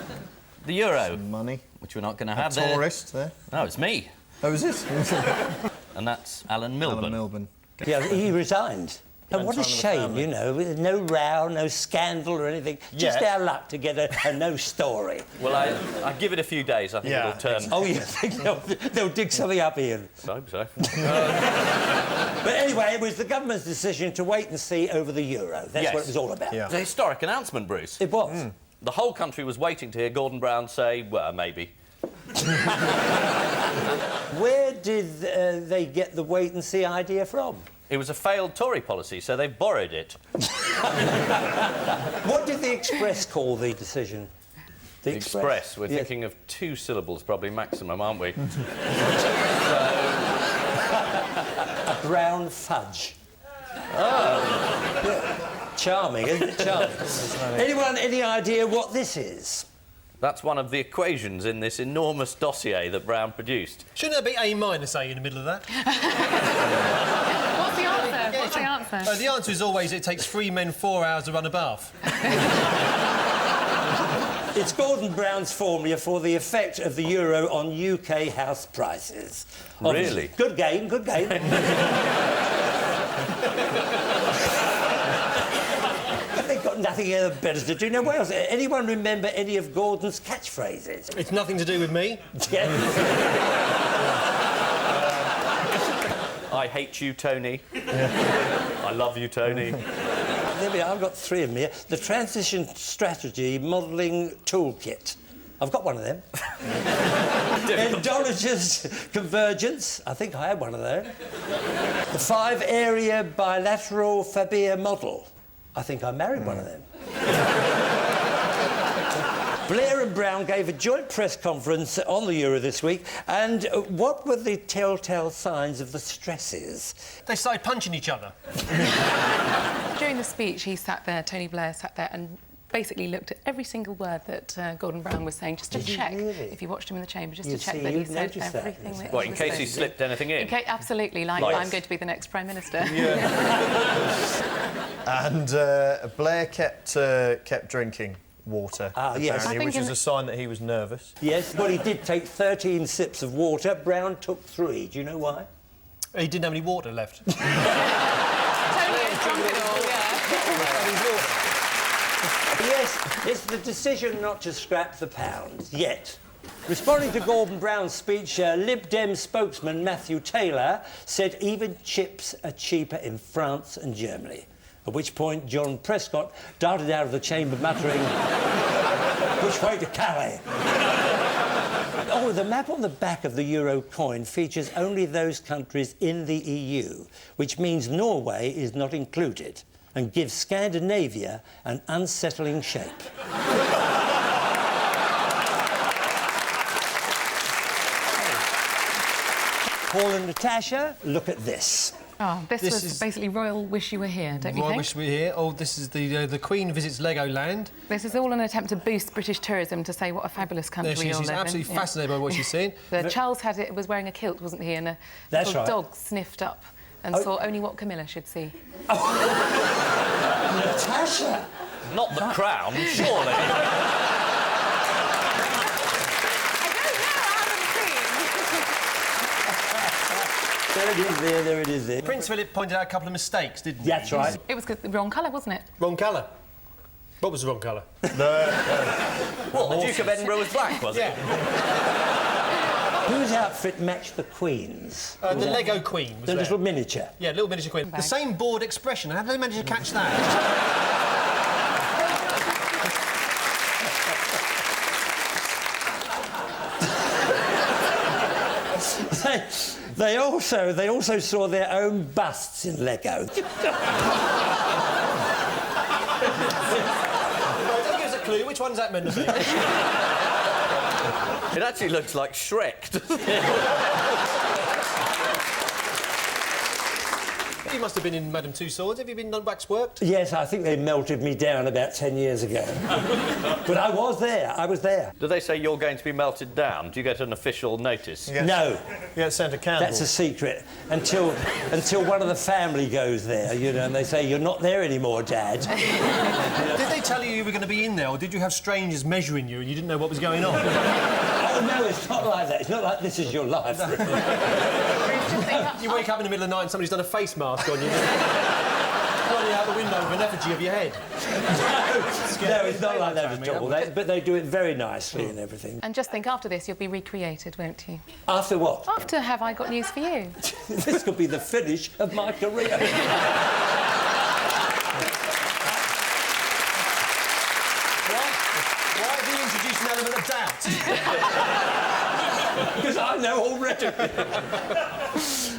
[SPEAKER 6] The euro.
[SPEAKER 18] Some money.
[SPEAKER 6] Which we're not going to have
[SPEAKER 18] there. Tourist there.
[SPEAKER 6] No, it's me.
[SPEAKER 18] Oh, is it?
[SPEAKER 6] And that's Alan Milburn.
[SPEAKER 18] Alan Milburn.
[SPEAKER 17] Yeah, he resigned. And what a shame, you know, with no row, no scandal or anything. Just our luck to get a no story.
[SPEAKER 6] Well, I give it a few days. I think it'll turn.
[SPEAKER 17] Oh, you think they'll dig something up, Ian?
[SPEAKER 6] I hope so.
[SPEAKER 17] But anyway, it was the government's decision to wait and see over the euro. That's what it was all about.
[SPEAKER 6] It's a historic announcement, Bruce.
[SPEAKER 17] It was.
[SPEAKER 6] The whole country was waiting to hear Gordon Brown say, well, maybe.
[SPEAKER 17] Where did they get the wait-and-see idea from?
[SPEAKER 6] It was a failed Tory policy, so they borrowed it.
[SPEAKER 17] What did the Express call the decision?
[SPEAKER 6] The Express? We're thinking of 2 syllables, probably maximum, aren't we?
[SPEAKER 17] A brown fudge. Oh. Yeah. Charming, isn't it? Charming. Anyone, any idea what this is?
[SPEAKER 6] That's one of the equations in this enormous dossier that Brown produced.
[SPEAKER 1] Shouldn't there be A minus A in the middle of that?
[SPEAKER 19] What's the answer? What's the answer?
[SPEAKER 1] The answer is always it takes 3 men 4 hours to run a bath.
[SPEAKER 17] It's Gordon Brown's formula for the effect of the euro on UK house prices.
[SPEAKER 6] Really?
[SPEAKER 17] Good game, good game. They've got nothing better to do. Now, what else? Anyone remember any of Gordon's catchphrases?
[SPEAKER 1] It's nothing to do with me.
[SPEAKER 17] Yeah.
[SPEAKER 6] I hate you, Tony. I love you, Tony.
[SPEAKER 17] There we are, I've got 3 of them here. The Transition Strategy Modelling Toolkit. I've got one of them. Endologous Convergence. I think I had one of those. The 5-area Bilateral Fabia Model. I think I married one of them. Blair and Brown gave a joint press conference on the euro this week, and what were the telltale signs of the stresses?
[SPEAKER 1] They started punching each other.
[SPEAKER 19] During the speech, he sat there, Tony Blair sat there and basically looked at every single word that Gordon Brown was saying, just to check, if you watched him in the chamber, just to check that he said everything that
[SPEAKER 6] What, in case he slipped anything in?
[SPEAKER 19] Okay, absolutely, like I'm going to be the next Prime Minister.
[SPEAKER 18] Yeah. And Blair kept drinking water,
[SPEAKER 17] yes.
[SPEAKER 18] apparently, which was a sign that he was nervous.
[SPEAKER 17] Yes, well, he did take 13 sips of water. Brown took 3. Do you know why?
[SPEAKER 1] He didn't have any water left.
[SPEAKER 19] Tony is drunk it all,
[SPEAKER 17] Yes, it's the decision not to scrap the pound, yet. Responding to Gordon Brown's speech, Lib Dem spokesman Matthew Taylor said even chips are cheaper in France and Germany. At which point, John Prescott darted out of the chamber muttering, "Which way to Calais?" Oh, the map on the back of the euro coin features only those countries in the EU, which means Norway is not included, and gives Scandinavia an unsettling shape. Paul and Natasha, look at this.
[SPEAKER 19] Oh, this was basically Royal Wish You Were Here, don't you think?
[SPEAKER 1] Royal Wish You Were Here. Oh, this is the Queen visits Legoland.
[SPEAKER 19] This is all an attempt to boost British tourism, to say what a fabulous country we all live in.
[SPEAKER 1] She's absolutely fascinated by what she's seeing.
[SPEAKER 19] Charles was wearing a kilt, wasn't he? And a little dog sniffed up and saw only what Camilla should see.
[SPEAKER 17] Natasha!
[SPEAKER 6] Not the crown, surely.
[SPEAKER 17] There it is there it is there.
[SPEAKER 1] Prince Philip pointed out a couple of mistakes, didn't he?
[SPEAKER 17] That's right.
[SPEAKER 19] It was the wrong colour, wasn't it?
[SPEAKER 1] Wrong colour. What was the wrong colour?
[SPEAKER 6] What, the Duke of Edinburgh was black, was it?
[SPEAKER 17] Whose outfit matched the Queen's?
[SPEAKER 1] The Lego Queen was
[SPEAKER 17] the
[SPEAKER 1] there.
[SPEAKER 17] little miniature.
[SPEAKER 1] Yeah, little miniature Queen. The same bored expression. How did they manage to catch that?
[SPEAKER 17] They also saw their own busts in Lego.
[SPEAKER 1] Don't give us a clue. Which one's that meant to be?
[SPEAKER 6] It actually looks like Shrek, doesn't it?
[SPEAKER 1] You must have been in Madame Tussauds. Have you been done waxworked?
[SPEAKER 17] Yes, I think they melted me down about 10 years ago. But I was there.
[SPEAKER 6] Do they say you're going to be melted down? Do you get an official notice?
[SPEAKER 17] No.
[SPEAKER 18] You get sent a candle.
[SPEAKER 17] That's a secret. Until one of the family goes there, you know, and they say, you're not there anymore, Dad.
[SPEAKER 1] Did they tell you were going to be in there, or did you have strangers measuring you and you didn't know what was going on?
[SPEAKER 17] Oh, no, it's not like that. It's not like this is your life.
[SPEAKER 1] You wake up in the middle of the night and somebody's done a face mask on you. Pointing out the window with an effigy of your head.
[SPEAKER 17] No, it's not like that at all. But they do it very nicely and everything.
[SPEAKER 19] And just think, after this, you'll be recreated, won't you?
[SPEAKER 17] After what?
[SPEAKER 19] After Have I Got News for You?
[SPEAKER 17] This could be the finish of my career.
[SPEAKER 1] Why have you introduced an element of doubt?
[SPEAKER 17] Because I know already.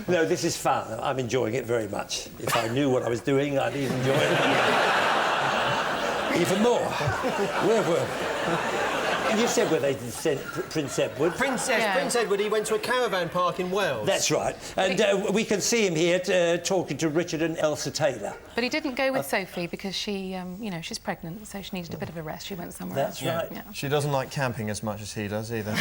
[SPEAKER 17] No, this is fun. I'm enjoying it very much. If I knew what I was doing, I'd even enjoy it even more. You said where they sent Prince Edward.
[SPEAKER 1] Prince Edward, he went to a caravan park in Wales.
[SPEAKER 17] That's right. And we can see him here talking to Richard and Elsa Taylor.
[SPEAKER 19] But he didn't go with Sophie because she, you know, she's pregnant, so she needed a bit of a rest. She went somewhere else.
[SPEAKER 18] That's right.
[SPEAKER 19] Yeah.
[SPEAKER 18] She doesn't like camping as much as he does, either.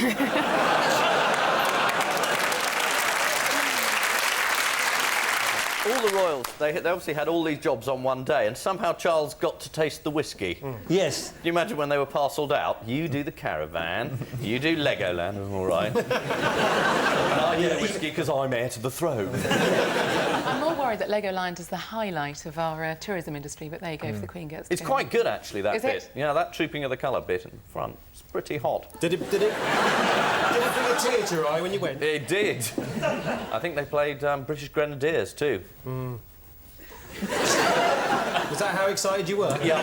[SPEAKER 6] All the royals, they obviously had all these jobs on one day, and somehow Charles got to taste the whiskey.
[SPEAKER 17] Yes.
[SPEAKER 6] Can you imagine when they were parcelled out? You do the caravan, you do Legoland, all right. And I do the whiskey because I'm heir to the throne.
[SPEAKER 19] I'm more worried that Legoland is the highlight of our tourism industry, but there you go, if the Queen gets to
[SPEAKER 6] It's
[SPEAKER 19] go.
[SPEAKER 6] quite good, actually, that
[SPEAKER 19] Is
[SPEAKER 6] bit.
[SPEAKER 19] it?
[SPEAKER 6] Yeah, that trooping of the colour bit in front. It's pretty hot.
[SPEAKER 1] Did it bring a tear to your eye when you went?
[SPEAKER 6] It did. I think they played British Grenadiers, too.
[SPEAKER 1] Was that how excited you were?
[SPEAKER 6] Yeah.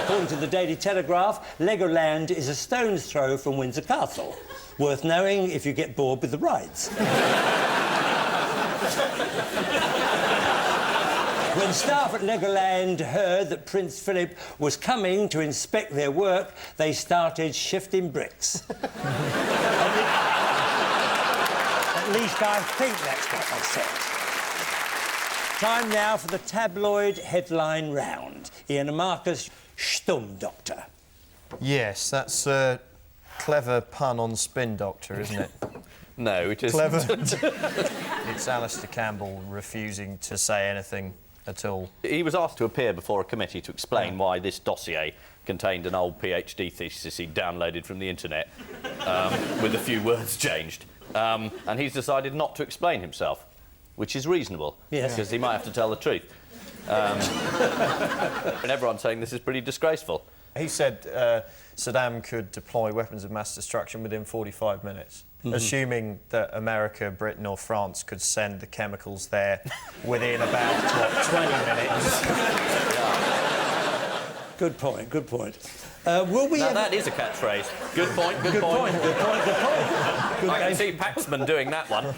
[SPEAKER 17] According to the Daily Telegraph, Legoland is a stone's throw from Windsor Castle. Worth knowing if you get bored with the rides. When staff at Legoland heard that Prince Philip was coming to inspect their work, they started shifting bricks. At least I think that's what they said. Time now for the tabloid headline round. Ian and Marcus, Sturm Doctor.
[SPEAKER 18] Yes, that's a clever pun on Spin Doctor, isn't it?
[SPEAKER 6] No, it isn't.
[SPEAKER 18] Clever. It's Alistair Campbell refusing to say anything at all.
[SPEAKER 6] He was asked to appear before a committee to explain why this dossier contained an old PhD thesis he'd downloaded from the internet, with a few words changed. And he's decided not to explain himself, which is reasonable, because he might have to tell the truth. And everyone's saying this is pretty disgraceful.
[SPEAKER 18] He said Saddam could deploy weapons of mass destruction within 45 minutes. Assuming that America, Britain or France could send the chemicals there within about, what, 20 minutes.
[SPEAKER 17] Good point, good point. Will we
[SPEAKER 6] Now, that is a catchphrase. Good point, good point.
[SPEAKER 17] Good point, good point.
[SPEAKER 6] I can see Paxman doing that one.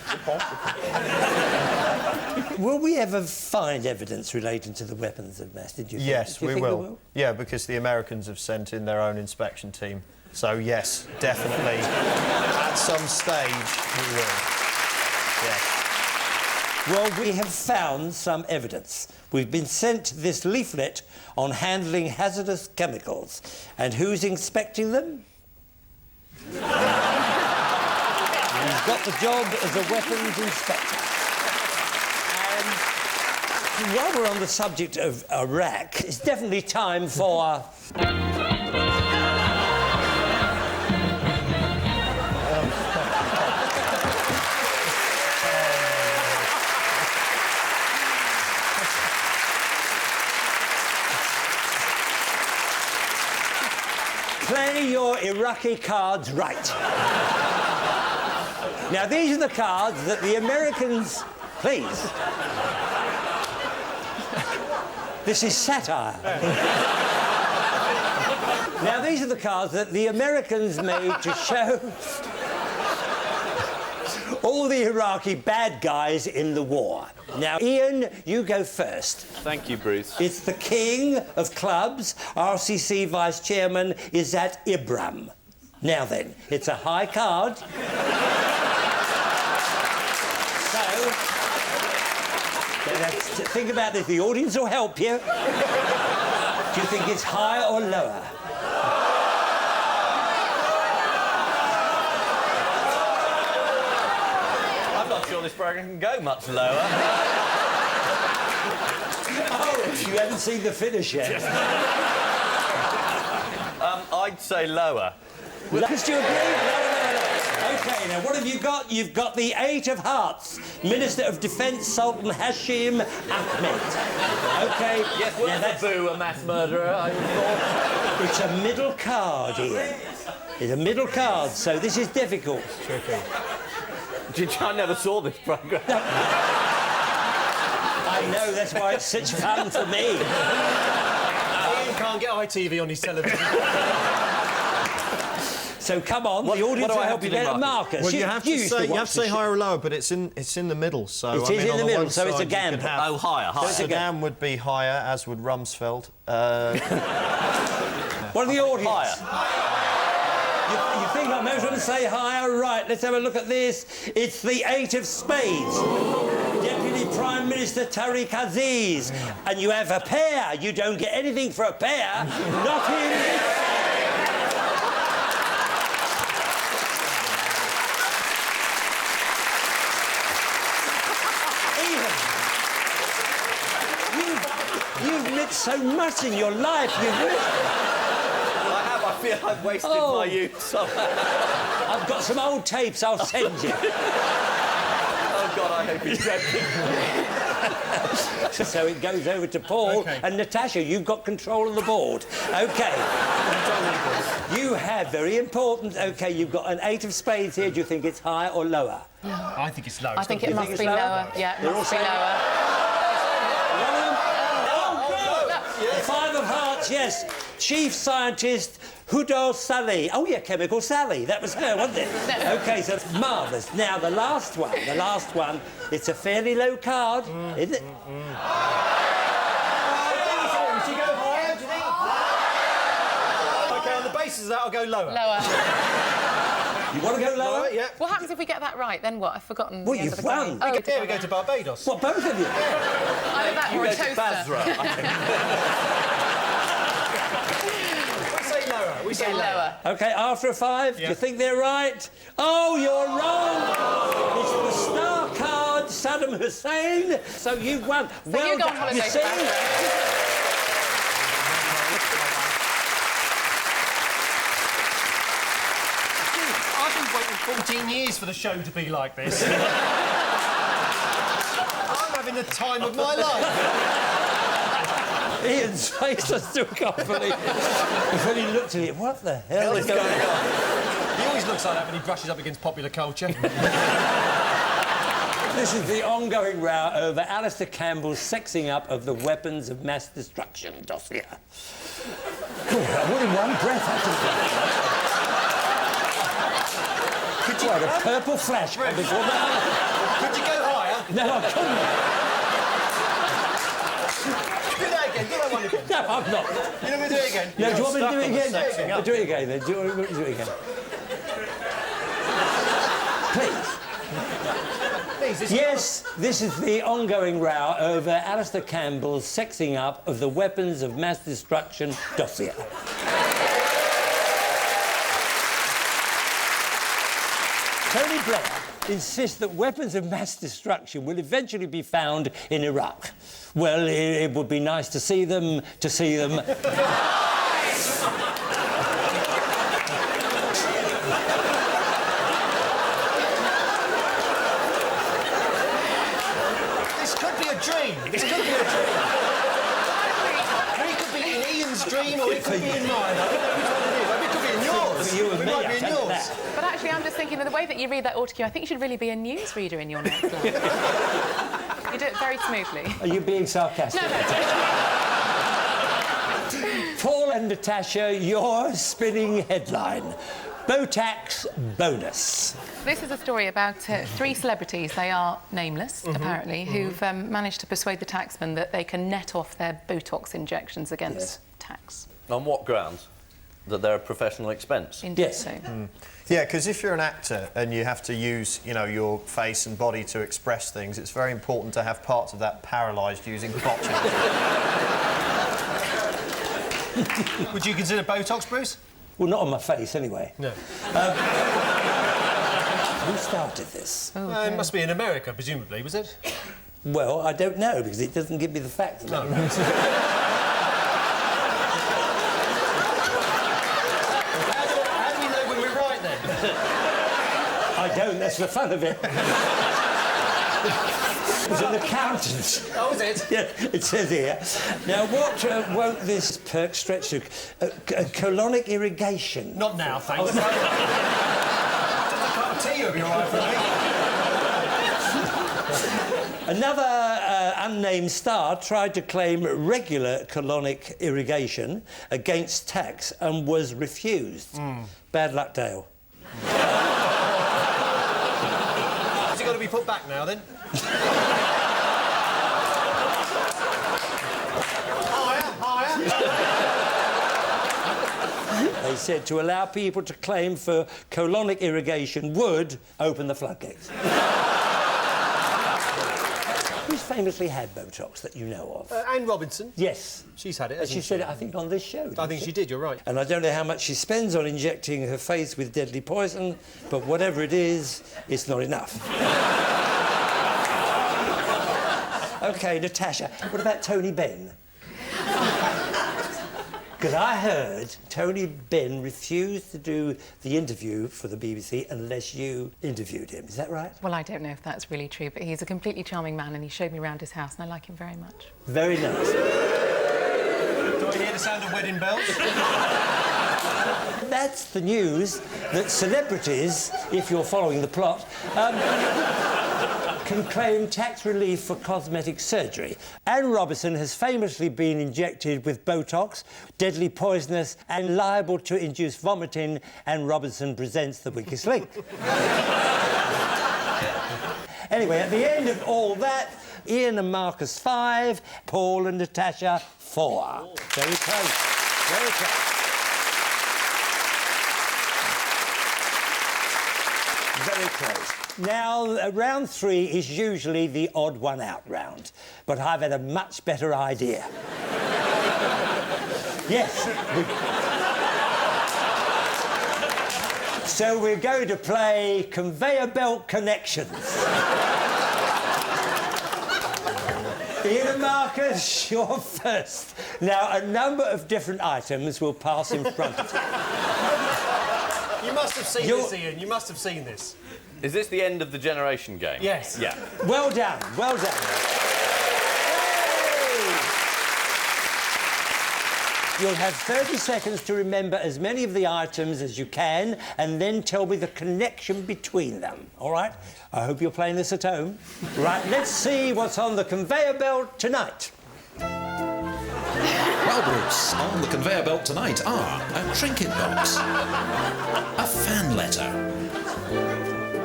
[SPEAKER 17] Will we ever find evidence relating to the weapons of mass? Did you think?
[SPEAKER 18] Yes,
[SPEAKER 17] Do you
[SPEAKER 18] we
[SPEAKER 17] think
[SPEAKER 18] will. Yeah, because the Americans have sent in their own inspection team. So, yes, definitely, at some stage, we will. Yes.
[SPEAKER 17] Well, we have found some evidence. We've been sent this leaflet on handling hazardous chemicals. And who's inspecting them? He's got the job as a weapons inspector. And while we're on the subject of Iraq, it's definitely time for... Play your Iraqi cards right. Now, these are the cards that the Americans... Please. This is satire. Now, these are the cards that the Americans made to show all the Iraqi bad guys in the war. Now, Ian, you go first.
[SPEAKER 6] Thank you, Bruce.
[SPEAKER 17] It's the king of clubs. RCC vice chairman is that Ibram. Now then, it's a high card. So, think about this. The audience will help you. Do you think it's higher or lower?
[SPEAKER 6] I'm not sure this programme can go much lower.
[SPEAKER 17] Oh, you haven't seen the finish yet.
[SPEAKER 6] I'd say lower.
[SPEAKER 17] Because you agree? No. OK, now what have you got? You've got the Eight of Hearts, Minister of Defence Sultan Hashim Ahmed. OK.
[SPEAKER 6] Yes, well, that's a mass murderer, I thought.
[SPEAKER 17] It's a middle card, Ian. It's a middle card, so this is difficult.
[SPEAKER 6] Tricky. I never saw this programme.
[SPEAKER 17] I know, that's why it's such fun for me.
[SPEAKER 1] Ian can't get ITV on his television.
[SPEAKER 17] So come on, the audience will help you get a marker.
[SPEAKER 18] Well, you have to say higher or lower, but it's in the middle. So
[SPEAKER 17] it is in the middle, so it's a gamble.
[SPEAKER 6] Oh, higher.
[SPEAKER 18] Saddam would be higher, as would Rumsfeld.
[SPEAKER 17] What are the audience?
[SPEAKER 6] Higher.
[SPEAKER 17] You think I'm going to say higher? Right, let's have a look at this. It's the Eight of Spades. Deputy Prime Minister Tariq Aziz. And you have a pair. You don't get anything for a pair. Not in this. You've lived so much in your life.
[SPEAKER 6] I feel I've wasted my youth.
[SPEAKER 17] I've got some old tapes I'll send you.
[SPEAKER 6] Oh, God, I hope he's joking.
[SPEAKER 17] So it goes over to Paul and Natasha. You've got control of the board. OK. You have, very important, OK, you've got an Eight of Spades here. Do you think it's higher or lower?
[SPEAKER 1] I think it's lower.
[SPEAKER 19] I think it must be lower. Yeah, it must be lower.
[SPEAKER 17] Five of Hearts, yes. Chief Scientist Hudo Sally. Oh, yeah, Chemical Sally. That was her, wasn't it?
[SPEAKER 19] No.
[SPEAKER 17] OK, so it's marvellous. Now, the last one, it's a fairly low card, isn't it?
[SPEAKER 1] Should you go higher, do you think? OK, on the basis of that, I'll go lower.
[SPEAKER 19] Lower.
[SPEAKER 17] You want to go lower?
[SPEAKER 1] Yeah.
[SPEAKER 19] What happens if we get that right? Then what? I've forgotten.
[SPEAKER 17] Well,
[SPEAKER 19] the end
[SPEAKER 17] you've
[SPEAKER 19] of the
[SPEAKER 17] won.
[SPEAKER 19] game.
[SPEAKER 1] We go to Barbados.
[SPEAKER 17] What, both of you?
[SPEAKER 19] Either that or a toaster.
[SPEAKER 1] We say lower.
[SPEAKER 17] OK, after a five, do you think they're right? Oh, you're wrong! It's the star card, Saddam Hussein. So you've won.
[SPEAKER 19] So well you go on holiday.
[SPEAKER 17] You see?
[SPEAKER 1] I've been waiting 14 years for the show to be like this. I'm having the time of my life.
[SPEAKER 17] Ian's face, I still can't believe it. When he looked at it, what the hell is going on?
[SPEAKER 1] He always looks like that when he brushes up against popular culture.
[SPEAKER 17] This is the ongoing row over Alistair Campbell's sexing up of the weapons of mass destruction dossier. All in one breath, Could you have a purple flash before that?
[SPEAKER 1] Could you go higher?
[SPEAKER 17] No, I couldn't.
[SPEAKER 1] Do that again. Do that one again.
[SPEAKER 17] No, I'm not.
[SPEAKER 1] You're not going to do it again?
[SPEAKER 17] No, do you want me to do it again?
[SPEAKER 1] Do
[SPEAKER 17] it again, then. Do you want me to do it again? Please. Yes, this is the ongoing row over Alistair Campbell's sexing up of the weapons of mass destruction dossier. Tony Blair insists that weapons of mass destruction will eventually be found in Iraq. Well, it would be nice to see them. This
[SPEAKER 1] could be a dream. This could be a dream. It could be in Ian's dream or it could be in mine. I don't know which one it is. It could be in yours.
[SPEAKER 17] For you and
[SPEAKER 1] it
[SPEAKER 17] me,
[SPEAKER 1] might be in yours.
[SPEAKER 19] But actually, I'm just thinking of the way that you read that autocue, I think you should really be a newsreader in your next life. You do it very smoothly.
[SPEAKER 17] Are you being sarcastic?
[SPEAKER 19] No.
[SPEAKER 17] Paul and Natasha, your spinning headline. Botox bonus.
[SPEAKER 19] This is a story about 3 celebrities, they are nameless, apparently, who've managed to persuade the taxman that they can net off their Botox injections against tax.
[SPEAKER 6] On what grounds? That they're a professional expense?
[SPEAKER 19] Indeed so.
[SPEAKER 18] Yeah, because if you're an actor and you have to use, you know, your face and body to express things, it's very important to have parts of that paralysed using crotches.
[SPEAKER 1] Would you consider Botox, Bruce?
[SPEAKER 17] Well, not on my face, anyway.
[SPEAKER 1] No.
[SPEAKER 17] Who started this?
[SPEAKER 1] It must be in America, presumably, was it?
[SPEAKER 17] Well, I don't know, because it doesn't give me the facts.
[SPEAKER 1] No. How do we know when we're right, then?
[SPEAKER 17] I don't, that's the fun of it. It was an accountant.
[SPEAKER 1] Oh, is it?
[SPEAKER 17] Yeah, it says here. Now, what won't this perk stretch to? Colonic irrigation.
[SPEAKER 1] Not now, thanks. Just a cup of tea would be all right for me.
[SPEAKER 17] Another unnamed star tried to claim regular colonic irrigation against tax and was refused. Bad luck, Dale.
[SPEAKER 1] Has it got to be put back now, then?
[SPEAKER 17] They said to allow people to claim for colonic irrigation would open the floodgates. Who's famously had Botox that you know of?
[SPEAKER 1] Anne Robinson.
[SPEAKER 17] Yes.
[SPEAKER 1] She's had it,
[SPEAKER 17] And
[SPEAKER 1] hasn't
[SPEAKER 17] she said it, I think, on this show.
[SPEAKER 1] I think she did, you're right.
[SPEAKER 17] And I don't know how much she spends on injecting her face with deadly poison, but whatever it is, it's not enough. OK, Natasha, what about Tony Benn? Because I heard Tony Benn refused to do the interview for the BBC unless you interviewed him. Is that right?
[SPEAKER 19] Well, I don't know if that's really true, but he's a completely charming man and he showed me around his house and I like him very much.
[SPEAKER 17] Very nice.
[SPEAKER 1] Do I hear the sound of wedding bells?
[SPEAKER 17] That's the news that celebrities, if you're following the plot, can claim tax relief for cosmetic surgery. Anne Robinson has famously been injected with Botox, deadly poisonous and liable to induce vomiting, and Robinson presents The Weakest Link. Anyway, at the end of all that, Ian and Marcus 5, Paul and Natasha 4. Very close. Very close. Very close. Now, round 3 is usually the odd one out round, but I've had a much better idea. Yes. So we're going to play conveyor belt connections. Ian and Marcus, you're first. Now, a number of different items will pass in front of you.
[SPEAKER 1] You must have seen this, Ian. You must have seen this.
[SPEAKER 6] Is this the end of the generation game?
[SPEAKER 1] Yes.
[SPEAKER 6] Yeah.
[SPEAKER 17] Well done, well done. You'll have 30 seconds to remember as many of the items as you can and then tell me the connection between them, all right? I hope you're playing this at home. Right, let's see what's on the conveyor belt tonight.
[SPEAKER 20] Well, Bruce, on the conveyor belt tonight are a trinket box, a fan letter,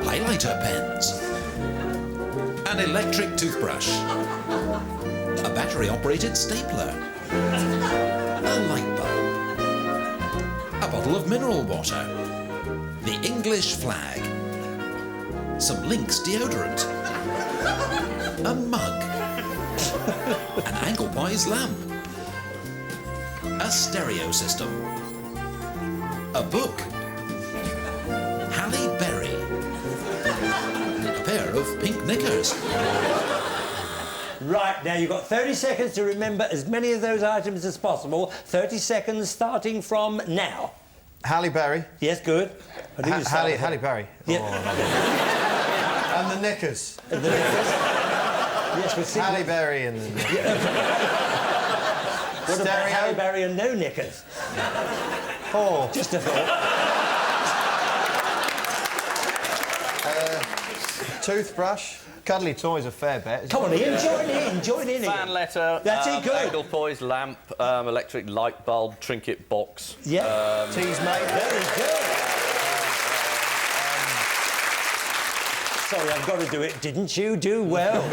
[SPEAKER 20] highlighter pens, an electric toothbrush, a battery-operated stapler, a light bulb, a bottle of mineral water, the English flag, some Lynx deodorant, a mug, an Anglepoise lamp, a stereo system, a book, Halle Berry, of pink knickers.
[SPEAKER 17] Right, now you've got 30 seconds to remember as many of those items as possible. 30 seconds starting from now.
[SPEAKER 2] Halle Berry.
[SPEAKER 17] Yes, good.
[SPEAKER 2] Halle Berry.
[SPEAKER 17] Yeah.
[SPEAKER 2] Oh, and the knickers.
[SPEAKER 17] And the knickers. Yes, we're seeing...
[SPEAKER 2] Halle Berry and...
[SPEAKER 17] What about Halle Berry and no knickers?
[SPEAKER 2] Oh.
[SPEAKER 17] Just a thought.
[SPEAKER 2] Toothbrush. Cuddly toys a fair bet.
[SPEAKER 17] Come on, Ian, join in.
[SPEAKER 6] Fan letter.
[SPEAKER 17] That's it, good.
[SPEAKER 6] Angle poise, lamp, electric light bulb, trinket box.
[SPEAKER 17] Yeah.
[SPEAKER 2] Tease mate.
[SPEAKER 17] Very good. Sorry, I've got to do it. Didn't you do well?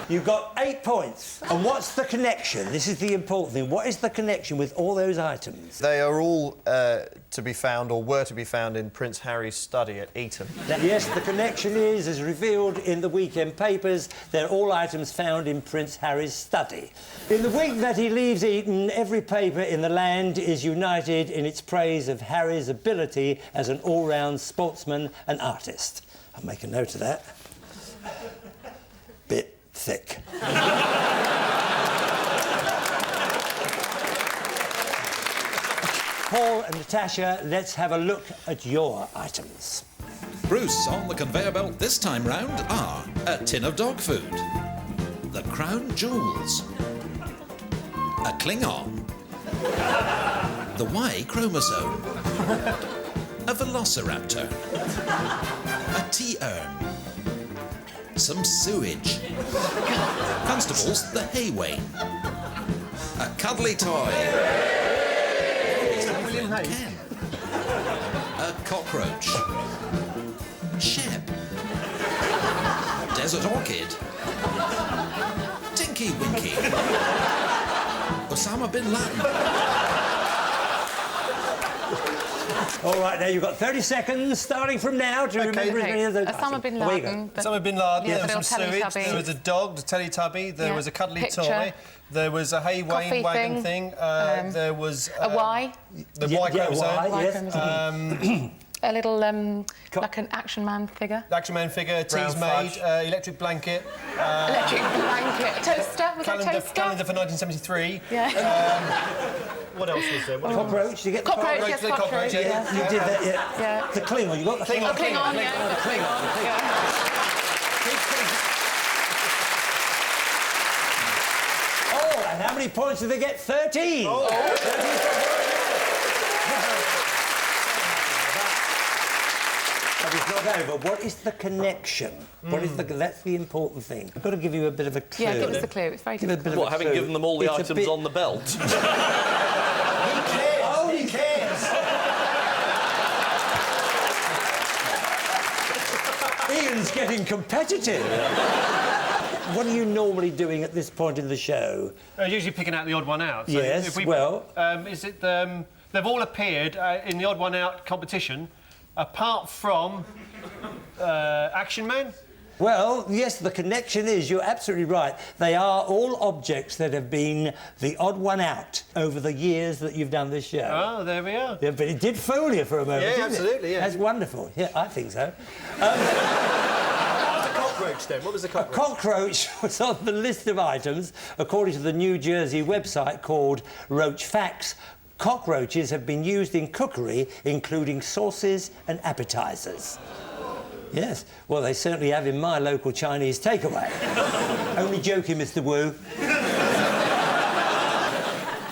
[SPEAKER 17] You've got 8 points. And what's the connection? This is the important thing. What is the connection with all those items?
[SPEAKER 18] They are all to be found, or were to be found, in Prince Harry's study at Eton.
[SPEAKER 17] Yes, the connection is, as revealed in the weekend papers, they're all items found in Prince Harry's study. In the week that he leaves Eton, every paper in the land is united in its praise of Harry's ability as an all-round sportsman and artist. I'll make a note of that. Bit thick. Paul and Natasha, let's have a look at your items.
[SPEAKER 20] Bruce, on the conveyor belt this time round are a tin of dog food, the crown jewels, a Klingon, the Y chromosome, a velociraptor, a tea urn, some sewage, Constable's the hay wain, a cuddly toy, Ken, a cockroach, Shep, desert orchid, Tinky Winky, Osama bin Laden.
[SPEAKER 17] All right, now you've got 30 seconds, starting from now, to remember as many of those
[SPEAKER 19] Osama bin
[SPEAKER 17] items.
[SPEAKER 19] Laden.
[SPEAKER 1] Osama bin Laden,
[SPEAKER 19] Yeah,
[SPEAKER 1] there was some sewage,
[SPEAKER 19] Teletubby.
[SPEAKER 1] there was a dog, the Teletubby, there was a cuddly
[SPEAKER 19] Picture.
[SPEAKER 1] toy, there was a hay
[SPEAKER 19] Coffee
[SPEAKER 1] wagon thing, there was...
[SPEAKER 19] a Y.
[SPEAKER 1] The Y chromosome.
[SPEAKER 19] Y chromosome. A little, like an Action Man figure.
[SPEAKER 1] Action Man figure, tea's maid, electric blanket.
[SPEAKER 19] Electric blanket. Toaster. Was that a toaster?
[SPEAKER 1] Calendar for 1973.
[SPEAKER 19] Yeah.
[SPEAKER 1] What else was there?
[SPEAKER 17] Cockroach, you get the
[SPEAKER 19] Cockroach, yes, cockroach.
[SPEAKER 17] Yeah, you did that, yeah. The Klingon, you got the Klingon.
[SPEAKER 19] Klingon, yeah.
[SPEAKER 17] The Klingon. Oh, and how many points did they get? 13. Oh. 13. But it's not over. What is the connection? What is the... That's the important thing. I've got to give you a bit of a clue.
[SPEAKER 19] Yeah, give us the clue. It's very difficult.
[SPEAKER 6] What, having given them all the items on the belt?
[SPEAKER 1] He cares. Oh, he cares.
[SPEAKER 17] Ian's getting competitive. What are you normally doing at this point in the show?
[SPEAKER 1] Usually picking out the odd one out. So
[SPEAKER 17] Yes,
[SPEAKER 1] if we,
[SPEAKER 17] well...
[SPEAKER 1] is it... they've all appeared in the odd one out competition, apart from Action Man.
[SPEAKER 17] Well, yes, the connection is, you're absolutely right. They are all objects that have been the odd one out over the years that you've done this show.
[SPEAKER 1] Oh, there we are.
[SPEAKER 17] Yeah, but it did fool you for a moment,
[SPEAKER 1] Yeah,
[SPEAKER 17] didn't
[SPEAKER 1] absolutely,
[SPEAKER 17] it?
[SPEAKER 1] yeah.
[SPEAKER 17] That's wonderful. Yeah, I think so.
[SPEAKER 1] What was the cockroach, then? What was the cockroach?
[SPEAKER 17] A cockroach was on the list of items, according to the New Jersey website called Roach Facts. Cockroaches have been used in cookery, including sauces and appetisers. Yes, well, they certainly have in my local Chinese takeaway. Only joking, Mr. Wu.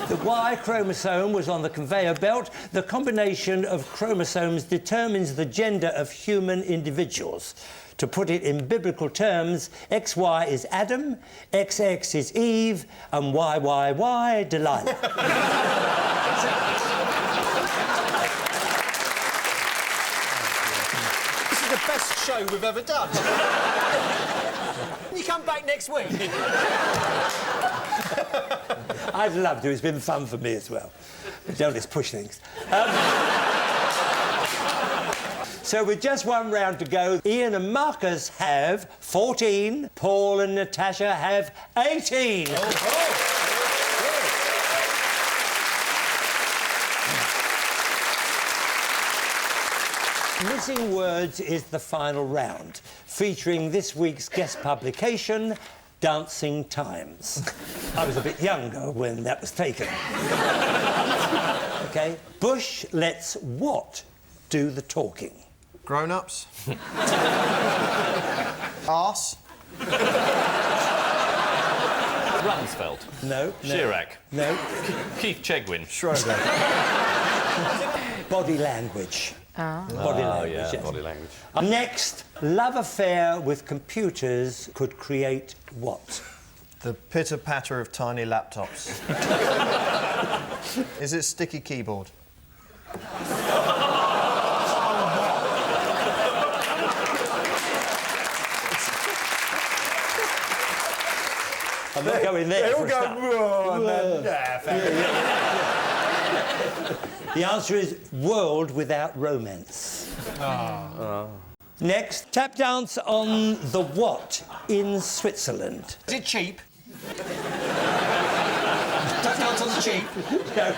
[SPEAKER 17] The Y chromosome was on the conveyor belt. The combination of chromosomes determines the gender of human individuals. To put it in biblical terms, XY is Adam, XX is Eve, and YYY, Delilah.
[SPEAKER 1] The best show we've ever done. You come back next week.
[SPEAKER 17] I'd love to. It's been fun for me as well. But don't let's push things. So with just one round to go, Ian and Marcus have 14. Paul and Natasha have 18. Missing Words is the final round, featuring this week's guest publication, Dancing Times. I was a bit younger when that was taken. OK, Bush lets what do the talking?
[SPEAKER 18] Grown-ups. Arse.
[SPEAKER 6] Rumsfeld.
[SPEAKER 17] No.
[SPEAKER 6] Chirac.
[SPEAKER 17] No.
[SPEAKER 6] Keith Chegwin.
[SPEAKER 17] Schroeder. Body language. Body language,
[SPEAKER 6] yeah,
[SPEAKER 17] yes.
[SPEAKER 6] body language.
[SPEAKER 17] Next, love affair with computers could create what?
[SPEAKER 18] The pitter-patter of tiny laptops. Is it sticky keyboard?
[SPEAKER 17] I'm not going there.
[SPEAKER 18] They all go, whoa,
[SPEAKER 17] The answer is world without romance. Next, tap dance on the what in Switzerland?
[SPEAKER 1] Is it cheap? Tap dance on the cheap?
[SPEAKER 17] No,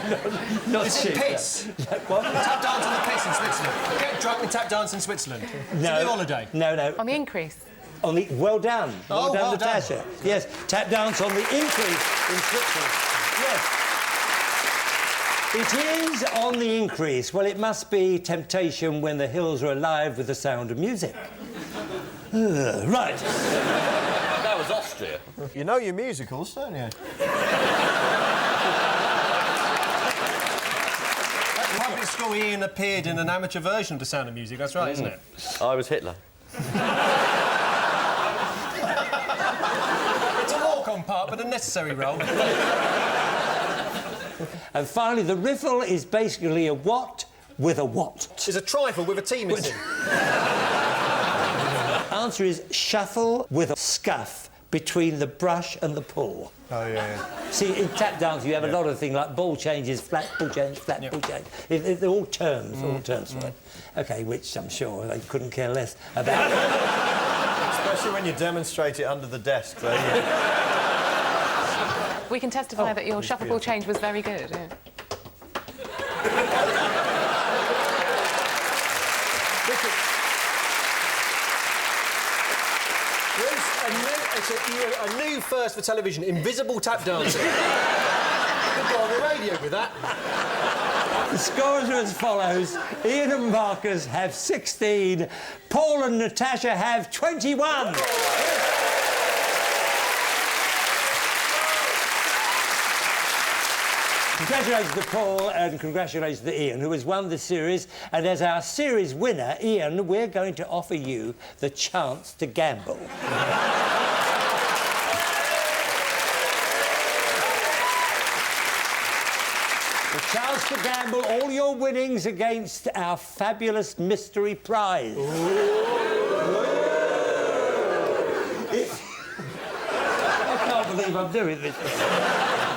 [SPEAKER 17] not
[SPEAKER 1] Is
[SPEAKER 17] cheap.
[SPEAKER 1] it piss?
[SPEAKER 17] What?
[SPEAKER 1] Tap dance on the piss in Switzerland. Get drunk and tap dance in Switzerland. It's a holiday.
[SPEAKER 17] No.
[SPEAKER 19] On the increase.
[SPEAKER 17] On the well done. Well done,
[SPEAKER 1] well done.
[SPEAKER 17] Natasha. Yes, tap dance on the increase in Switzerland. Yes. It is on the increase. Well, it must be temptation when the hills are alive with the sound of music. Right.
[SPEAKER 6] That was Austria.
[SPEAKER 18] You know your musicals, don't you?
[SPEAKER 1] At public school, Ian appeared in an amateur version of The Sound of Music. That's right, isn't it?
[SPEAKER 6] I was Hitler.
[SPEAKER 1] It's a walk-on part, but a necessary role.
[SPEAKER 17] And finally, the riffle is basically a what with a what.
[SPEAKER 1] It's a trifle with a T missing.
[SPEAKER 17] Answer is shuffle with a scuff between the brush and the pull.
[SPEAKER 18] Oh, yeah.
[SPEAKER 17] See, in tap dance, you have a lot of things like ball changes, flat ball change, flat ball change. They're all terms, for it. OK, which I'm sure they couldn't care less about.
[SPEAKER 18] Especially when you demonstrate it under the desk.
[SPEAKER 19] We can testify that your shuffle ball change was very good. Yeah.
[SPEAKER 1] A new first for television, invisible tap dancing. You could go on the radio with that.
[SPEAKER 17] The scores are as follows. Ian and Marcus have 16. Paul and Natasha have 21. Congratulations to Paul and congratulations to Ian, who has won the series. And as our series winner, Ian, we're going to offer you the chance to gamble. The chance to gamble all your winnings against our fabulous mystery prize. I can't believe I'm doing this.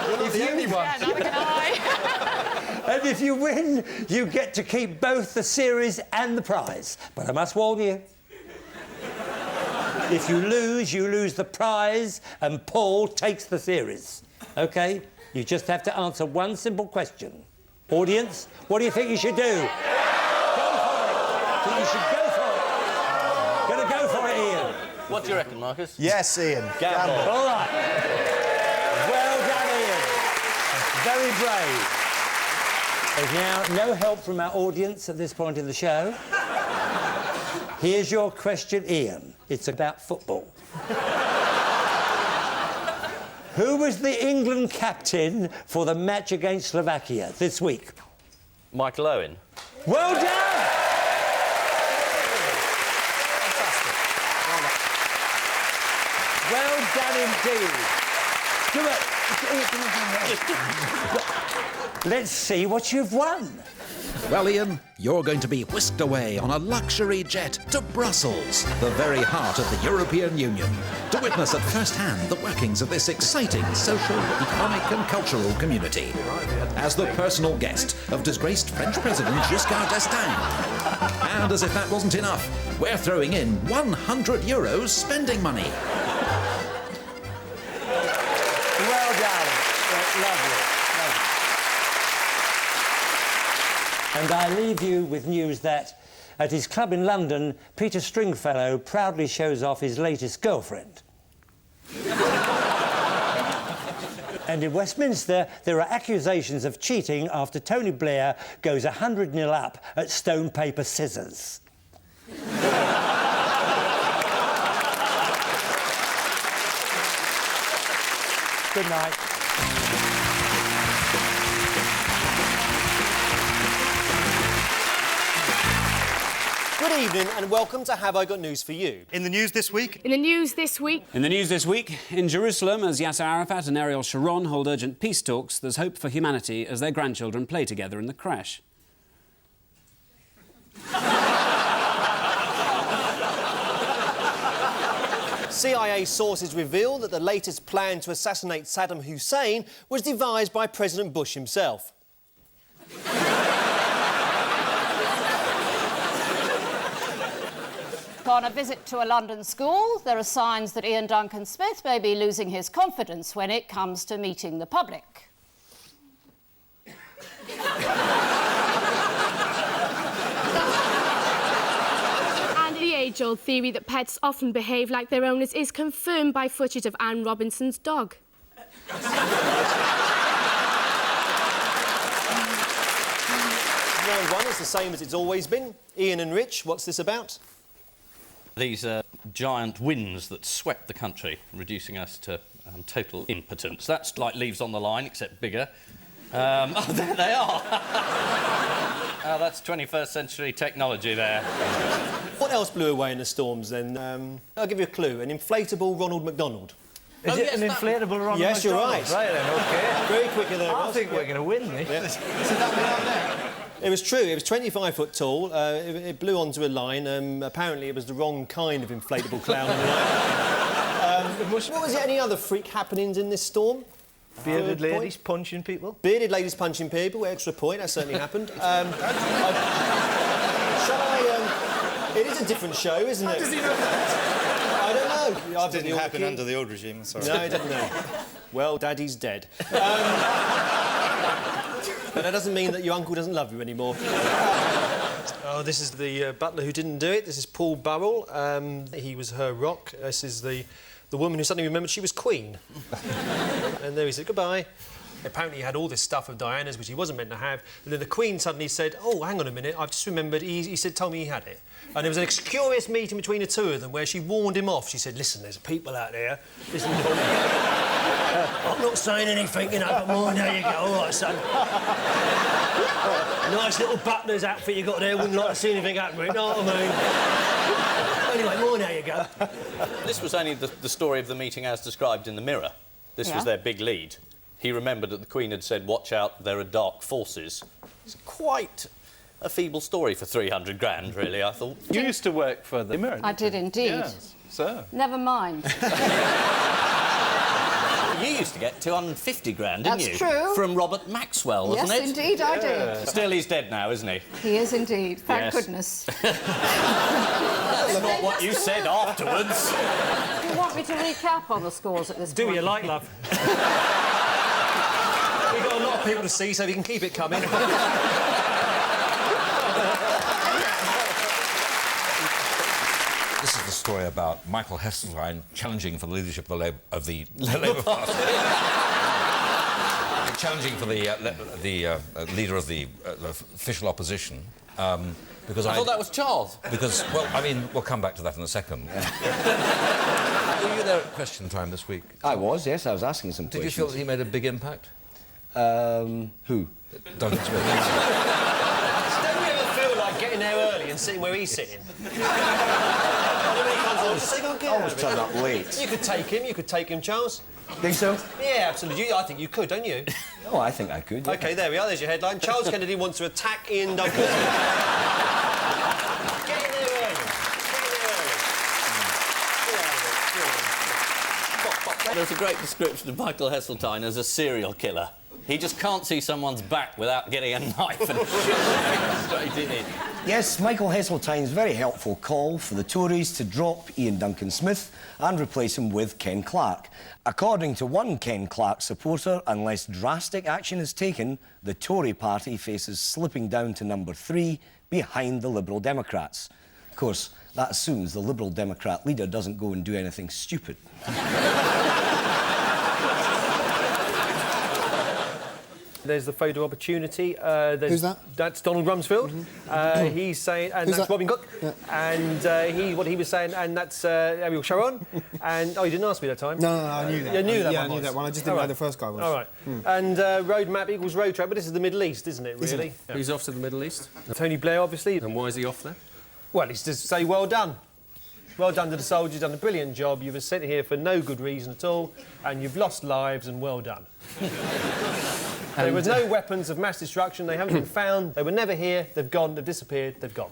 [SPEAKER 1] You're not the only one.
[SPEAKER 19] Yeah, neither can I.
[SPEAKER 17] And if you win, you get to keep both the series and the prize. But I must warn you, if you lose the prize and Paul takes the series. OK? You just have to answer one simple question. Audience, what do you think you should do? Go for it. I think you should go for it. Gonna go for it, Ian.
[SPEAKER 6] What do you reckon, Marcus?
[SPEAKER 18] Yes, Ian.
[SPEAKER 6] Gamble.
[SPEAKER 17] All right. Well done, Ian. Very brave. There's now no help from our audience at this point in the show. Here's your question, Ian. It's about football. Who was the England captain for the match against Slovakia this week?
[SPEAKER 6] Michael Owen.
[SPEAKER 17] Well done! Well done indeed. Let's see what you've won.
[SPEAKER 20] Well, Ian, you're going to be whisked away on a luxury jet to Brussels, the very heart of the European Union, to witness at first hand the workings of this exciting social, economic and cultural community. As the personal guest of disgraced French President Giscard d'Estaing. And as if that wasn't enough, we're throwing in €100 spending money.
[SPEAKER 17] Well done. Lovely. And I leave you with news that at his club in London, Peter Stringfellow proudly shows off his latest girlfriend. And in Westminster, there are accusations of cheating after Tony Blair goes 100-0 up at stone, paper, scissors. Good night.
[SPEAKER 1] Good evening and welcome to Have I Got News for You.
[SPEAKER 21] In the news this week.
[SPEAKER 22] In the news this week.
[SPEAKER 23] In the news this week, in Jerusalem, as Yasser Arafat and Ariel Sharon hold urgent peace talks, there's hope for humanity as their grandchildren play together in the creche.
[SPEAKER 1] CIA sources reveal that the latest plan to assassinate Saddam Hussein was devised by President Bush himself.
[SPEAKER 24] On a visit to a London school, there are signs that Ian Duncan Smith may be losing his confidence when it comes to meeting the public.
[SPEAKER 22] And the age-old theory that pets often behave like their owners is confirmed by footage of Anne Robinson's dog.
[SPEAKER 1] Round one is the same as it's always been. Ian and Rich, what's this about?
[SPEAKER 6] These are giant winds that swept the country, reducing us to total impotence. That's like Leaves on the Line, except bigger. Oh, there they are. Oh, that's 21st century technology there.
[SPEAKER 1] What else blew away in the storms, then? I'll give you a clue. An inflatable Ronald McDonald.
[SPEAKER 21] Is it an inflatable Ronald
[SPEAKER 1] Yes, you're
[SPEAKER 21] McDonald?
[SPEAKER 1] right.
[SPEAKER 21] Right then, OK.
[SPEAKER 1] Very quickly there,
[SPEAKER 21] I
[SPEAKER 1] Ross.
[SPEAKER 21] think we're going to win this.
[SPEAKER 1] Yeah.
[SPEAKER 21] Is that way out there?
[SPEAKER 1] It was true. It was 25 foot tall. It blew onto a line. Apparently, it was the wrong kind of inflatable clown on the line. What was it? Any other freak happenings in this storm?
[SPEAKER 21] Bearded ladies punching people?
[SPEAKER 1] Bearded ladies punching people. Extra point. That certainly happened. Shall I? It is a different show, isn't it?
[SPEAKER 21] How does he know that?
[SPEAKER 1] I don't know.
[SPEAKER 21] It didn't happen under the old regime. I'm sorry.
[SPEAKER 1] No, it didn't. No. Well, Daddy's dead. But that doesn't mean that your uncle doesn't love you anymore. Oh, this is the butler who didn't do it. This is Paul Burrell. He was her rock. This is the woman who suddenly remembered she was Queen. And there he said, goodbye. Apparently he had all this stuff of Diana's, which he wasn't meant to have. And then the Queen suddenly said, oh, hang on a minute, I've just remembered, he said, told me he had it. And there was an curious meeting between the two of them where she warned him off. She said, listen, there's people out there. Listen, I'm not saying anything, you know, but more now you go. All right, son. Nice little butler's outfit you got there. Wouldn't like to see anything happen, you know what I mean? Anyway, more now you go.
[SPEAKER 6] This was only the story of the meeting as described in the Mirror. This was their big lead. He remembered that the Queen had said, watch out, there are dark forces. It's quite a feeble story for 300 grand, really, I thought.
[SPEAKER 15] You used to work for the Mirror.
[SPEAKER 24] I did indeed.
[SPEAKER 15] Yes, so.
[SPEAKER 24] Never mind.
[SPEAKER 6] You used to get 250 grand, didn't you?
[SPEAKER 24] That's true.
[SPEAKER 6] From Robert Maxwell, wasn't it?
[SPEAKER 24] Yes, indeed, I did.
[SPEAKER 6] Still, he's dead now, isn't he?
[SPEAKER 24] He is indeed. Thank
[SPEAKER 6] Yes.
[SPEAKER 24] goodness.
[SPEAKER 6] That's not what you said afterwards.
[SPEAKER 24] Do you want me to recap on the scores at this point?
[SPEAKER 1] Do you like, love? We've got a lot of people to see, so we can keep it coming.
[SPEAKER 25] This is the story about Michael Heseltine challenging for the leadership of the Labour Party. Challenging for the leader of the official opposition. Because
[SPEAKER 6] I thought that was Charles.
[SPEAKER 25] Because, well, I mean, we'll come back to that in a second. Were you there at question time this week?
[SPEAKER 26] I was, yes. I was asking some
[SPEAKER 25] Did
[SPEAKER 26] questions.
[SPEAKER 25] you feel that he made a big impact?
[SPEAKER 26] Who?
[SPEAKER 25] Duncan Smith.
[SPEAKER 1] Don't you ever feel like getting there early and sitting where he's sitting?
[SPEAKER 26] Always turn up late.
[SPEAKER 1] You could take him, Charles.
[SPEAKER 26] Think so?
[SPEAKER 1] Yeah, absolutely. I think you could, don't you?
[SPEAKER 26] Oh, I think I could. Yeah.
[SPEAKER 1] OK, there we are. There's your headline. Charles Kennedy wants to attack Ian Duncan. Get in there early.
[SPEAKER 6] There's a great description of Michael Heseltine as a serial killer. He just can't see someone's back without getting a knife and shooting straight in it.
[SPEAKER 26] Yes, Michael Heseltine's very helpful call for the Tories to drop Ian Duncan Smith and replace him with Ken Clarke. According to one Ken Clarke supporter, unless drastic action is taken, the Tory party faces slipping down to number 3 behind the Liberal Democrats. Of course, that assumes the Liberal Democrat leader doesn't go and do anything stupid.
[SPEAKER 1] There's the photo opportunity.
[SPEAKER 3] Who's that?
[SPEAKER 1] That's Donald Rumsfeld. He's saying, and
[SPEAKER 3] Who's
[SPEAKER 1] that's
[SPEAKER 3] that?
[SPEAKER 1] Robin Cook.
[SPEAKER 3] Yeah.
[SPEAKER 1] And what he was saying, and that's Ariel Sharon. And you didn't ask me that time.
[SPEAKER 3] No, I knew that.
[SPEAKER 1] You knew that
[SPEAKER 3] Yeah,
[SPEAKER 1] one.
[SPEAKER 3] I knew that one. I just didn't know who the first guy was.
[SPEAKER 1] All right. And road map equals road track, but this is the Middle East, isn't it? Really?
[SPEAKER 4] Yeah. He's off to the Middle East.
[SPEAKER 1] Tony Blair, obviously.
[SPEAKER 4] And why is he off there?
[SPEAKER 1] Well, he's to say well done. Well done to the soldiers, done a brilliant job. You were sent here for no good reason at all, and you've lost lives, and well done. There was no weapons of mass destruction. They haven't been found. They were never here. They've gone. They've disappeared. They've gone.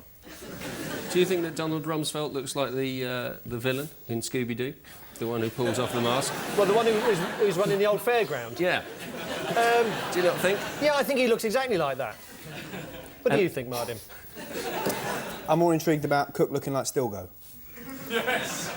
[SPEAKER 4] Do you think that Donald Rumsfeld looks like the villain in Scooby-Doo? The one who pulls off the mask?
[SPEAKER 1] Well, the one who's running the old fairground.
[SPEAKER 4] Yeah. Do you not think?
[SPEAKER 1] Yeah, I think he looks exactly like that. What do you think, Martin?
[SPEAKER 3] I'm more intrigued about Cook looking like Stilgo.
[SPEAKER 1] Yes.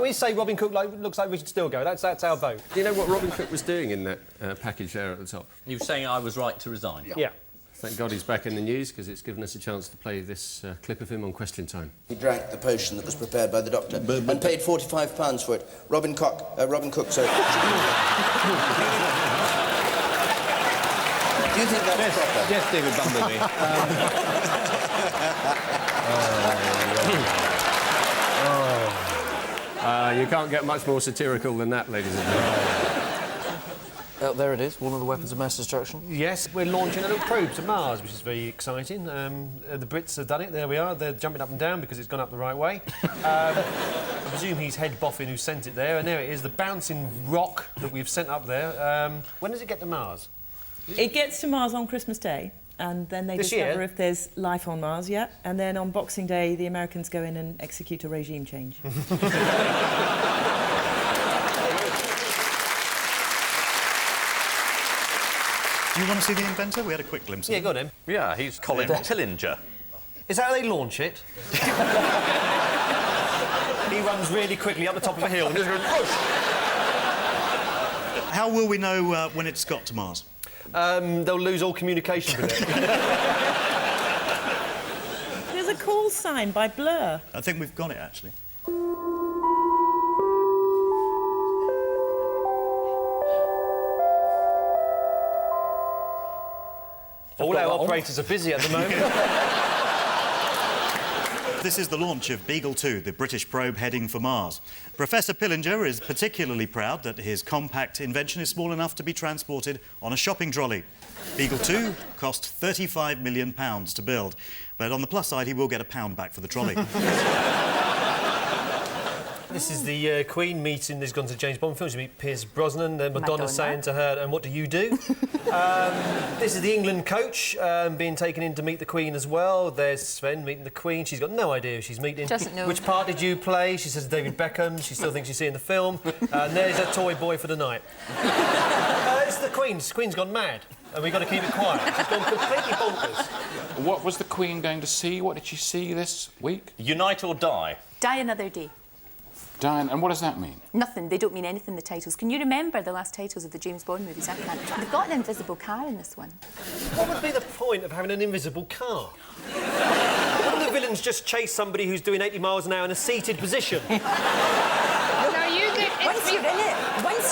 [SPEAKER 1] We say Robin Cook looks like Richard Stilgo. That's our vote.
[SPEAKER 4] Do you know what Robin Cook was doing in that package there at the top?
[SPEAKER 6] You were saying I was right to resign?
[SPEAKER 1] Yeah.
[SPEAKER 4] Thank God he's back in the news, because it's given us a chance to play this clip of him on Question Time.
[SPEAKER 5] He drank the potion that was prepared by the doctor and paid £45 for it. Robin Cook, sorry. Do you think that's proper?
[SPEAKER 25] Yes, David Bumblebee.
[SPEAKER 4] You can't get much more satirical than that, ladies and gentlemen.
[SPEAKER 7] There it is, one of the weapons of mass destruction.
[SPEAKER 1] Yes, we're launching a little probe to Mars, which is very exciting. The Brits have done it. There we are. They're jumping up and down because it's gone up the right way. I presume he's head boffin who sent it there, and there it is, the bouncing rock that we've sent up there. When does it get to Mars?
[SPEAKER 8] It gets to Mars on Christmas Day, and then they discover if there's life on Mars, yeah. And then on Boxing Day, the Americans go in and execute a regime change.
[SPEAKER 9] Do you want to see the inventor? We had a quick glimpse of him.
[SPEAKER 1] Yeah, got him.
[SPEAKER 6] Yeah, he's Colin Tillinger.
[SPEAKER 1] Is that how they launch it? He runs really quickly up the top of a hill and just goes, whoosh!
[SPEAKER 9] How will we know when it's got to Mars?
[SPEAKER 1] They'll lose all communication with it.
[SPEAKER 8] There's a call sign by Blur.
[SPEAKER 9] I think we've got it, actually.
[SPEAKER 1] All our operators are busy at the moment.
[SPEAKER 9] This is the launch of Beagle 2, the British probe heading for Mars. Professor Pillinger is particularly proud that his compact invention is small enough to be transported on a shopping trolley. Beagle 2 cost £35 million to build, but on the plus side, he will get £1 back for the trolley.
[SPEAKER 1] This is the Queen meeting. This has gone to James Bond films. You meet Pierce Brosnan. Madonna saying to her, "And what do you do?" This is the England coach being taken in to meet the Queen as well. There's Sven meeting the Queen. She's got no idea who she's meeting.
[SPEAKER 27] Doesn't know.
[SPEAKER 1] Which part did you play? She says David Beckham. She still thinks she's seeing the film. And there's a toy boy for the night. It's the Queen. The Queen's gone mad. And we've got to keep it quiet. She's gone completely bonkers.
[SPEAKER 28] What was the Queen going to see? What did she see this week?
[SPEAKER 6] Unite or die?
[SPEAKER 27] Die another day.
[SPEAKER 28] Diane, and what does that mean?
[SPEAKER 27] Nothing. They don't mean anything, the titles. Can you remember the last titles of the James Bond movies? I can't. They've got an invisible car in this one.
[SPEAKER 1] What would be the point of having an invisible car? Wouldn't the villains just chase somebody who's doing 80 miles an hour in a seated position?
[SPEAKER 27] No, you get... Once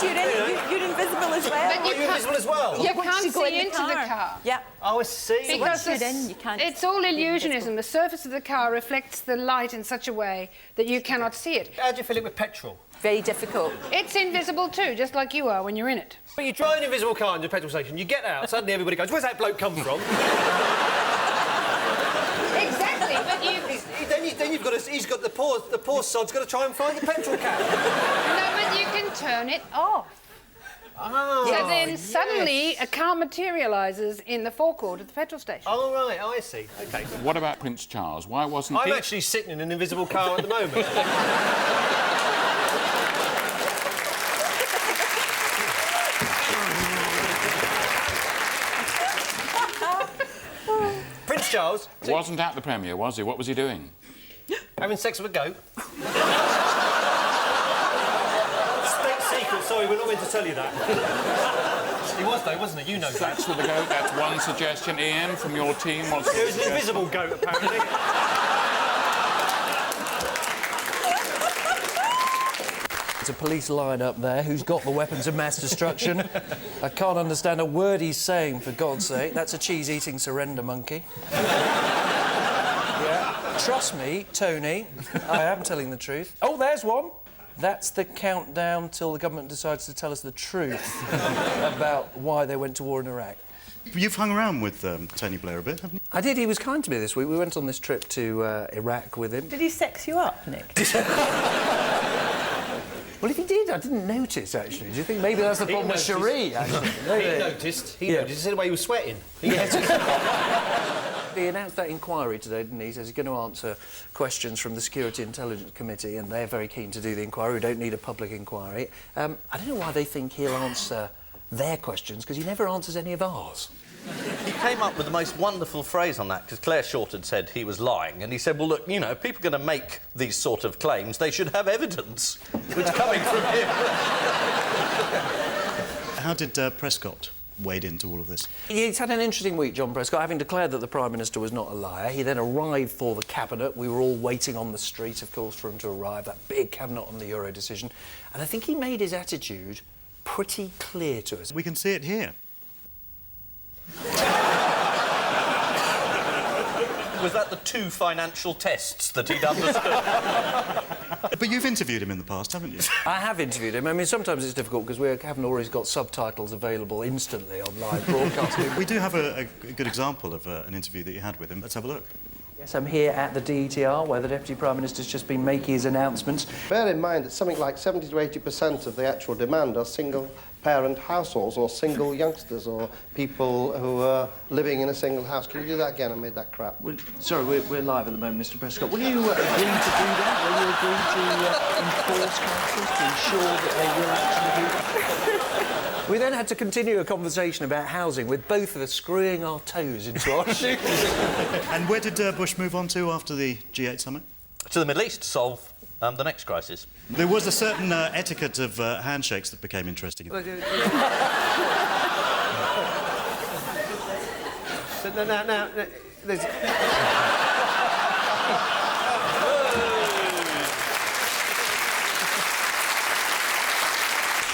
[SPEAKER 27] you're in it, you're invisible as well.
[SPEAKER 1] But you're invisible as well?
[SPEAKER 27] Yeah,
[SPEAKER 22] You can't
[SPEAKER 27] go
[SPEAKER 22] see
[SPEAKER 27] in
[SPEAKER 22] into the car.
[SPEAKER 27] Yeah.
[SPEAKER 1] Oh, I see.
[SPEAKER 22] Because
[SPEAKER 27] once you're in, you can't...
[SPEAKER 22] It's all illusionism. The surface of the car reflects the light in such a way that you cannot see it.
[SPEAKER 1] How do you fill it with petrol?
[SPEAKER 27] Very difficult.
[SPEAKER 22] It's invisible too, just like you are when you're in it.
[SPEAKER 1] But you drive an invisible car into a petrol station, you get out, suddenly everybody goes, "Where's that bloke come from?"
[SPEAKER 22] Exactly, but you...
[SPEAKER 1] Then you've got to... He's got the poor sod's got to try and find the petrol cap.
[SPEAKER 22] No, but you can turn it off.
[SPEAKER 1] Oh,
[SPEAKER 22] so then suddenly a car materialises in the forecourt of the petrol station.
[SPEAKER 1] Oh, right, I see. OK.
[SPEAKER 28] What about Prince Charles? Why wasn't
[SPEAKER 1] I'm
[SPEAKER 28] he...
[SPEAKER 1] actually sitting in an invisible car at the moment. Prince Yes, Charles?
[SPEAKER 28] Wasn't at the premiere, was he? What was he doing?
[SPEAKER 1] Having sex with a goat. State secret, sorry, we're not meant to tell you that. He was, though, wasn't he? You know
[SPEAKER 28] Sex
[SPEAKER 1] that.
[SPEAKER 28] with a goat, that's one suggestion. Ian, from your team, what's
[SPEAKER 1] It was an invisible goat, apparently.
[SPEAKER 7] There's a police line up there. Who's got the weapons of mass destruction? I can't understand a word he's saying, for God's sake. That's a cheese-eating surrender monkey. Yeah. Trust me, Tony, I am telling the truth. Oh, there's one. That's the countdown till the government decides to tell us the truth about why they went to war in Iraq.
[SPEAKER 9] You've hung around with Tony Blair a bit, haven't you?
[SPEAKER 7] I did. He was kind to me this week. We went on this trip to Iraq with him.
[SPEAKER 8] Did he sex you up, Nick?
[SPEAKER 7] Well, if he did, I didn't notice, actually. Do you think maybe that's the problem with Cherie, actually?
[SPEAKER 1] He noticed. He noticed. He said the way he was sweating.
[SPEAKER 7] He announced that inquiry today, didn't he? He says he's going to answer questions from the Security Intelligence Committee, and they're very keen to do the inquiry. We don't need a public inquiry. I don't know why they think he'll answer their questions, because he never answers any of ours.
[SPEAKER 6] He came up with the most wonderful phrase on that, because Claire Short had said he was lying, and he said, well, look, you know, if people are going to make these sort of claims, they should have evidence. Which coming from him...
[SPEAKER 9] How did Prescott wade into all of this?
[SPEAKER 7] He's had an interesting week, John Prescott, having declared that the Prime Minister was not a liar. He then arrived for the Cabinet. We were all waiting on the street, of course, for him to arrive, that big Cabinet on the Euro decision. And I think he made his attitude pretty clear to us.
[SPEAKER 9] We can see it here.
[SPEAKER 6] Was that the two financial tests that he'd understood?
[SPEAKER 9] But you've interviewed him in the past, haven't you?
[SPEAKER 7] I have interviewed him. I mean, sometimes it's difficult because we haven't always got subtitles available instantly on live broadcasting.
[SPEAKER 9] We do have a good example of an interview that you had with him. Let's have a look.
[SPEAKER 7] Yes, I'm here at the DETR, where the Deputy Prime Minister's just been making his announcements.
[SPEAKER 2] Bear in mind that something like 70 to 80% of the actual demand are single-parent households or single youngsters or people who are living in a single house. Can you do that again? I made that crap.
[SPEAKER 7] Well, sorry, we're live at the moment, Mr Prescott. Will you agree to do that? Will you agree to enforce councils to ensure that they will actually do that? We then had to continue a conversation about housing with both of us screwing our toes into our shoes.
[SPEAKER 9] And where did Bush move on to after the G8 summit?
[SPEAKER 6] To the Middle East to solve the next crisis.
[SPEAKER 9] There was a certain etiquette of handshakes that became interesting.
[SPEAKER 1] Now, there's...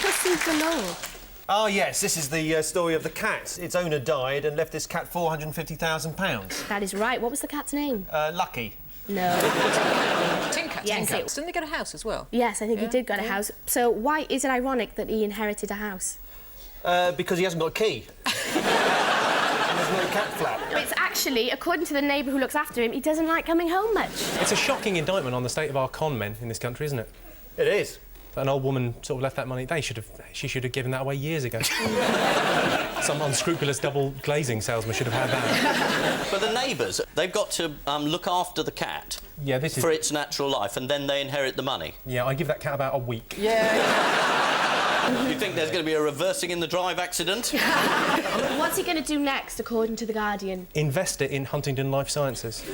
[SPEAKER 22] Pussy galore.
[SPEAKER 1] Oh, yes, this is the story of the cat. Its owner died and left this cat £450,000.
[SPEAKER 22] That is right. What was the cat's name?
[SPEAKER 1] Lucky.
[SPEAKER 22] No.
[SPEAKER 10] Tinker.
[SPEAKER 22] Yes,
[SPEAKER 10] Tinker. Didn't they get a house as well?
[SPEAKER 22] Yes, I think he did get a house. So why is it ironic that he inherited a house?
[SPEAKER 1] Because he hasn't got a key. There's no cat flap.
[SPEAKER 22] It's actually, according to the neighbour who looks after him, he doesn't like coming home much.
[SPEAKER 11] It's a shocking indictment on the state of our con men in this country, isn't it?
[SPEAKER 1] It is.
[SPEAKER 11] An old woman sort of left that money. She should have given that away years ago. Some unscrupulous double glazing salesman should have had that.
[SPEAKER 6] But the neighbours, they've got to look after the cat for its natural life, and then they inherit the money.
[SPEAKER 11] Yeah, I give that cat about a week.
[SPEAKER 22] Yeah.
[SPEAKER 6] Do you think there's going to be a reversing in the drive accident?
[SPEAKER 22] What's he going to do next, according to The Guardian?
[SPEAKER 11] Invest it in Huntingdon Life Sciences.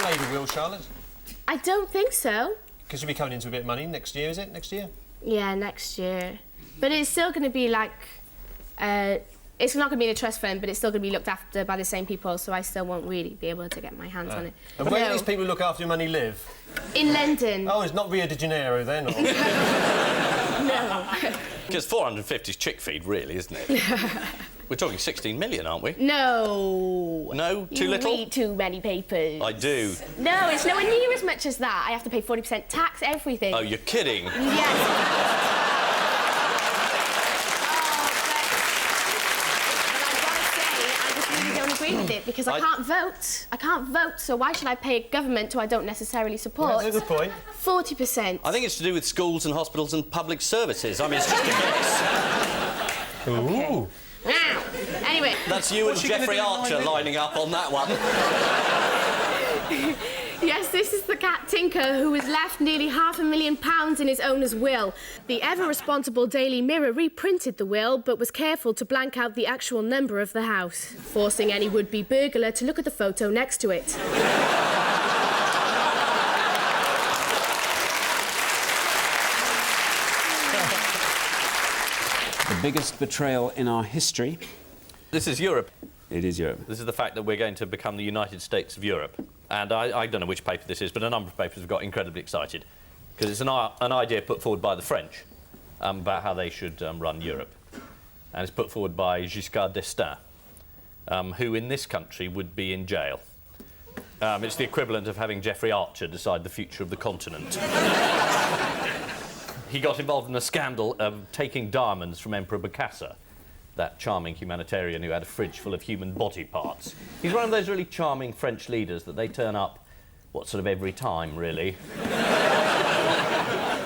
[SPEAKER 1] Have you will, Charlotte?
[SPEAKER 22] I don't think so.
[SPEAKER 1] Because you'll be coming into a bit of money next year, is it? Next year?
[SPEAKER 22] Yeah, next year. But it's still going to be like... it's not going to be in a trust fund, but it's still going to be looked after by the same people, so I still won't really be able to get my hands on it.
[SPEAKER 1] And where do these people who look after your money live?
[SPEAKER 22] In London.
[SPEAKER 1] Oh, it's not Rio de Janeiro, then? Or...
[SPEAKER 22] No.
[SPEAKER 6] Because 450 is chick feed, really, isn't it? We're talking 16 million, aren't we?
[SPEAKER 22] No.
[SPEAKER 6] No? Too little?
[SPEAKER 22] You read too many papers.
[SPEAKER 6] I do.
[SPEAKER 22] No, it's nowhere near as much as that. I have to pay 40% tax, everything.
[SPEAKER 6] Oh, you're kidding?
[SPEAKER 22] Yes. Don't agree with it because I can't vote. I can't vote, so why should I pay a government who I don't necessarily support?
[SPEAKER 1] That's a good point.
[SPEAKER 22] 40%.
[SPEAKER 6] I think it's to do with schools and hospitals and public services. I mean, it's just a guess.
[SPEAKER 11] Ooh.
[SPEAKER 22] Now, anyway.
[SPEAKER 6] That's you and Jeffrey Archer lining up on that one.
[SPEAKER 22] Yes, this is the cat Tinker, who has left nearly £500,000 in his owner's will. The ever-responsible Daily Mirror reprinted the will, but was careful to blank out the actual number of the house, forcing any would-be burglar to look at the photo next to it.
[SPEAKER 23] The biggest betrayal in our history.
[SPEAKER 6] This is Europe.
[SPEAKER 23] It is Europe.
[SPEAKER 6] This is the fact that we're going to become the United States of Europe. And I don't know which paper this is, but a number of papers have got incredibly excited because it's an idea put forward by the French about how they should run Europe. And it's put forward by Giscard d'Estaing, who in this country would be in jail. It's the equivalent of having Jeffrey Archer decide the future of the continent. He got involved in a scandal of taking diamonds from Emperor Bokassa, that charming humanitarian who had a fridge full of human body parts. He's one of those really charming French leaders that they turn up, sort of every time, really.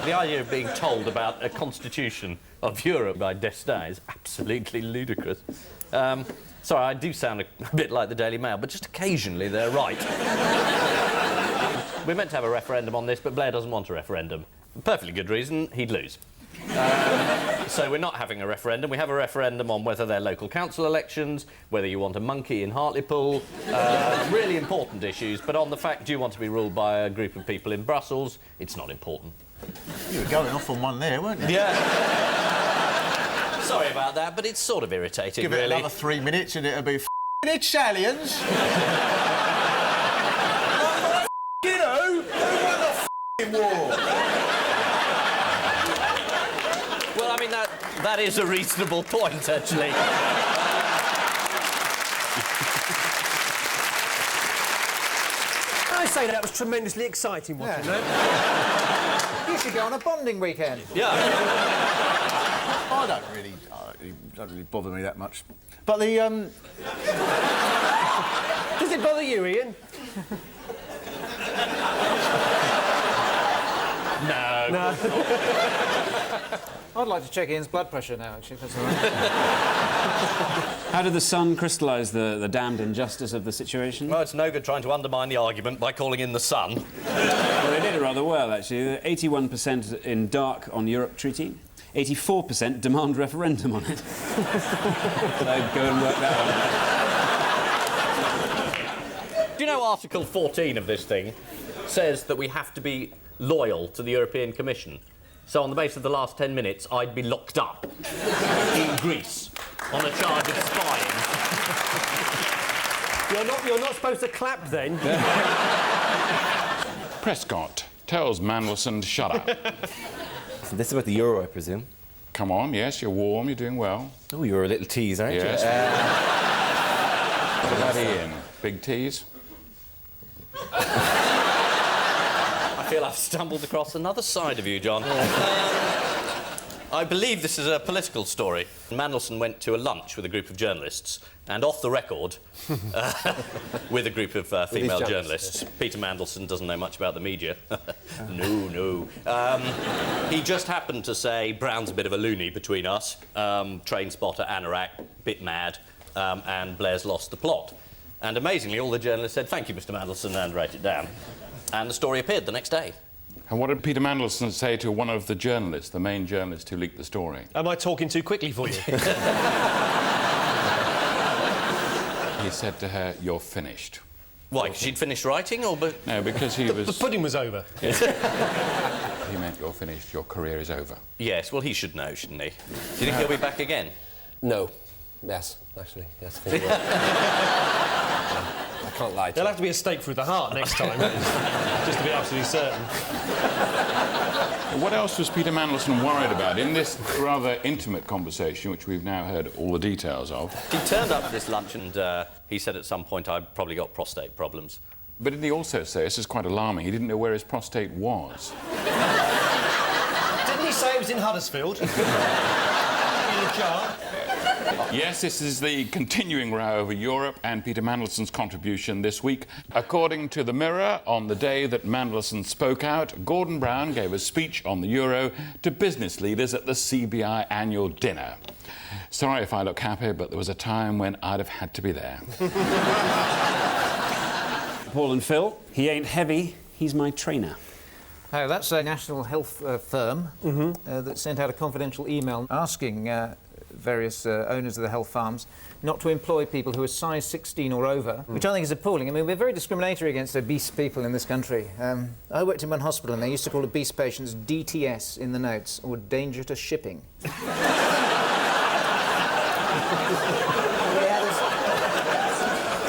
[SPEAKER 6] The idea of being told about a constitution of Europe by d'Estaing is absolutely ludicrous. Sorry, I do sound a bit like the Daily Mail, but just occasionally they're right. We're meant to have a referendum on this, but Blair doesn't want a referendum. For perfectly good reason, he'd lose. So we're not having a referendum. We have a referendum on whether they're local council elections, whether you want a monkey in Hartlepool, really important issues. But on the fact, do you want to be ruled by a group of people in Brussels, it's not important.
[SPEAKER 21] You were going off on one there, weren't you?
[SPEAKER 6] Yeah. Sorry about that, but it's sort of irritating,
[SPEAKER 21] Give
[SPEAKER 6] really.
[SPEAKER 21] it another 3 minutes and it'll be f***ing Italians. You know, who won the f***ing war?
[SPEAKER 6] Well, I mean, that is a reasonable point, actually.
[SPEAKER 1] I say that was tremendously exciting watching that.
[SPEAKER 21] You should go on a bonding weekend.
[SPEAKER 6] Yeah.
[SPEAKER 21] I don't really bother me that much. But the
[SPEAKER 1] Does it bother you, Ian?
[SPEAKER 6] No.
[SPEAKER 21] I'd like to check Ian's blood pressure now, actually, if that's all right.
[SPEAKER 23] How did the Sun crystallise the damned injustice of the situation?
[SPEAKER 6] Well, it's no good trying to undermine the argument by calling in the Sun.
[SPEAKER 23] Well, they did it rather well, actually. 81% in dark on Europe Treaty. 84% demand referendum on it. So go and work that one.
[SPEAKER 6] Do you know Article 14 of this thing says that we have to be loyal to the European Commission? So on the basis of the last 10 minutes, I'd be locked up in Greece on a charge of spying.
[SPEAKER 1] You're not supposed to clap then.
[SPEAKER 12] Prescott tells Mandelson to shut up.
[SPEAKER 13] So this is about the Euro, I presume.
[SPEAKER 12] Come on, yes, you're warm, you're doing well.
[SPEAKER 13] Oh, you're a little tease, aren't
[SPEAKER 12] yes.
[SPEAKER 13] you?
[SPEAKER 12] What about Ian? Big tease?
[SPEAKER 6] I feel I've stumbled across another side of you, John. I believe this is a political story. Mandelson went to a lunch with a group of journalists, and off the record, with a group of female journalists. Yeah. Peter Mandelson doesn't know much about the media. No. He just happened to say, Brown's a bit of a loony between us, train spotter, anorak, bit mad, and Blair's lost the plot. And amazingly, all the journalists said, thank you, Mr. Mandelson, and wrote it down. And the story appeared the next day.
[SPEAKER 12] And what did Peter Mandelson say to one of the journalists, the main journalist who leaked the story?
[SPEAKER 1] Am I talking too quickly for you?
[SPEAKER 12] He said to her, you're finished.
[SPEAKER 6] Why, because she'd finished writing, or...
[SPEAKER 12] No, because he was...
[SPEAKER 1] The pudding was over.
[SPEAKER 12] Yes. He meant you're finished, your career is over.
[SPEAKER 6] Yes, well, he should know, shouldn't he? Do you think he'll be back again?
[SPEAKER 13] No. Yes, actually. Yes, I think I can't lie to
[SPEAKER 1] There'll have to be a stake through the heart next time, just to be absolutely certain.
[SPEAKER 12] What else was Peter Mandelson worried about in this rather intimate conversation, which we've now heard all the details of?
[SPEAKER 6] He turned up at this lunch and he said at some point I'd probably got prostate problems.
[SPEAKER 12] But didn't he also say, this is quite alarming, he didn't know where his prostate was?
[SPEAKER 1] Didn't he say it was in Huddersfield? In a jar?
[SPEAKER 12] Yes, this is the continuing row over Europe and Peter Mandelson's contribution this week. According to the Mirror, on the day that Mandelson spoke out, Gordon Brown gave a speech on the euro to business leaders at the CBI annual dinner. Sorry if I look happy, but there was a time when I'd have had to be there.
[SPEAKER 23] Paul and Phil. He ain't heavy, he's my trainer.
[SPEAKER 14] Oh, that's a national health firm that sent out a confidential email asking various owners of the health farms not to employ people who are size 16 or over, which I think is appalling. I mean, we're very discriminatory against obese people in this country. I worked in one hospital and they used to call obese patients DTS in the notes, or danger to shipping.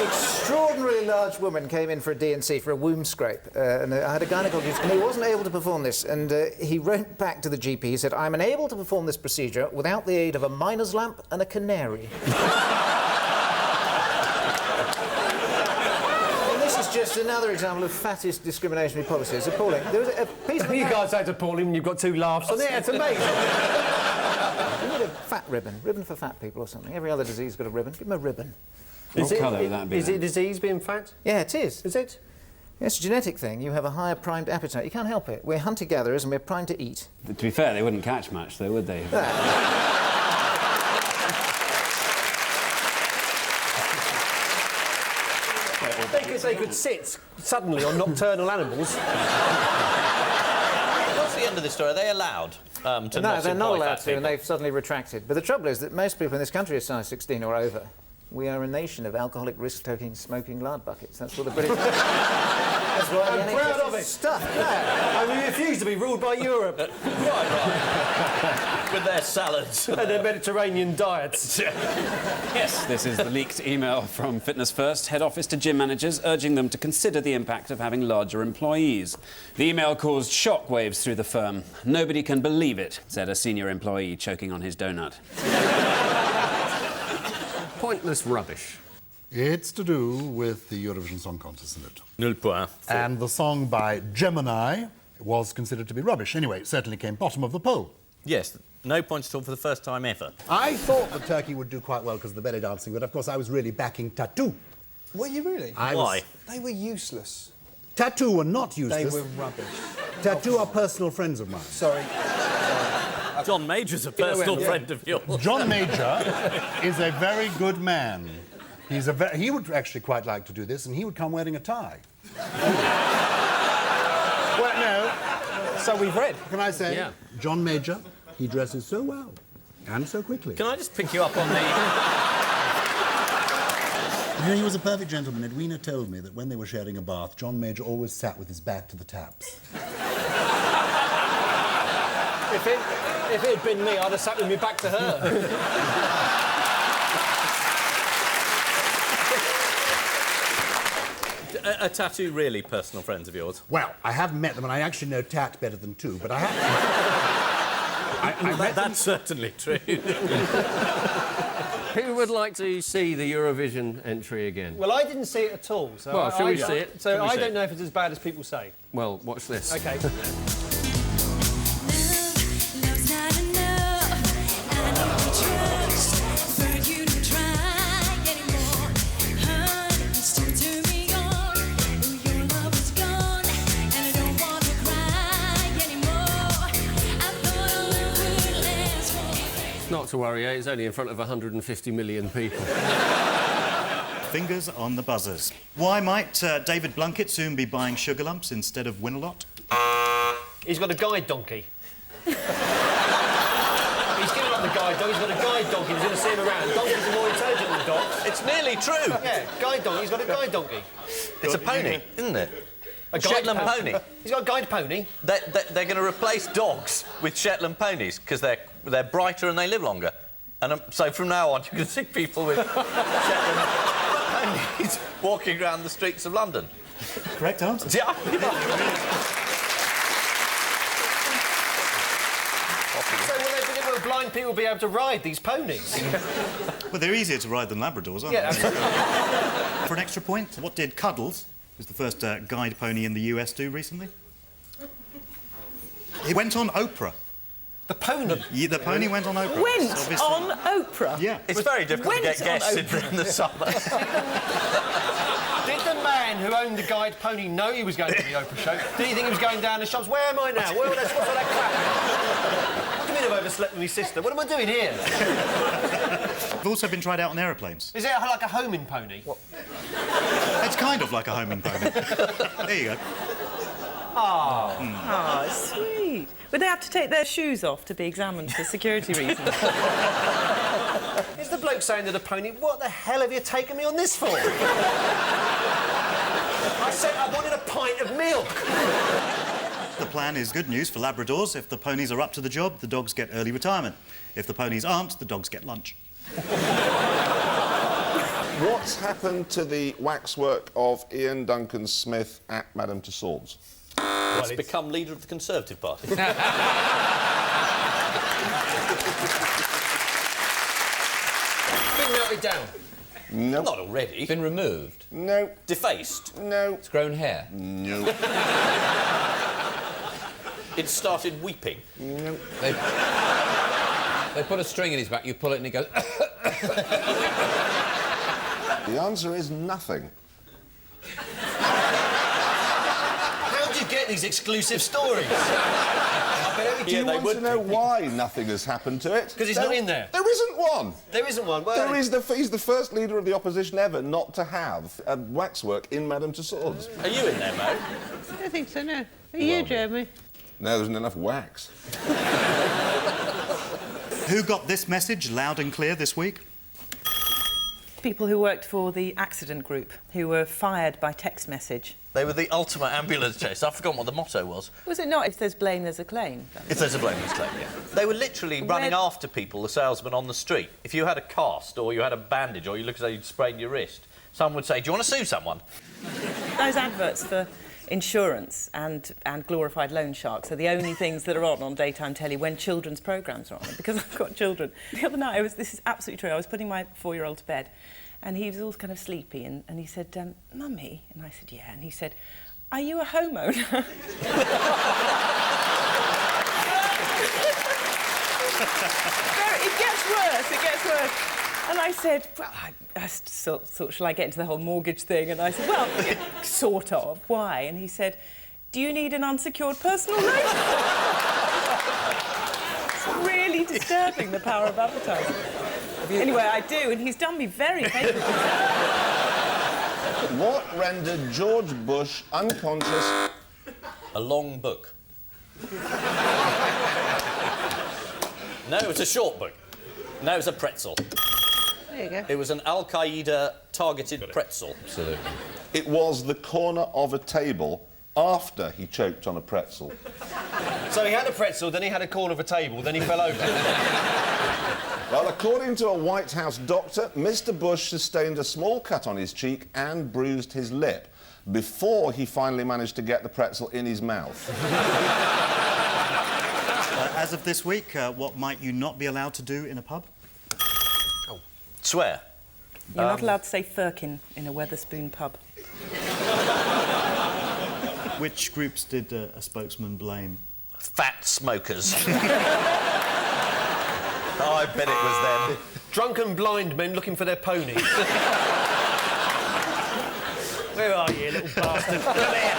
[SPEAKER 14] Extraordinarily large woman came in for a D&C for a womb scrape, and I had a gynaecologist, and he wasn't able to perform this, and he wrote back to the GP. He said, "I'm unable to perform this procedure without the aid of a miner's lamp and a canary." And this is just another example of fattest discriminatory policy. It's appalling. There was a piece of...
[SPEAKER 1] You guys say it's appalling when you've got 2 laughs on it. It's amazing.
[SPEAKER 14] We need a fat ribbon. Ribbon for fat people or something. Every other disease has got a ribbon. Give them a ribbon.
[SPEAKER 1] Is it a disease, being fat?
[SPEAKER 14] Yeah, it is.
[SPEAKER 1] Is it?
[SPEAKER 14] It's a genetic thing. You have a higher primed appetite. You can't help it. We're hunter-gatherers and we're primed to eat.
[SPEAKER 23] To be fair, they wouldn't catch much, though, would they?
[SPEAKER 1] Because they could sit suddenly on nocturnal animals.
[SPEAKER 6] What's the end of this story? Are they allowed to
[SPEAKER 14] No, they're not allowed to,
[SPEAKER 6] people?
[SPEAKER 14] and they've suddenly retracted. But the trouble is that most people in this country are size 16 or over. We are a nation of alcoholic, risk-taking, smoking lard buckets. That's what the British... That's why
[SPEAKER 1] I'm proud of it.
[SPEAKER 14] Stuff.
[SPEAKER 1] And we refuse to be ruled by Europe.
[SPEAKER 6] With their salads.
[SPEAKER 1] And their Mediterranean diets.
[SPEAKER 23] Yes, this is the leaked email from Fitness First head office to gym managers, urging them to consider the impact of having larger employees. The email caused shockwaves through the firm. Nobody can believe it, said a senior employee choking on his donut.
[SPEAKER 1] Pointless rubbish.
[SPEAKER 15] It's to do with the Eurovision Song Contest, isn't it?
[SPEAKER 6] Nul point.
[SPEAKER 15] And the song by Gemini was considered to be rubbish. Anyway, it certainly came bottom of the poll.
[SPEAKER 6] Yes, no points at all for the first time ever.
[SPEAKER 15] I thought that Turkey would do quite well because of the belly dancing, but of course I was really backing Tattoo.
[SPEAKER 3] Were you really?
[SPEAKER 6] Why?
[SPEAKER 3] They were useless.
[SPEAKER 15] Tattoo were not useless.
[SPEAKER 3] They were rubbish.
[SPEAKER 15] Tattoo are personal friends of mine.
[SPEAKER 3] Sorry.
[SPEAKER 6] John Major's a personal friend of yours.
[SPEAKER 15] John Major is a very good man. He would actually quite like to do this, and he would come wearing a tie. Well, no.
[SPEAKER 3] So we've read.
[SPEAKER 15] Can I say, John Major, he dresses so well and so quickly.
[SPEAKER 6] Can I just pick you up on the...
[SPEAKER 15] You know, he was a perfect gentleman. Edwina told me that when they were sharing a bath, John Major always sat with his back to the taps.
[SPEAKER 1] If it had been me, I'd have sat with me back to her.
[SPEAKER 6] Are Tattoo really personal friends of yours?
[SPEAKER 15] Well, I haven't met them, and I actually know Tat better than two, but I have...
[SPEAKER 6] That's certainly true.
[SPEAKER 4] Who would like to see the Eurovision entry again?
[SPEAKER 1] Well, I didn't see it at all, so...
[SPEAKER 4] Well, shall we see it?
[SPEAKER 1] So I don't know if it's as bad as people say.
[SPEAKER 4] Well, watch this.
[SPEAKER 1] OK.
[SPEAKER 4] Not to worry, it's only in front of 150 million people.
[SPEAKER 9] Fingers on the buzzers. Why might David Blunkett soon be buying sugar lumps instead of Win-a-Lot?
[SPEAKER 1] He's got a guide donkey. He's giving up the guide dog. He's got a guide donkey. He's going to see him around. Donkeys are more intelligent than dogs.
[SPEAKER 6] It's nearly true.
[SPEAKER 1] Yeah, guide donkey. He's got a guide donkey.
[SPEAKER 6] It's a pony, isn't it?
[SPEAKER 1] A
[SPEAKER 6] Shetland pony.
[SPEAKER 1] He's got a guide pony.
[SPEAKER 6] They're going to replace dogs with Shetland ponies because they're brighter and they live longer. And so from now on, you can see people with Shetland ponies walking around the streets of London.
[SPEAKER 9] Correct answer.
[SPEAKER 6] Yeah.
[SPEAKER 1] So will blind people be able to ride these ponies?
[SPEAKER 9] Well, they're easier to ride than Labradors, aren't
[SPEAKER 1] they? Absolutely.
[SPEAKER 9] For an extra point, what did Cuddles, who's the first guide pony in the US, do recently? It went on Oprah.
[SPEAKER 1] The pony?
[SPEAKER 9] Yeah, the pony went on Oprah.
[SPEAKER 8] Went
[SPEAKER 9] obviously.
[SPEAKER 8] on Oprah?
[SPEAKER 9] Yeah.
[SPEAKER 6] It's very difficult to get guests in the summer.
[SPEAKER 1] Did the man who owned the guide pony know he was going to the Oprah show? Did he think he was going down the shops? Where am I now? What's all that crap? What do you mean I've overslept with my sister? What am I doing here?
[SPEAKER 9] They've also been tried out on aeroplanes.
[SPEAKER 1] Is it like a homing pony? What?
[SPEAKER 9] It's kind of like a homing pony. There you go.
[SPEAKER 8] Oh, sweet. Would they have to take their shoes off to be examined for security reasons?
[SPEAKER 1] Is the bloke saying to the pony, what the hell have you taken me on this for? I said I wanted a pint of milk.
[SPEAKER 9] The plan is good news for Labradors. If the ponies are up to the job, the dogs get early retirement. If the ponies aren't, the dogs get lunch.
[SPEAKER 5] What's happened to the waxwork of Ian Duncan Smith at Madame Tussauds?
[SPEAKER 6] Well, it's become leader of the Conservative Party.
[SPEAKER 1] Been melted down.
[SPEAKER 5] No.
[SPEAKER 6] Not already.
[SPEAKER 13] Been removed?
[SPEAKER 5] No.
[SPEAKER 6] Defaced?
[SPEAKER 5] No.
[SPEAKER 13] It's grown hair?
[SPEAKER 5] No.
[SPEAKER 6] It started weeping?
[SPEAKER 5] No.
[SPEAKER 13] They put a string in his back, you pull it and he goes...
[SPEAKER 5] The answer is nothing.
[SPEAKER 1] How do you get these exclusive stories?
[SPEAKER 5] Do you want to know why nothing has happened to it?
[SPEAKER 1] Because he's not in there.
[SPEAKER 5] There isn't one.
[SPEAKER 1] There isn't one. Well,
[SPEAKER 5] There is he's the first leader of the opposition ever not to have a waxwork in Madame Tussauds.
[SPEAKER 6] Are you in there, Mo?
[SPEAKER 16] I don't think so, no. Are you, Jeremy?
[SPEAKER 5] No, there isn't enough wax.
[SPEAKER 9] Who got this message loud and clear this week?
[SPEAKER 8] People who worked for the accident group, who were fired by text message.
[SPEAKER 6] They were the ultimate ambulance chase. I've forgotten what the motto was.
[SPEAKER 8] Was it not? If there's blame, there's a claim.
[SPEAKER 6] If there's a blame, there's a claim, yeah. They were literally running after people, the salesmen, on the street. If you had a cast, or you had a bandage, or you look as though you'd sprained your wrist, someone would say, do you want to sue someone?
[SPEAKER 8] Those adverts for insurance and glorified loan sharks are the only things that are on daytime telly when children's programmes are on. Because I've got children. The other night, this is absolutely true, I was putting my 4-year-old to bed and he was all kind of sleepy and he said, Mummy? And I said, yeah. And he said, are you a homeowner? It gets worse. And I said, well, I thought, shall I get into the whole mortgage thing? And I said, well, sort of. Why? And he said, do you need an unsecured personal loan? It's really disturbing, the power of advertising. Anyway, I do, and he's done me very painfully.
[SPEAKER 5] What rendered George Bush unconscious?
[SPEAKER 6] A long book. No, it's a short book. No, it's a pretzel.
[SPEAKER 16] There you go.
[SPEAKER 6] It was an Al-Qaeda targeted pretzel.
[SPEAKER 13] Absolutely.
[SPEAKER 5] It was the corner of a table after he choked on a pretzel.
[SPEAKER 1] So he had a pretzel, then he had a corner of a table, then he fell over.
[SPEAKER 5] Well, according to a White House doctor, Mr. Bush sustained a small cut on his cheek and bruised his lip before he finally managed to get the pretzel in his mouth.
[SPEAKER 9] As of this week, what might you not be allowed to do in a pub?
[SPEAKER 6] Swear.
[SPEAKER 8] You're not allowed to say firkin in a Wetherspoon pub.
[SPEAKER 9] Which groups did a spokesman blame?
[SPEAKER 6] Fat smokers. I bet it was them.
[SPEAKER 1] Drunken blind men looking for their ponies. Where are you, little bastard? Come here.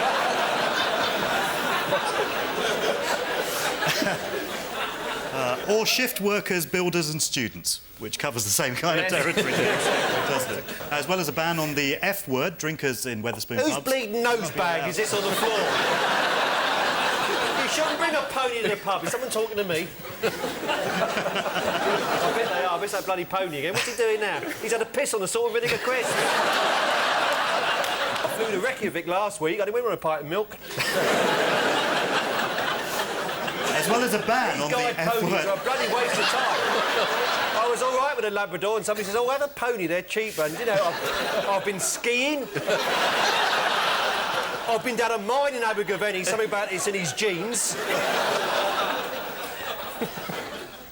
[SPEAKER 9] Or shift workers, builders and students, which covers the same kind of territory, doesn't it? As well as a ban on the F word, drinkers in Wetherspoon
[SPEAKER 1] Whose
[SPEAKER 9] pubs.
[SPEAKER 1] bleeding nosebag is this on the floor? You shouldn't bring a pony to the pub. Is someone talking to me? I bet they are. I miss that bloody pony again. What's he doing now? He's had a piss on the salt and vinegar crisp. I flew to Reykjavik last week. I didn't win on a pint of milk.
[SPEAKER 9] As well as a ban on the F
[SPEAKER 1] ponies
[SPEAKER 9] word.
[SPEAKER 1] are a bloody waste of time. I was all right with a Labrador, and somebody says, "Oh, have a pony. They're cheaper." And you know, I've been skiing. I've been down a mine in Abergavenny. Something about it's in his genes.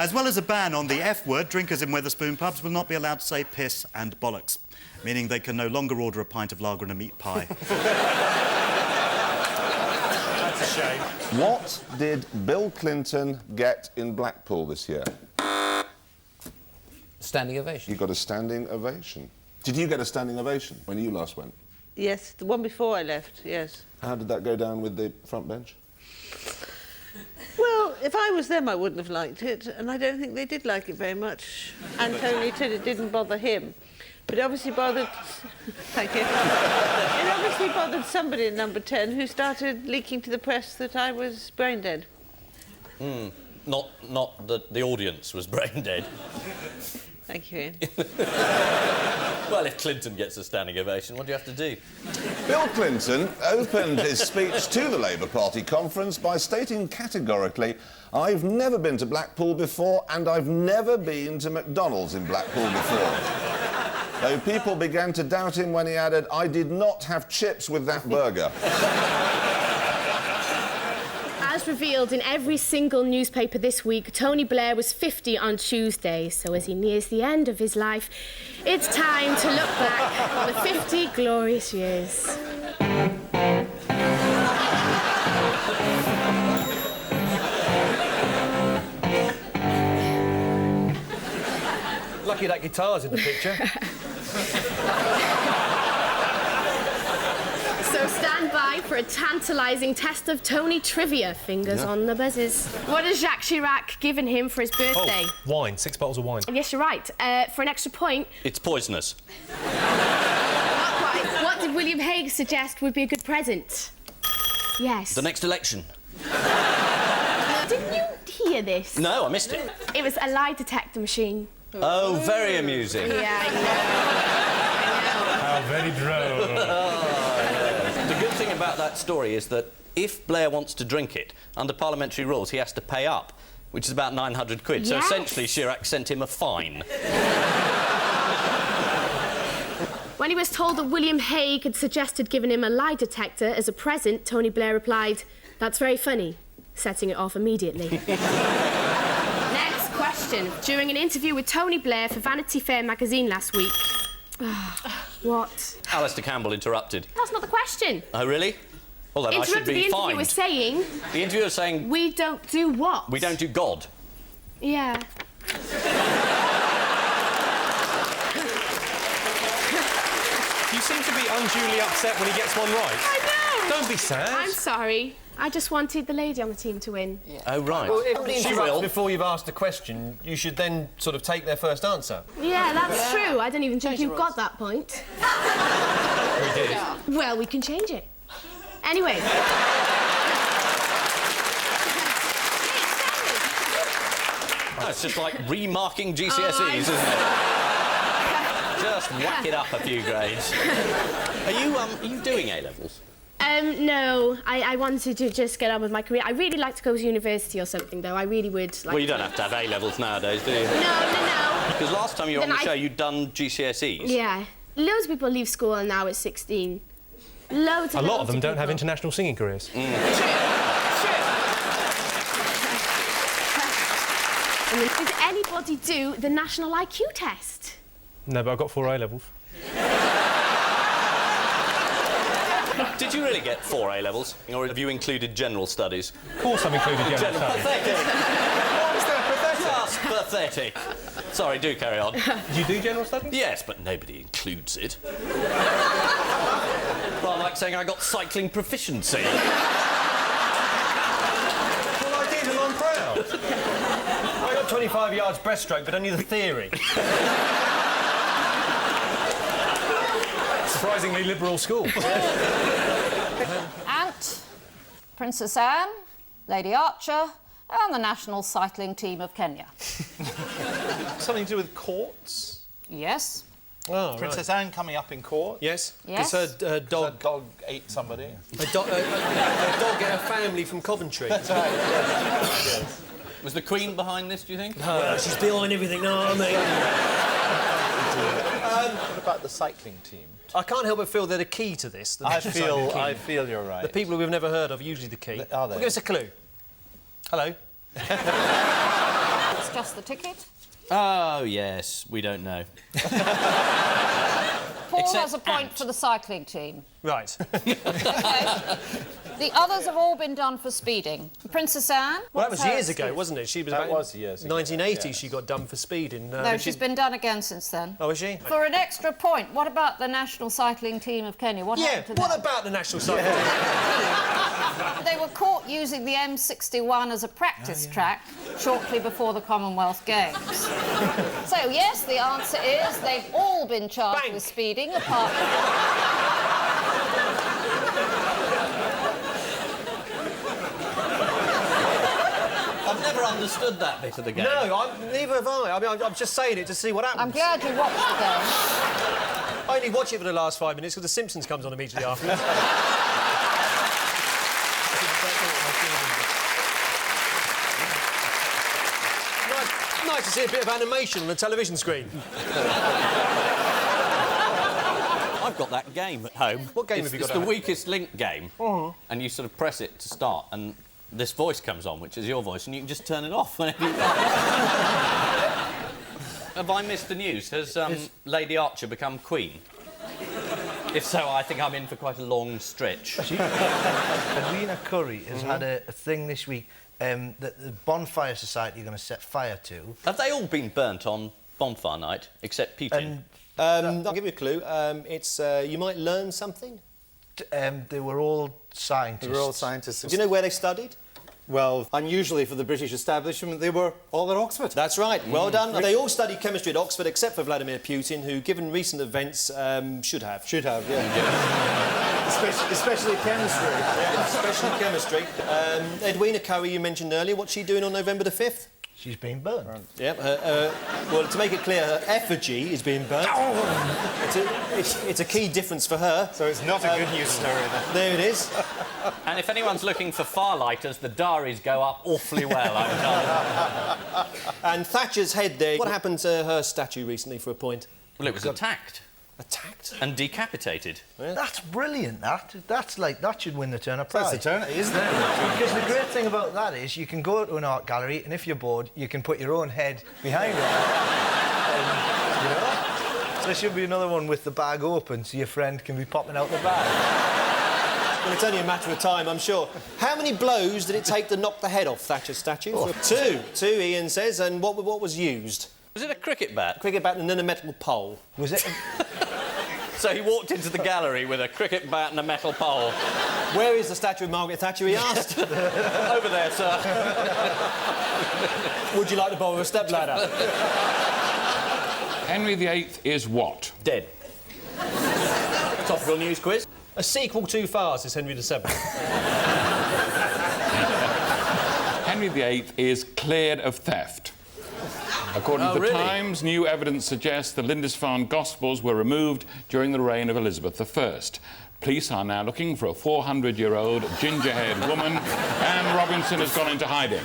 [SPEAKER 9] As well as a ban on the F word, drinkers in Wetherspoon pubs will not be allowed to say piss and bollocks, meaning they can no longer order a pint of lager and a meat pie.
[SPEAKER 1] That's a shame.
[SPEAKER 5] What did Bill Clinton get in Blackpool this year?
[SPEAKER 13] Standing ovation.
[SPEAKER 5] He got a standing ovation. Did you get a standing ovation when you last went?
[SPEAKER 16] Yes, the one before I left, yes.
[SPEAKER 5] How did that go down with the front bench?
[SPEAKER 16] Well, if I was them, I wouldn't have liked it, and I don't think they did like it very much. And Tony said it didn't bother him. But it obviously bothered... Thank you. It obviously bothered somebody at number 10 who started leaking to the press that I was brain dead.
[SPEAKER 6] Not that the audience was brain dead.
[SPEAKER 16] Thank you, Ian.
[SPEAKER 6] Well, if Clinton gets a standing ovation, what do you have to do?
[SPEAKER 5] Bill Clinton opened his speech to the Labour Party conference by stating categorically, "I've never been to Blackpool before and I've never been to McDonald's in Blackpool before." Though people began to doubt him when he added, "I did not have chips with that burger."
[SPEAKER 22] As revealed in every single newspaper this week, Tony Blair was 50 on Tuesday. So as he nears the end of his life, it's time to look back on the 50 glorious years.
[SPEAKER 1] Lucky that guitar's in the picture.
[SPEAKER 22] So stand by for a tantalising test of Tony trivia. Fingers on the buzzers. What has Jacques Chirac given him for his birthday?
[SPEAKER 11] Oh, wine. 6 bottles of wine.
[SPEAKER 22] Yes, you're right. For an extra point...
[SPEAKER 6] It's poisonous.
[SPEAKER 22] Not quite. What did William Hague suggest would be a good present? Yes.
[SPEAKER 6] The next election.
[SPEAKER 22] Didn't you hear this?
[SPEAKER 6] No, I missed it.
[SPEAKER 22] It was a lie detector machine.
[SPEAKER 6] Oh, very amusing.
[SPEAKER 22] Yeah, I know.
[SPEAKER 11] How very droll.
[SPEAKER 6] The good thing about that story is that if Blair wants to drink it, under parliamentary rules, he has to pay up, which is about 900 quid. So
[SPEAKER 22] Yes.
[SPEAKER 6] essentially, Chirac sent him a fine.
[SPEAKER 22] When he was told that William Hague had suggested giving him a lie detector as a present, Tony Blair replied, "That's very funny," setting it off immediately. Next question. During an interview with Tony Blair for Vanity Fair magazine last week... What?
[SPEAKER 6] Alistair Campbell interrupted.
[SPEAKER 22] That's not the question.
[SPEAKER 6] Oh, really? Well, then I should
[SPEAKER 22] Interrupted the
[SPEAKER 6] be
[SPEAKER 22] interviewer
[SPEAKER 6] fined.
[SPEAKER 22] saying...
[SPEAKER 6] The interviewer was saying...
[SPEAKER 22] We don't do what?
[SPEAKER 6] We don't do God.
[SPEAKER 22] Yeah.
[SPEAKER 11] You seem to be unduly upset when he gets one right.
[SPEAKER 22] I know!
[SPEAKER 11] Don't be sad.
[SPEAKER 22] I'm sorry. I just wanted the lady on the team to win.
[SPEAKER 6] Oh, right.
[SPEAKER 1] Well, if
[SPEAKER 6] She
[SPEAKER 1] interrupts
[SPEAKER 6] will.
[SPEAKER 1] before you've asked a question, you should then sort of take their first answer.
[SPEAKER 22] Yeah, that's true. I don't even think you got that point.
[SPEAKER 1] We did.
[SPEAKER 22] Well, we can change it. Anyway.
[SPEAKER 6] Oh, it's just like remarking GCSEs, isn't it? Just whack it up a few grades. Are you doing A-levels?
[SPEAKER 22] No, I wanted to just get on with my career. I really like to go to university or something, though. I really would like...
[SPEAKER 6] Well, you don't have to have A-levels nowadays, do you?
[SPEAKER 22] No.
[SPEAKER 6] Because last time you were on
[SPEAKER 22] Then
[SPEAKER 6] the show, you'd done GCSEs.
[SPEAKER 22] Yeah. Loads of people leave school and now at 16. Loads
[SPEAKER 11] A
[SPEAKER 22] and
[SPEAKER 11] lot
[SPEAKER 22] loads
[SPEAKER 11] of them don't have
[SPEAKER 22] people.
[SPEAKER 11] international singing careers.
[SPEAKER 22] I mean, did anybody do the national IQ test?
[SPEAKER 11] No, but I got 4 A-levels.
[SPEAKER 6] Did you really get 4 A-levels? Or have you included general studies?
[SPEAKER 11] Of course I've included general studies.
[SPEAKER 6] Pathetic. What is that pathetic? Just pathetic. Sorry, do carry on.
[SPEAKER 11] Did you do general studies?
[SPEAKER 6] Yes, but nobody includes it. Well, like saying I got cycling proficiency.
[SPEAKER 1] Well, I did, and I'm proud. I got 25 yards breaststroke, but only the theory. Surprisingly liberal school.
[SPEAKER 17] Ant, Princess Anne, Lady Archer, and the national cycling team of Kenya.
[SPEAKER 21] Something to do with courts?
[SPEAKER 17] Yes.
[SPEAKER 1] Oh,
[SPEAKER 21] Princess Anne coming up in court?
[SPEAKER 1] Yes.
[SPEAKER 17] Yes.
[SPEAKER 1] Because her dog...
[SPEAKER 21] Her dog ate somebody.
[SPEAKER 1] Her dog ate her family from Coventry.
[SPEAKER 21] That's right. Yes.
[SPEAKER 6] Was the Queen behind this, do you think?
[SPEAKER 1] No, she's behind everything, no, I mean...
[SPEAKER 21] What about the cycling team?
[SPEAKER 1] I can't help but feel they're the key to this. The
[SPEAKER 21] I
[SPEAKER 1] cycling team.
[SPEAKER 21] feel you're right.
[SPEAKER 1] The people we've never heard of are usually the key.
[SPEAKER 21] Are they?
[SPEAKER 1] Well, give us a clue. Hello.
[SPEAKER 17] It's just the ticket.
[SPEAKER 6] Oh, yes, we don't know.
[SPEAKER 17] Paul
[SPEAKER 6] Except
[SPEAKER 17] has a point for the cycling team.
[SPEAKER 1] Right.
[SPEAKER 17] Okay. The others have all been done for speeding. Princess Anne?
[SPEAKER 1] Well, that was
[SPEAKER 17] what's her
[SPEAKER 1] years ago,
[SPEAKER 17] excuse?
[SPEAKER 1] wasn't it? She was
[SPEAKER 21] That
[SPEAKER 1] about
[SPEAKER 21] was years ago,
[SPEAKER 1] 1980.
[SPEAKER 21] yes.
[SPEAKER 1] She got done for speeding.
[SPEAKER 17] No, she's been done again since then.
[SPEAKER 1] Oh, is she?
[SPEAKER 17] For an extra point, what about the national cycling team of Kenya? What
[SPEAKER 1] Yeah.
[SPEAKER 17] happened to
[SPEAKER 1] What
[SPEAKER 17] them?
[SPEAKER 1] about the national cycling team?
[SPEAKER 17] They were caught using the M61 as a practice track shortly before the Commonwealth Games. So, yes, the answer is they've all been charged with speeding, apart from...
[SPEAKER 6] I've never understood that bit of the game.
[SPEAKER 1] No, neither have I. I mean, I'm just saying it to see what happens.
[SPEAKER 17] I'm glad you watched the game.
[SPEAKER 1] I only watch it for the last 5 minutes because The Simpsons comes on immediately afterwards. Nice to see a bit of animation on the television screen.
[SPEAKER 6] I've got that game at home.
[SPEAKER 1] What game have you got
[SPEAKER 6] It's
[SPEAKER 1] at
[SPEAKER 6] the
[SPEAKER 1] home?
[SPEAKER 6] weakest link game. And you sort of press it to start, and this voice comes on, which is your voice, and you can just turn it off whenever you like. Have I missed the news? Has Lady Archer become Queen? If so, I think I'm in for quite a long stretch.
[SPEAKER 18] Edwina Curry has had a thing this week that the Bonfire Society are going to set fire to.
[SPEAKER 6] Have they all been burnt on bonfire night, except Putin?
[SPEAKER 1] I'll give you a clue. It's you might learn something.
[SPEAKER 18] They were all scientists.
[SPEAKER 21] They were all scientists.
[SPEAKER 1] Do you know where they studied?
[SPEAKER 21] Well, unusually for the British establishment, they were all at Oxford.
[SPEAKER 1] That's right. Well done. They all studied chemistry at Oxford, except for Vladimir Putin, who, given recent events, should have.
[SPEAKER 21] Should have, yeah. especially chemistry.
[SPEAKER 1] Yeah, especially chemistry. Edwina Curry, you mentioned earlier. What's she doing on November the 5th?
[SPEAKER 18] She's been burnt.
[SPEAKER 1] Yep. Well, to make it clear, her effigy is being burnt. It's a key difference for her.
[SPEAKER 21] So it's not a good news story, then.
[SPEAKER 1] There it is.
[SPEAKER 6] And if anyone's looking for firelighters, the diaries go up awfully well, I'm told.
[SPEAKER 1] And Thatcher's head there. What happened to her statue recently, for a point?
[SPEAKER 6] Well, it was attacked.
[SPEAKER 1] Attacked?
[SPEAKER 6] And decapitated.
[SPEAKER 1] Yeah.
[SPEAKER 18] That's brilliant, that should win the Turner Prize.
[SPEAKER 21] That's the Turner, isn't it?
[SPEAKER 18] Because the great thing about that is you can go to an art gallery and if you're bored, you can put your own head behind it. And, you know? So there should be another one with the bag open so your friend can be popping out the bag.
[SPEAKER 1] Well, it's only a matter of time, I'm sure. How many blows did it take to knock the head off Thatcher's statue?
[SPEAKER 18] Oh.
[SPEAKER 1] Two, Ian says. And what was used?
[SPEAKER 6] Was it a cricket bat?
[SPEAKER 1] Cricket bat and then a metal pole.
[SPEAKER 18] Was it?
[SPEAKER 6] So he walked into the gallery with a cricket bat and a metal pole.
[SPEAKER 1] Where is the statue of Margaret Thatcher, he asked.
[SPEAKER 6] Over there, sir.
[SPEAKER 1] Would you like to borrow a stepladder?
[SPEAKER 12] Henry VIII is what?
[SPEAKER 6] Dead. Topical news quiz.
[SPEAKER 1] A sequel too fast is Henry VII.
[SPEAKER 12] Henry VIII is cleared of theft. According to the Times, new evidence suggests the Lindisfarne Gospels were removed during the reign of Elizabeth I. Police are now looking for a 400-year-old ginger-haired woman, and Robinson has gone into hiding.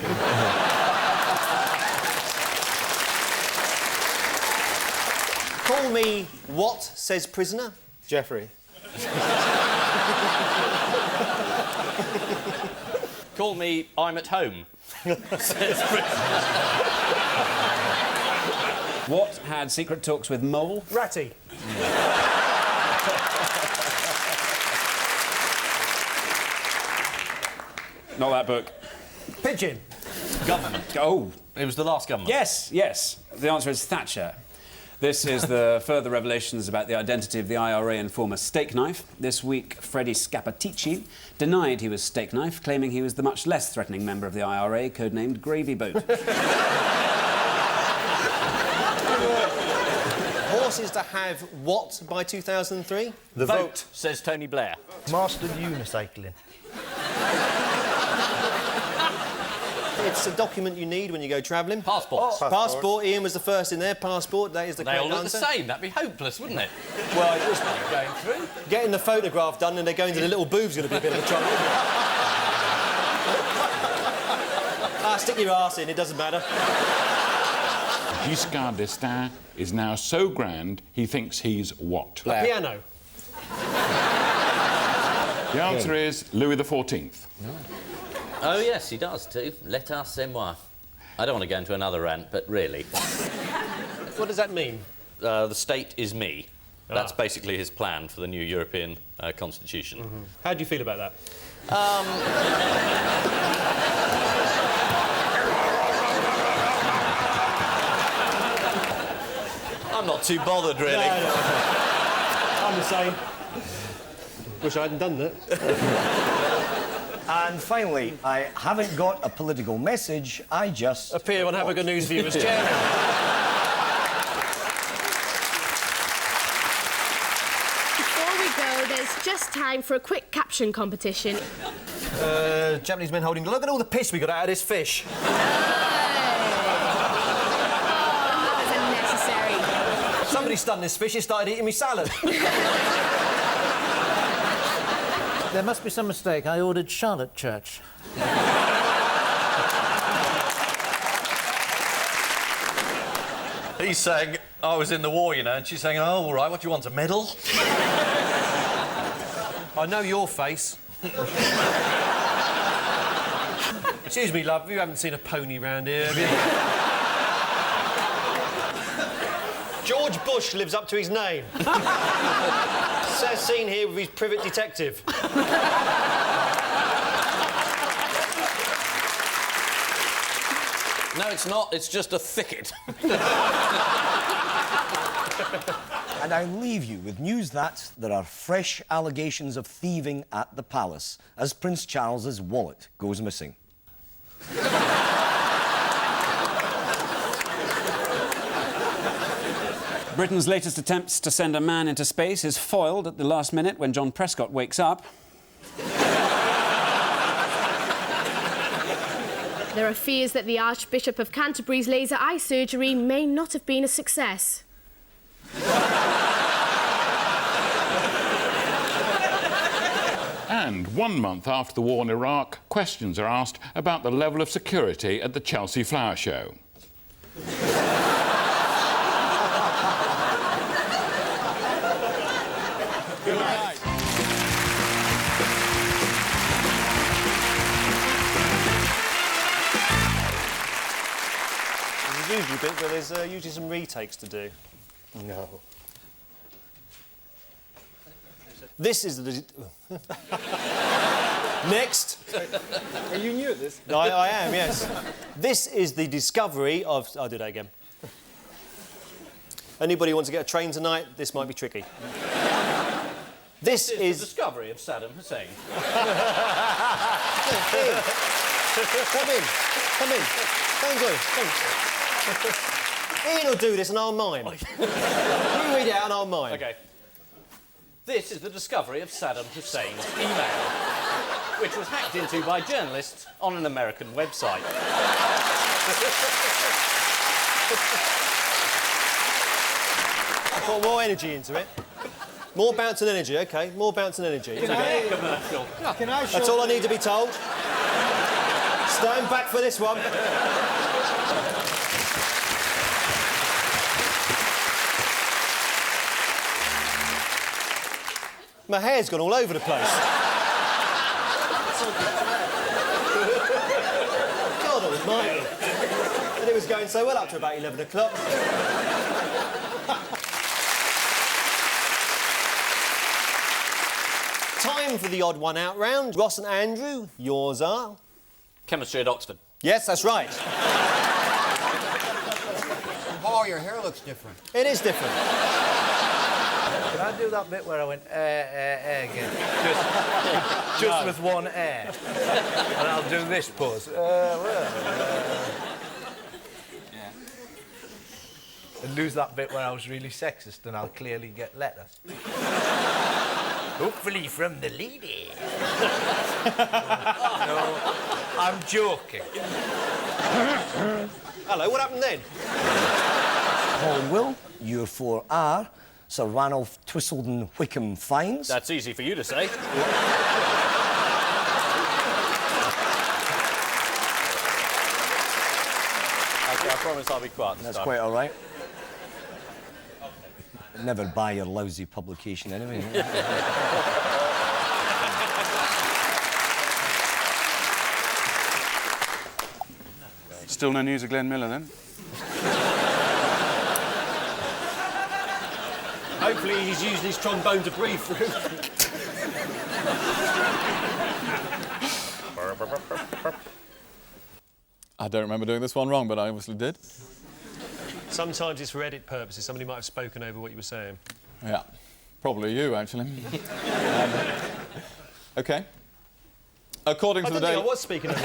[SPEAKER 1] Call me what, says prisoner?
[SPEAKER 21] Jeffrey.
[SPEAKER 6] Call me I'm at home, says prisoner.
[SPEAKER 23] What had secret talks with Mole?
[SPEAKER 1] Ratty.
[SPEAKER 23] Not that book.
[SPEAKER 1] Pigeon.
[SPEAKER 6] Government.
[SPEAKER 23] Oh.
[SPEAKER 6] It was the last government.
[SPEAKER 23] Yes, yes. The answer is Thatcher. This is the further revelations about the identity of the IRA informer Steak Knife. This week, Freddie Scappaticci denied he was Steak Knife, claiming he was the much less threatening member of the IRA, codenamed Gravy Boat.
[SPEAKER 1] Horses to have what by 2003?
[SPEAKER 6] The vote, says Tony Blair.
[SPEAKER 18] Mastered unicycling.
[SPEAKER 1] It's a document you need when you go travelling.
[SPEAKER 6] Passport.
[SPEAKER 1] Oh, passport. Ian was the first in there. Passport. That is the correct
[SPEAKER 6] They all look
[SPEAKER 1] answer.
[SPEAKER 6] the same. That'd be hopeless, wouldn't it?
[SPEAKER 1] Well, it was
[SPEAKER 6] going through.
[SPEAKER 1] Getting the photograph done and they're going to the little boob's going to be a bit of a trouble. Stick your arse in. It doesn't matter.
[SPEAKER 12] Giscard d'Estaing is now so grand, he thinks he's what?
[SPEAKER 1] A piano.
[SPEAKER 12] The answer is Louis XIV.
[SPEAKER 6] Oh, yes, he does too. L'état, c'est moi. I don't want to go into another rant, but really.
[SPEAKER 1] What does that mean?
[SPEAKER 6] The state is me. That's basically his plan for the new European constitution.
[SPEAKER 1] Mm-hmm. How do you feel about that?
[SPEAKER 6] I'm not too bothered, really.
[SPEAKER 1] No. I'm the same. Wish I hadn't done that.
[SPEAKER 19] And finally, I haven't got a political message, I just...
[SPEAKER 1] appear on Have a Good News for You as chairman.
[SPEAKER 22] Before we go, there's just time for a quick caption competition.
[SPEAKER 18] Japanese men holding... Look at all the piss we got out of this fish.
[SPEAKER 22] That was unnecessary.
[SPEAKER 18] Somebody stunned this fish, it started eating me salad.
[SPEAKER 14] There must be some mistake. I ordered Charlotte Church.
[SPEAKER 7] He's saying, I was in the war, you know, and she's saying, oh, all right, what do you want, a medal?
[SPEAKER 1] I know your face. Excuse me, love, you haven't seen a pony round here, have you? George Bush lives up to his name. Says seen here with his private detective.
[SPEAKER 6] No, it's not. It's just a thicket.
[SPEAKER 2] And I leave you with news that there are fresh allegations of thieving at the palace as Prince Charles's wallet goes missing.
[SPEAKER 23] Britain's latest attempts to send a man into space is foiled at the last minute when John Prescott wakes up.
[SPEAKER 22] There are fears that the Archbishop of Canterbury's laser eye surgery may not have been a success.
[SPEAKER 12] And 1 month after the war in Iraq, questions are asked about the level of security at the Chelsea Flower Show.
[SPEAKER 1] There's usually a bit, but there's usually some retakes to do.
[SPEAKER 2] No.
[SPEAKER 1] This is the... Next.
[SPEAKER 3] Are you new at this?
[SPEAKER 1] I am, yes. This is the discovery of... I'll do that again. Anybody who wants to get a train tonight, this might be tricky. This is...
[SPEAKER 6] the discovery of Saddam Hussein.
[SPEAKER 1] Come in. Come in. Come on. Ian will do this and I'll mime. You read it out and I'll mime.
[SPEAKER 6] OK. This is the discovery of Saddam Hussein's email, which was hacked into by journalists on an American website.
[SPEAKER 1] Put more energy into it. More bounce and energy, OK. More bounce and energy.
[SPEAKER 6] Commercial.
[SPEAKER 1] That's all I need to be told. Stand back for this one. My hair's gone all over the place. God almighty. And it was going so well up to about 11 o'clock. Time for the odd one out round. Ross and Andrew, yours are?
[SPEAKER 6] Chemistry at Oxford.
[SPEAKER 1] Yes, that's right.
[SPEAKER 21] Oh, your hair looks different.
[SPEAKER 1] It is different.
[SPEAKER 18] Can I do that bit where I went again? Just with one air. And I'll do this pause. And lose that bit where I was really sexist and I'll clearly get letters. Hopefully from the lady. No, I'm joking.
[SPEAKER 1] Hello, what happened then?
[SPEAKER 2] Colin Will, year 4R, Sir Ranulph Twistleton Wickham Fines.
[SPEAKER 6] That's easy for you to say.
[SPEAKER 2] OK,
[SPEAKER 6] I promise I'll be quiet this
[SPEAKER 2] That's
[SPEAKER 6] time.
[SPEAKER 2] quite all right. Never buy your lousy publication anyway.
[SPEAKER 19] Still no news of Glenn Miller, then?
[SPEAKER 1] Hopefully he's using his trombone to breathe through.
[SPEAKER 19] I don't remember doing this one wrong, but I obviously did.
[SPEAKER 1] Sometimes it's for edit purposes. Somebody might have spoken over what you were saying.
[SPEAKER 19] Yeah, probably you, actually. OK. According to the
[SPEAKER 1] I
[SPEAKER 19] Daily...
[SPEAKER 1] think I was speaking over.